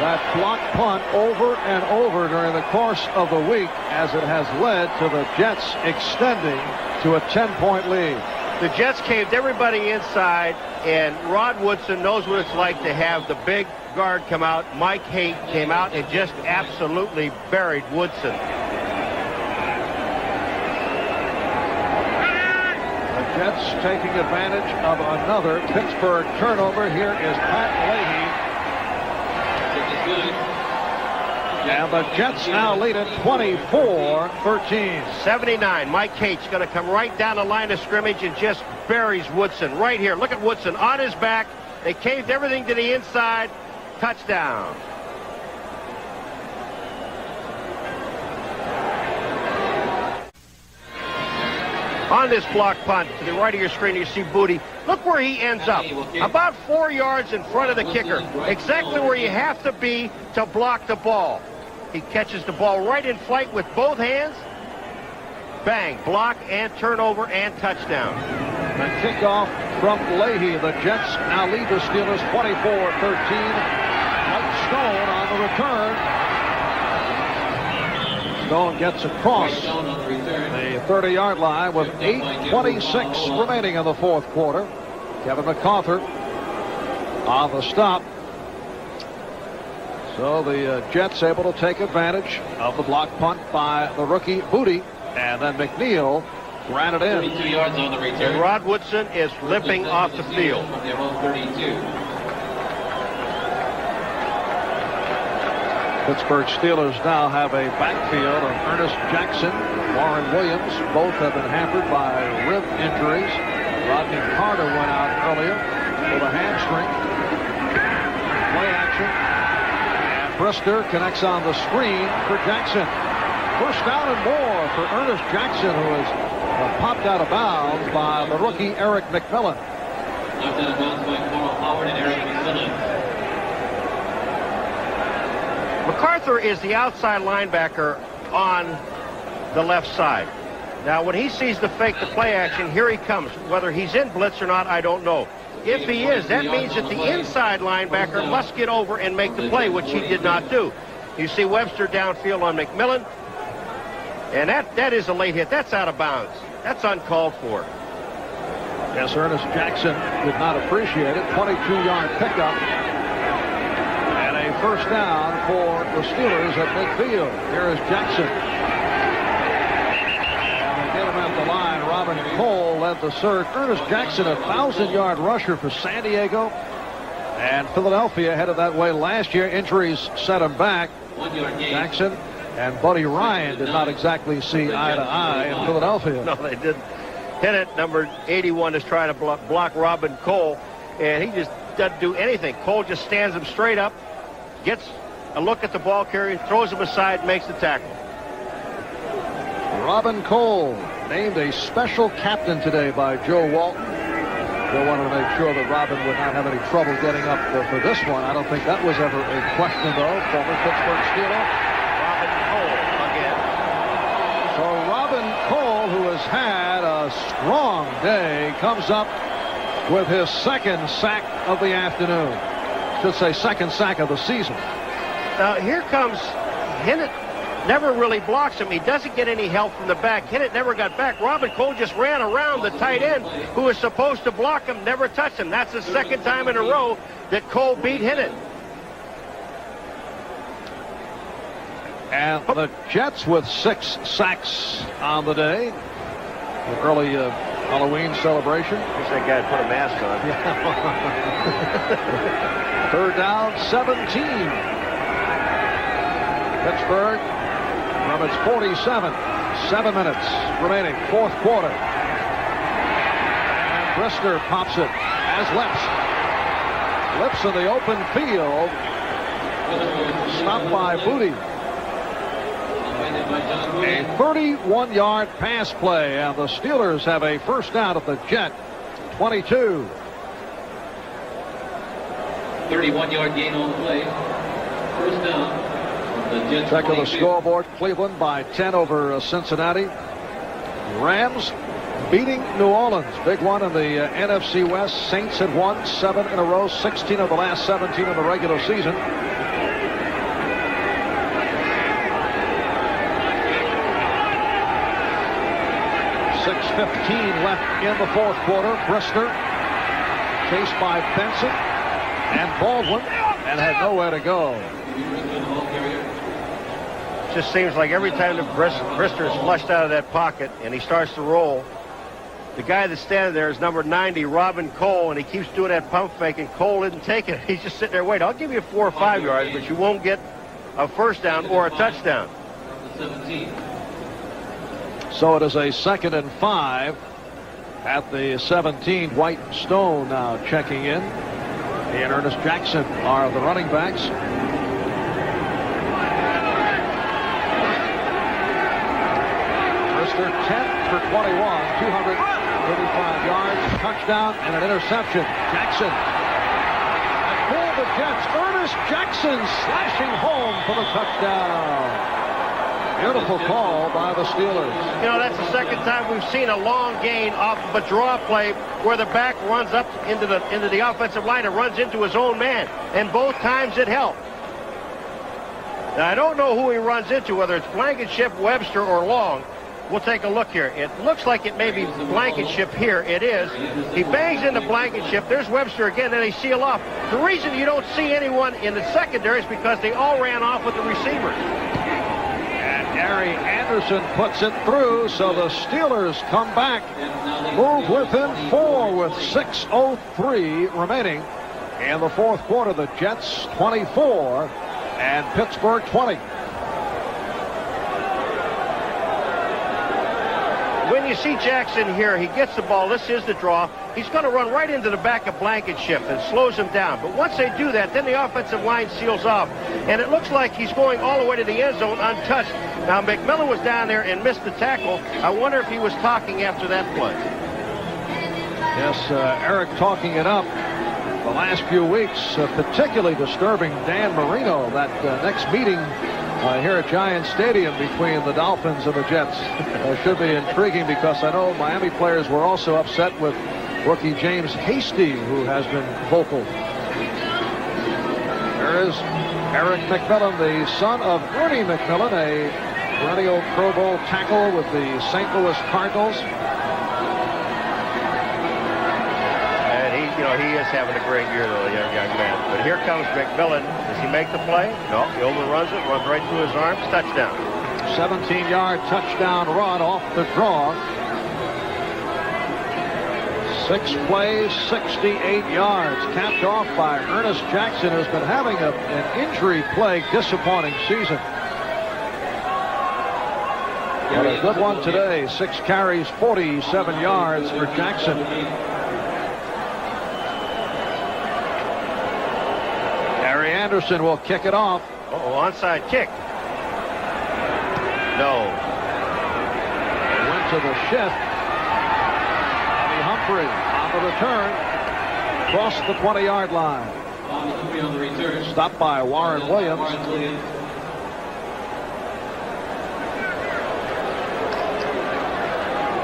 that block punt over and over during the course of the week, as it has led to the Jets extending to a 10-point lead. The Jets caved everybody inside, and Rod Woodson knows what it's like to have the big guard come out. Mike Haight came out and just absolutely buried Woodson. The Jets taking advantage of another Pittsburgh turnover. Here is Pat Leahy. And the Jets now lead it 24-13. 79. Mike Haight's going to come right down the line of scrimmage and just buries Woodson right here. Look at Woodson on his back. They caved everything to the inside. Touchdown. On this block punt, to the right of your screen, you see Booty. Look where he ends up. About 4 yards in front of the kicker. Exactly where you have to be to block the ball. He catches the ball right in flight with both hands. Bang, block and turnover and touchdown. The kickoff from Leahy. The Jets now lead the Steelers 24-13. Mike Stone on the return. Stone gets across the 30-yard line with 8:26 remaining in the 4th quarter. Kevin McArthur on the stop. So the Jets able to take advantage of the block punt by the rookie Booty, and then McNeil ran it in. 32 yards on the return. And Rod Woodson is limping off the field. From their own 32. Pittsburgh Steelers now have a backfield of Ernest Jackson, Warren Williams. Both have been hampered by rib injuries. Rodney Carter went out earlier with a hamstring. Play action. And Brister connects on the screen for Jackson. 1st down and more for Ernest Jackson, who is popped out of bounds by the rookie Eric McMillan. Knocked out of bounds by Carl Howard and Eric McMillan. McArthur is the outside linebacker on the left side. Now, when he sees the fake, the play action, here he comes. Whether he's in blitz or not, I don't know. If he is, that means that the inside linebacker must get over and make the play, which he did not do. You see Webster downfield on McMillan, and that is a late hit. That's out of bounds. That's uncalled for. Yes, Ernest Jackson did not appreciate it. 22-yard pickup. And a first down for the Steelers at midfield. Here is Jackson. And they get him at the line. Robin Cole led the surge. Ernest Jackson, a 1,000-yard rusher for San Diego. And Philadelphia headed that way last year. Injuries set him back. Jackson and Buddy Ryan did not exactly see eye to eye in Philadelphia. No, they didn't. Hennett, number 81, is trying to block Robin Cole, and he just doesn't do anything. Cole just stands him straight up, gets a look at the ball carrier, throws him aside, makes the tackle. Robin Cole named a special captain today by Joe Walton. Joe wanted to make sure that Robin would not have any trouble getting up for this one. I don't think that was ever a question, though. Former Pittsburgh Steeler. Robin Cole again. So Robin Cole, who has had a strong day, comes up with his second sack of the afternoon. Should say second sack of the season. Now here comes Hennett. Never really blocks him. He doesn't get any help from the back. Hennett never got back. Robin Cole just ran around the tight end who was supposed to block him, never touched him. That's the second time in a row that Cole beat Hennett. And the Jets with 6 sacks on the day. An early Halloween celebration. Wish that guy put a mask on. Third down, 17. Pittsburgh from its 47. 7 minutes remaining, fourth quarter. And Brister pops it as Lips. Lips in the open field. Stopped by Booty. A 31-yard pass play, and the Steelers have a first down at the Jet 22. 31-yard gain on the play. First down. Check of the scoreboard. Cleveland by 10 over Cincinnati. Rams beating New Orleans. Big one in the NFC West. Saints had won 7 in a row, 16 of the last 17 of the regular season. .6:15 left in the fourth quarter. Brister chased by Benson and Baldwin and had nowhere to go. Just seems like every time the Brister is flushed out of that pocket and he starts to roll, the guy that's standing there is number 90, Robin Cole, and he keeps doing that pump fake, and Cole isn't taking it. He's just sitting there waiting. I'll give you 4 or 5 yards, but you won't get a first down or a touchdown. So it is a 2nd and 5 at the 17. White and Stone now checking in. He and Ernest Jackson are the running backs. Brister 10 for 21, 235 yards, touchdown, and an interception. Jackson. And for the Jets, Ernest Jackson slashing home for the touchdown. Beautiful call by the Steelers. You know, that's the second time we've seen a long gain off of a draw play where the back runs up into the offensive line and runs into his own man. And both times it helped. Now, I don't know who he runs into, whether it's Blankenship, Webster, or Long. We'll take a look here. It looks like it may be Blankenship here. It is. He bangs into Blankenship. There's Webster again, and they seal off. The reason you don't see anyone in the secondary is because they all ran off with the receivers. Gary Anderson puts it through, so the Steelers come back, move within 4 with 6:03 remaining in the fourth quarter. The Jets 24 and Pittsburgh 20. When you see Jackson here, he gets the ball. This is the draw. He's going to run right into the back of Blankenship and slows him down. But once they do that, then the offensive line seals off. And it looks like he's going all the way to the end zone untouched. Now, McMillan was down there and missed the tackle. I wonder if he was talking after that play. Yes, Eric talking it up the last few weeks, particularly disturbing Dan Marino. That next meeting here at Giant Stadium between the Dolphins and the Jets should be intriguing, because I know Miami players were also upset with rookie James Hasty, who has been vocal. There is Eric McMillan, the son of Ernie McMillan, a perennial Pro Bowl tackle with the St. Louis Cardinals. Well, he is having a great year, though, the young man. But here comes McMillan. Does he make the play? No, he overruns it, runs right through his arms, touchdown. 17-yard touchdown run off the draw. 6 plays, 68 yards, capped off by Ernest Jackson, who's been having an injury-plagued, disappointing season. But a good one today. 6 carries, 47 yards for Jackson. Gary Anderson will kick it off. Onside kick. No. They went to the shift. Humphrey on the return, across the 20-yard line. Stopped by Warren Williams.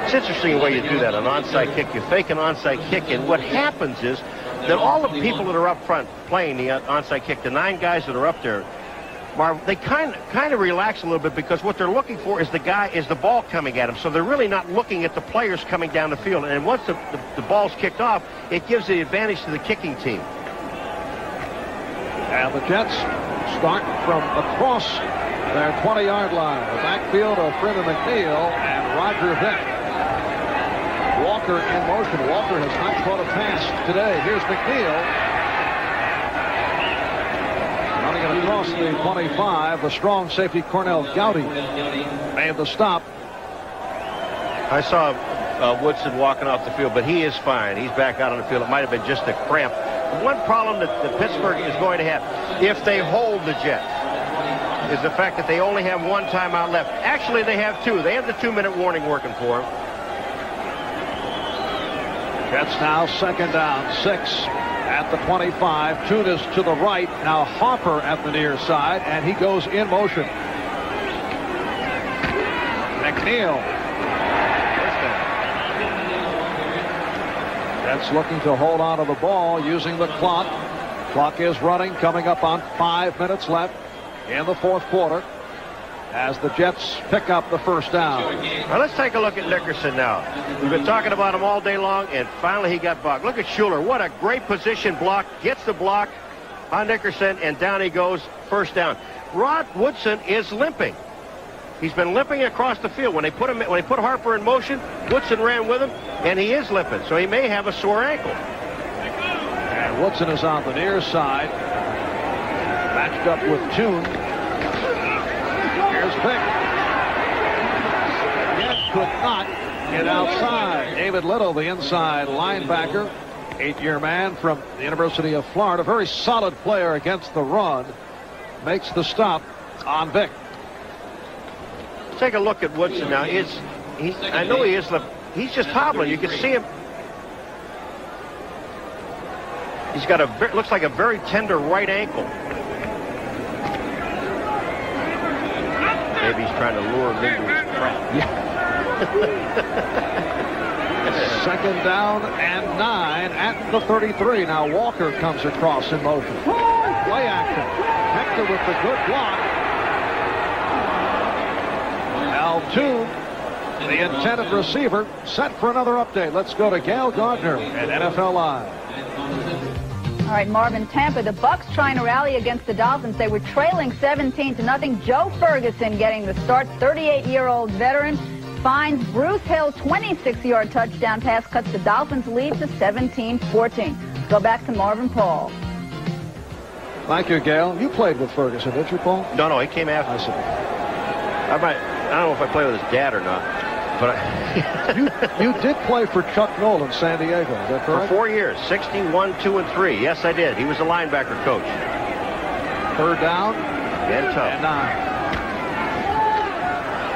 It's interesting the way you do that, an onside kick. You fake an onside kick, and what happens is that all the people that are up front playing the onside kick, the 9 guys that are up there, Marv, they kind of relax a little bit because what they're looking for is the ball coming at them. So they're really not looking at the players coming down the field. And once the ball's kicked off, it gives the advantage to the kicking team. And the Jets start from across their 20-yard line. The backfield of Freeman McNeil and Roger Vick. Walker in motion. Walker has not caught a pass today. Here's McNeil. Running it across the 25, the strong safety Cornell Gowdy made the stop. I saw Woodson walking off the field, but he is fine. He's back out on the field. It might have been just a cramp. The one problem that Pittsburgh is going to have, if they hold the Jets, is the fact that they only have 1 timeout left. Actually, they have 2. They have the 2-minute warning working for them. Jets now 2nd down, 6 at the 25. Tunis to the right. Now Harper at the near side, and he goes in motion. McNeil. Jets looking to hold on to the ball using the clock. Clock is running, coming up on 5 minutes left in the 4th quarter as the Jets pick up the 1st down. Now let's take a look at Nickerson now. We've been talking about him all day long, and finally he got blocked. Look at Schuler. What a great position block. Gets the block on Nickerson, and down he goes. 1st down. Rod Woodson is limping. He's been limping across the field. When they put Harper in motion, Woodson ran with him, and he is limping, so he may have a sore ankle. And Woodson is on the near side, matched up with Toon. Here's Vick. Yet could not get outside. David Little, the inside linebacker, 8-year man from the University of Florida, very solid player against the run, makes the stop on Vick. Take a look at Woodson now. I know he is. He's just hobbling. You can see him. He's got looks like a very tender right ankle. Maybe he's trying to lure him into his trap. Yeah. 2nd down and 9 at the 33. Now Walker comes across in motion. Play action. Hector with the good block. Al Toon, the intended receiver, set for another update. Let's go to Gail Gardner at NFL Live. All right, Marvin, Tampa, the Bucks trying to rally against the Dolphins. They were trailing 17-0. Joe Ferguson getting the start. 38-year-old veteran finds Bruce Hill 26-yard touchdown pass, cuts the Dolphins lead to 17-14. Let's go back to Marvin Paul. Thank you, Gail. You played with Ferguson, didn't you, Paul? No, he came after. I see. I don't know if I played with his dad or not, but you did play for Chuck Noll in San Diego, is that correct? For 4 years, 61, 2, and 3. Yes, I did. He was a linebacker coach. 3rd down and 9.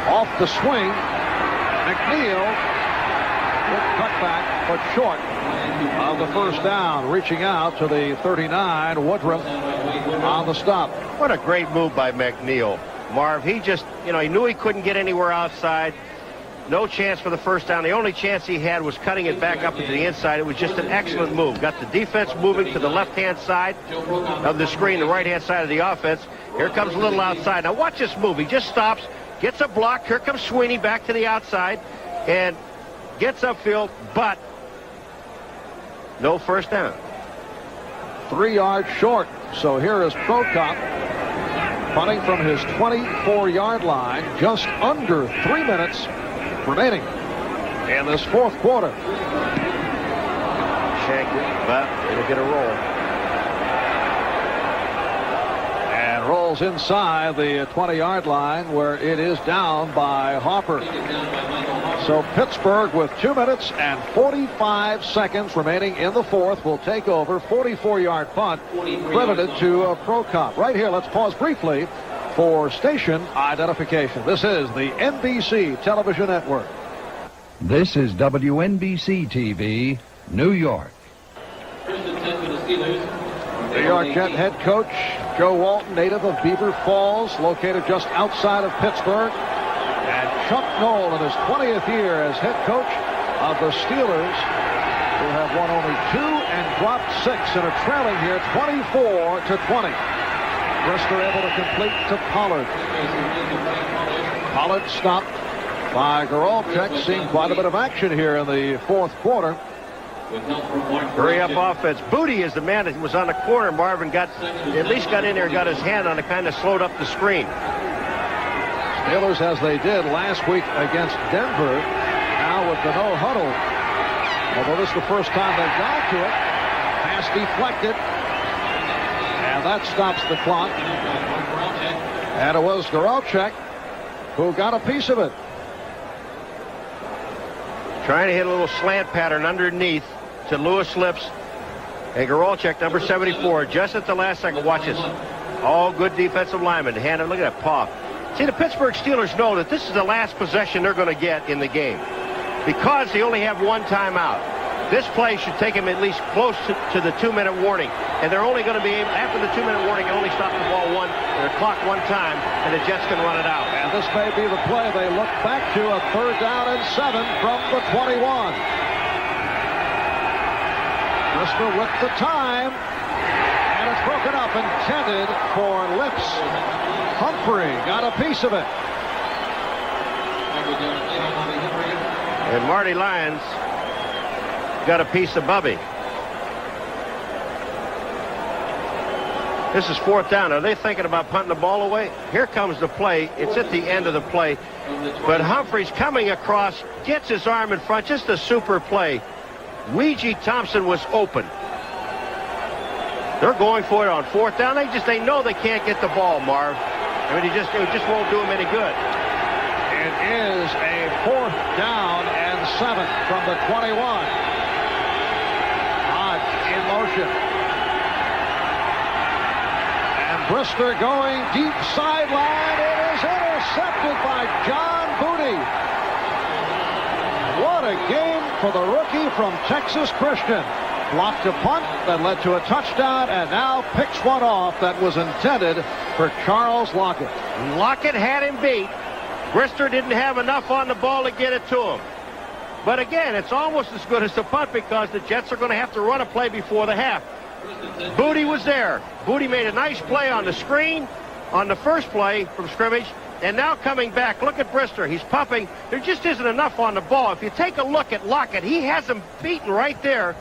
Off the swing, McNeil with cutback, but short of the 1st down, reaching out to the 39. Woodruff on the stop. What a great move by McNeil. Marv, he just, he knew he couldn't get anywhere outside. No chance for the 1st down. The only chance he had was cutting it back up into the inside. It was just an excellent move. Got the defense moving to the left-hand side of the screen, the right-hand side of the offense. Here comes Little outside. Now watch this move. He just stops, gets a block. Here comes Sweeney back to the outside and gets upfield, but no first down. 3 yards short. So here is Prokop punting from his 24-yard line, just under 3 minutes remaining in this fourth quarter. Shanked it, but it'll get a roll. And rolls inside the 20-yard line where it is down by Harper. So Pittsburgh, with 2 minutes and 45 seconds remaining in the fourth, will take over. 44-yard punt credited to Prokop. Right here, let's pause briefly for station identification. This is the NBC Television Network. This is WNBC TV, New York. New York Jet head coach Joe Walton, native of Beaver Falls, located just outside of Pittsburgh. And Chuck Noll in his 20th year as head coach of the Steelers, who have won only 2 and dropped 6 and are trailing here 24-20. Brister able to complete to Pollard. Pollard stopped by Goralczyk, seeing quite a bit of action here in the fourth quarter. Hurry up offense. Booty is the man that was on the corner. Marvin at least got in there and got his hand on it, kind of slowed up the screen. Steelers, as they did last week against Denver, now with the no huddle. Although this is the first time they've gone to it. Pass deflected. And that stops the clock. And it was Goralczyk who got a piece of it. Trying to hit a little slant pattern underneath to Lewis Lips. And Goralczyk, number 74, just at the last second. Watch this. All good defensive linemen. Look at that paw. See, the Pittsburgh Steelers know that this is the last possession they're going to get in the game because they only have one timeout. This play should take them at least close to the 2-minute warning. And they're only going to be able, after the 2-minute warning, can only stop the ball their clock one time, and the Jets can run it out. And this may be the play they look back to, a 3rd down and 7 from the 21. Brister with the time. And it's broken up, intended for Lips. Humphrey got a piece of it. And Marty Lyons got a piece of Bubby. This is 4th down. Are they thinking about punting the ball away? Here comes the play. It's at the end of the play. But Humphreys coming across, gets his arm in front. Just a super play. Ouija Thompson was open. They're going for it on 4th down. They know they can't get the ball, Marv. I mean, it just won't do them any good. It is a 4th down and 7 from the 21. Hodge in motion. And Brister going deep sideline. It is intercepted by John Booty. What a game for the rookie from Texas Christian. Blocked a punt that led to a touchdown, and now picks one off that was intended for Charles Lockett. Lockett had him beat. Brister didn't have enough on the ball to get it to him. But again, it's almost as good as the punt because the Jets are going to have to run a play before the half. Booty was there. Booty made a nice play on the screen on the first play from scrimmage. And now coming back, look at Brister. He's pumping. There just isn't enough on the ball. If you take a look at Lockett, he has him beaten right there.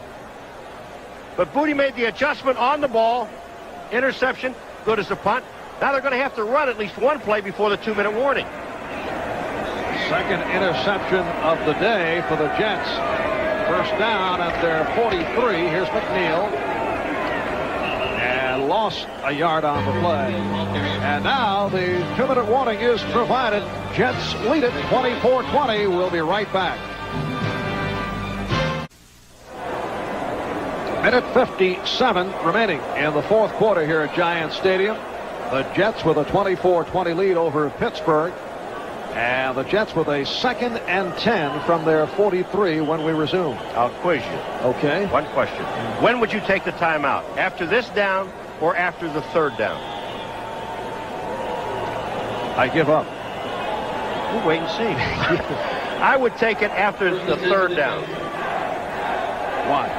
But Booty made the adjustment on the ball. Interception, good as the punt. Now they're going to have to run at least one play before the 2-minute warning. Second interception of the day for the Jets. First down at their 43. Here's McNeil. And lost a yard on the play. And now the 2-minute warning is provided. Jets lead it 24-20. We'll be right back. Minute 57 remaining in the fourth quarter here at Giants Stadium. The Jets with a 24-20 lead over Pittsburgh. And the Jets with a 2nd and 10 from their 43 when we resume. I'll quiz you. Okay. One question. When would you take the timeout? After this down or after the 3rd down? I give up. We'll wait and see. I would take it after the 3rd down. Why?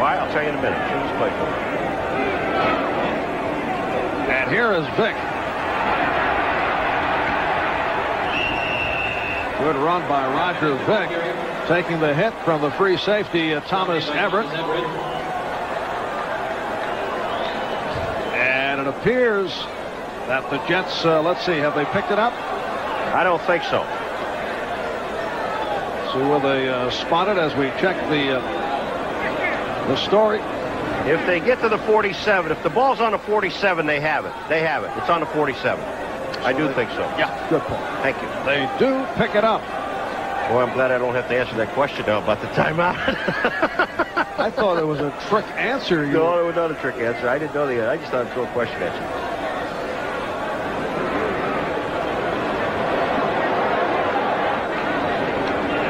Why? I'll tell you in a minute. Let's play for it. And here is Vick. Good run by Roger Vick. taking the hit from the free safety, Thomas Everett. And it appears that the Jets, let's see, have they picked it up? I don't think so. See where they spot it as we check the story. If they get to the 47, if the ball's on the 47, they have it. They have it. It's on the 47. I do think so. Yeah. Good point. Thank you. They do pick it up. Boy, I'm glad I don't have to answer that question now about the timeout. I thought it was a trick answer. No, it was not a trick answer. I didn't know the answer. I just thought I'd throw a question at you.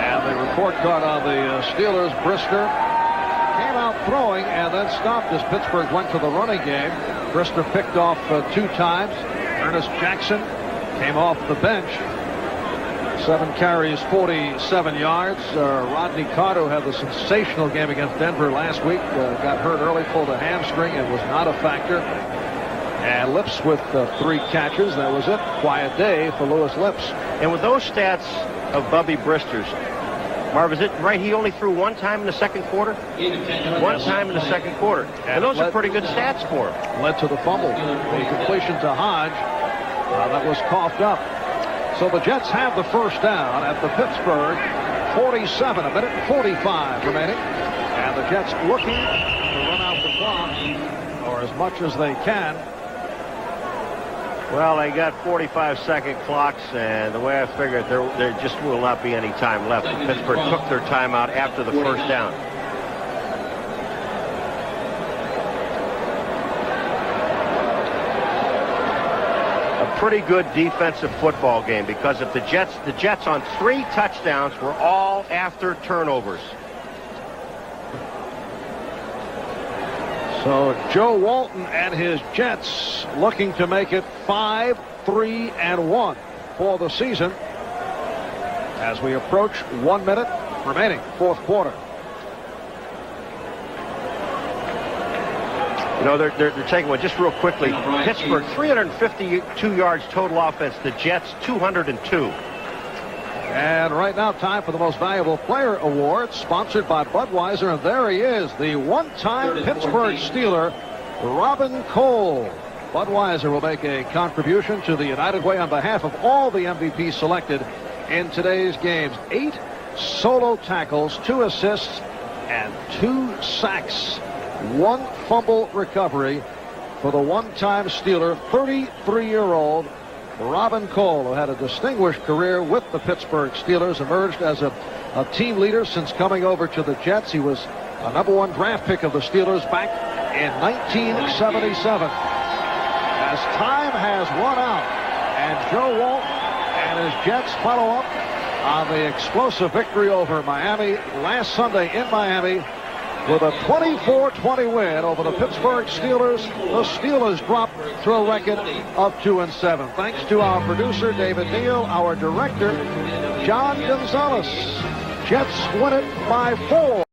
And the report card on the Steelers, Brister came out throwing and then stopped as Pittsburgh went to the running game. Brister picked off 2 times. Ernest Jackson came off the bench. 7 carries, 47 yards. Rodney Carter had the sensational game against Denver last week. Got hurt early, pulled a hamstring, and was not a factor. And Lips with 3 catches. That was it. Quiet day for Louis Lips. And with those stats of Bubby Brister's, Marv, is it right he only threw 1 time in the second quarter? 1 time in the second quarter. And those are pretty good stats for him. Led to the fumble. The completion to Hodge. That was coughed up. So the Jets have the first down at the Pittsburgh 47, a minute and 45 remaining. And the Jets looking to run out the clock, or as much as they can. Well, they got 45-second clocks, and the way I figured, there just will not be any time left. Pittsburgh took their timeout after the first down. Pretty good defensive football game, because if the Jets on 3 touchdowns were all after turnovers. So Joe Walton and his Jets looking to make it 5-3-1 for the season as we approach 1 minute remaining, 4th quarter. You know, they're taking one just real quickly. Pittsburgh 352 yards total offense. The Jets 202. And right now, time for the Most Valuable Player Award, sponsored by Budweiser. And there he is, the one-time Pittsburgh Steeler, Robin Cole. Budweiser will make a contribution to the United Way on behalf of all the MVPs selected in today's games. 8 solo tackles, 2 assists, and 2 sacks. 1 fumble recovery for the one-time Steeler, 33-year-old Robin Cole, who had a distinguished career with the Pittsburgh Steelers, emerged as a team leader since coming over to the Jets. He was a #1 draft pick of the Steelers back in 1977. As time has run out, and Joe Walton and his Jets follow up on the explosive victory over Miami last Sunday in Miami, with a 24-20 win over the Pittsburgh Steelers. The Steelers drop to a record of 2-7. Thanks to our producer, David Neal, our director, John Gonzalez. Jets win it by 4.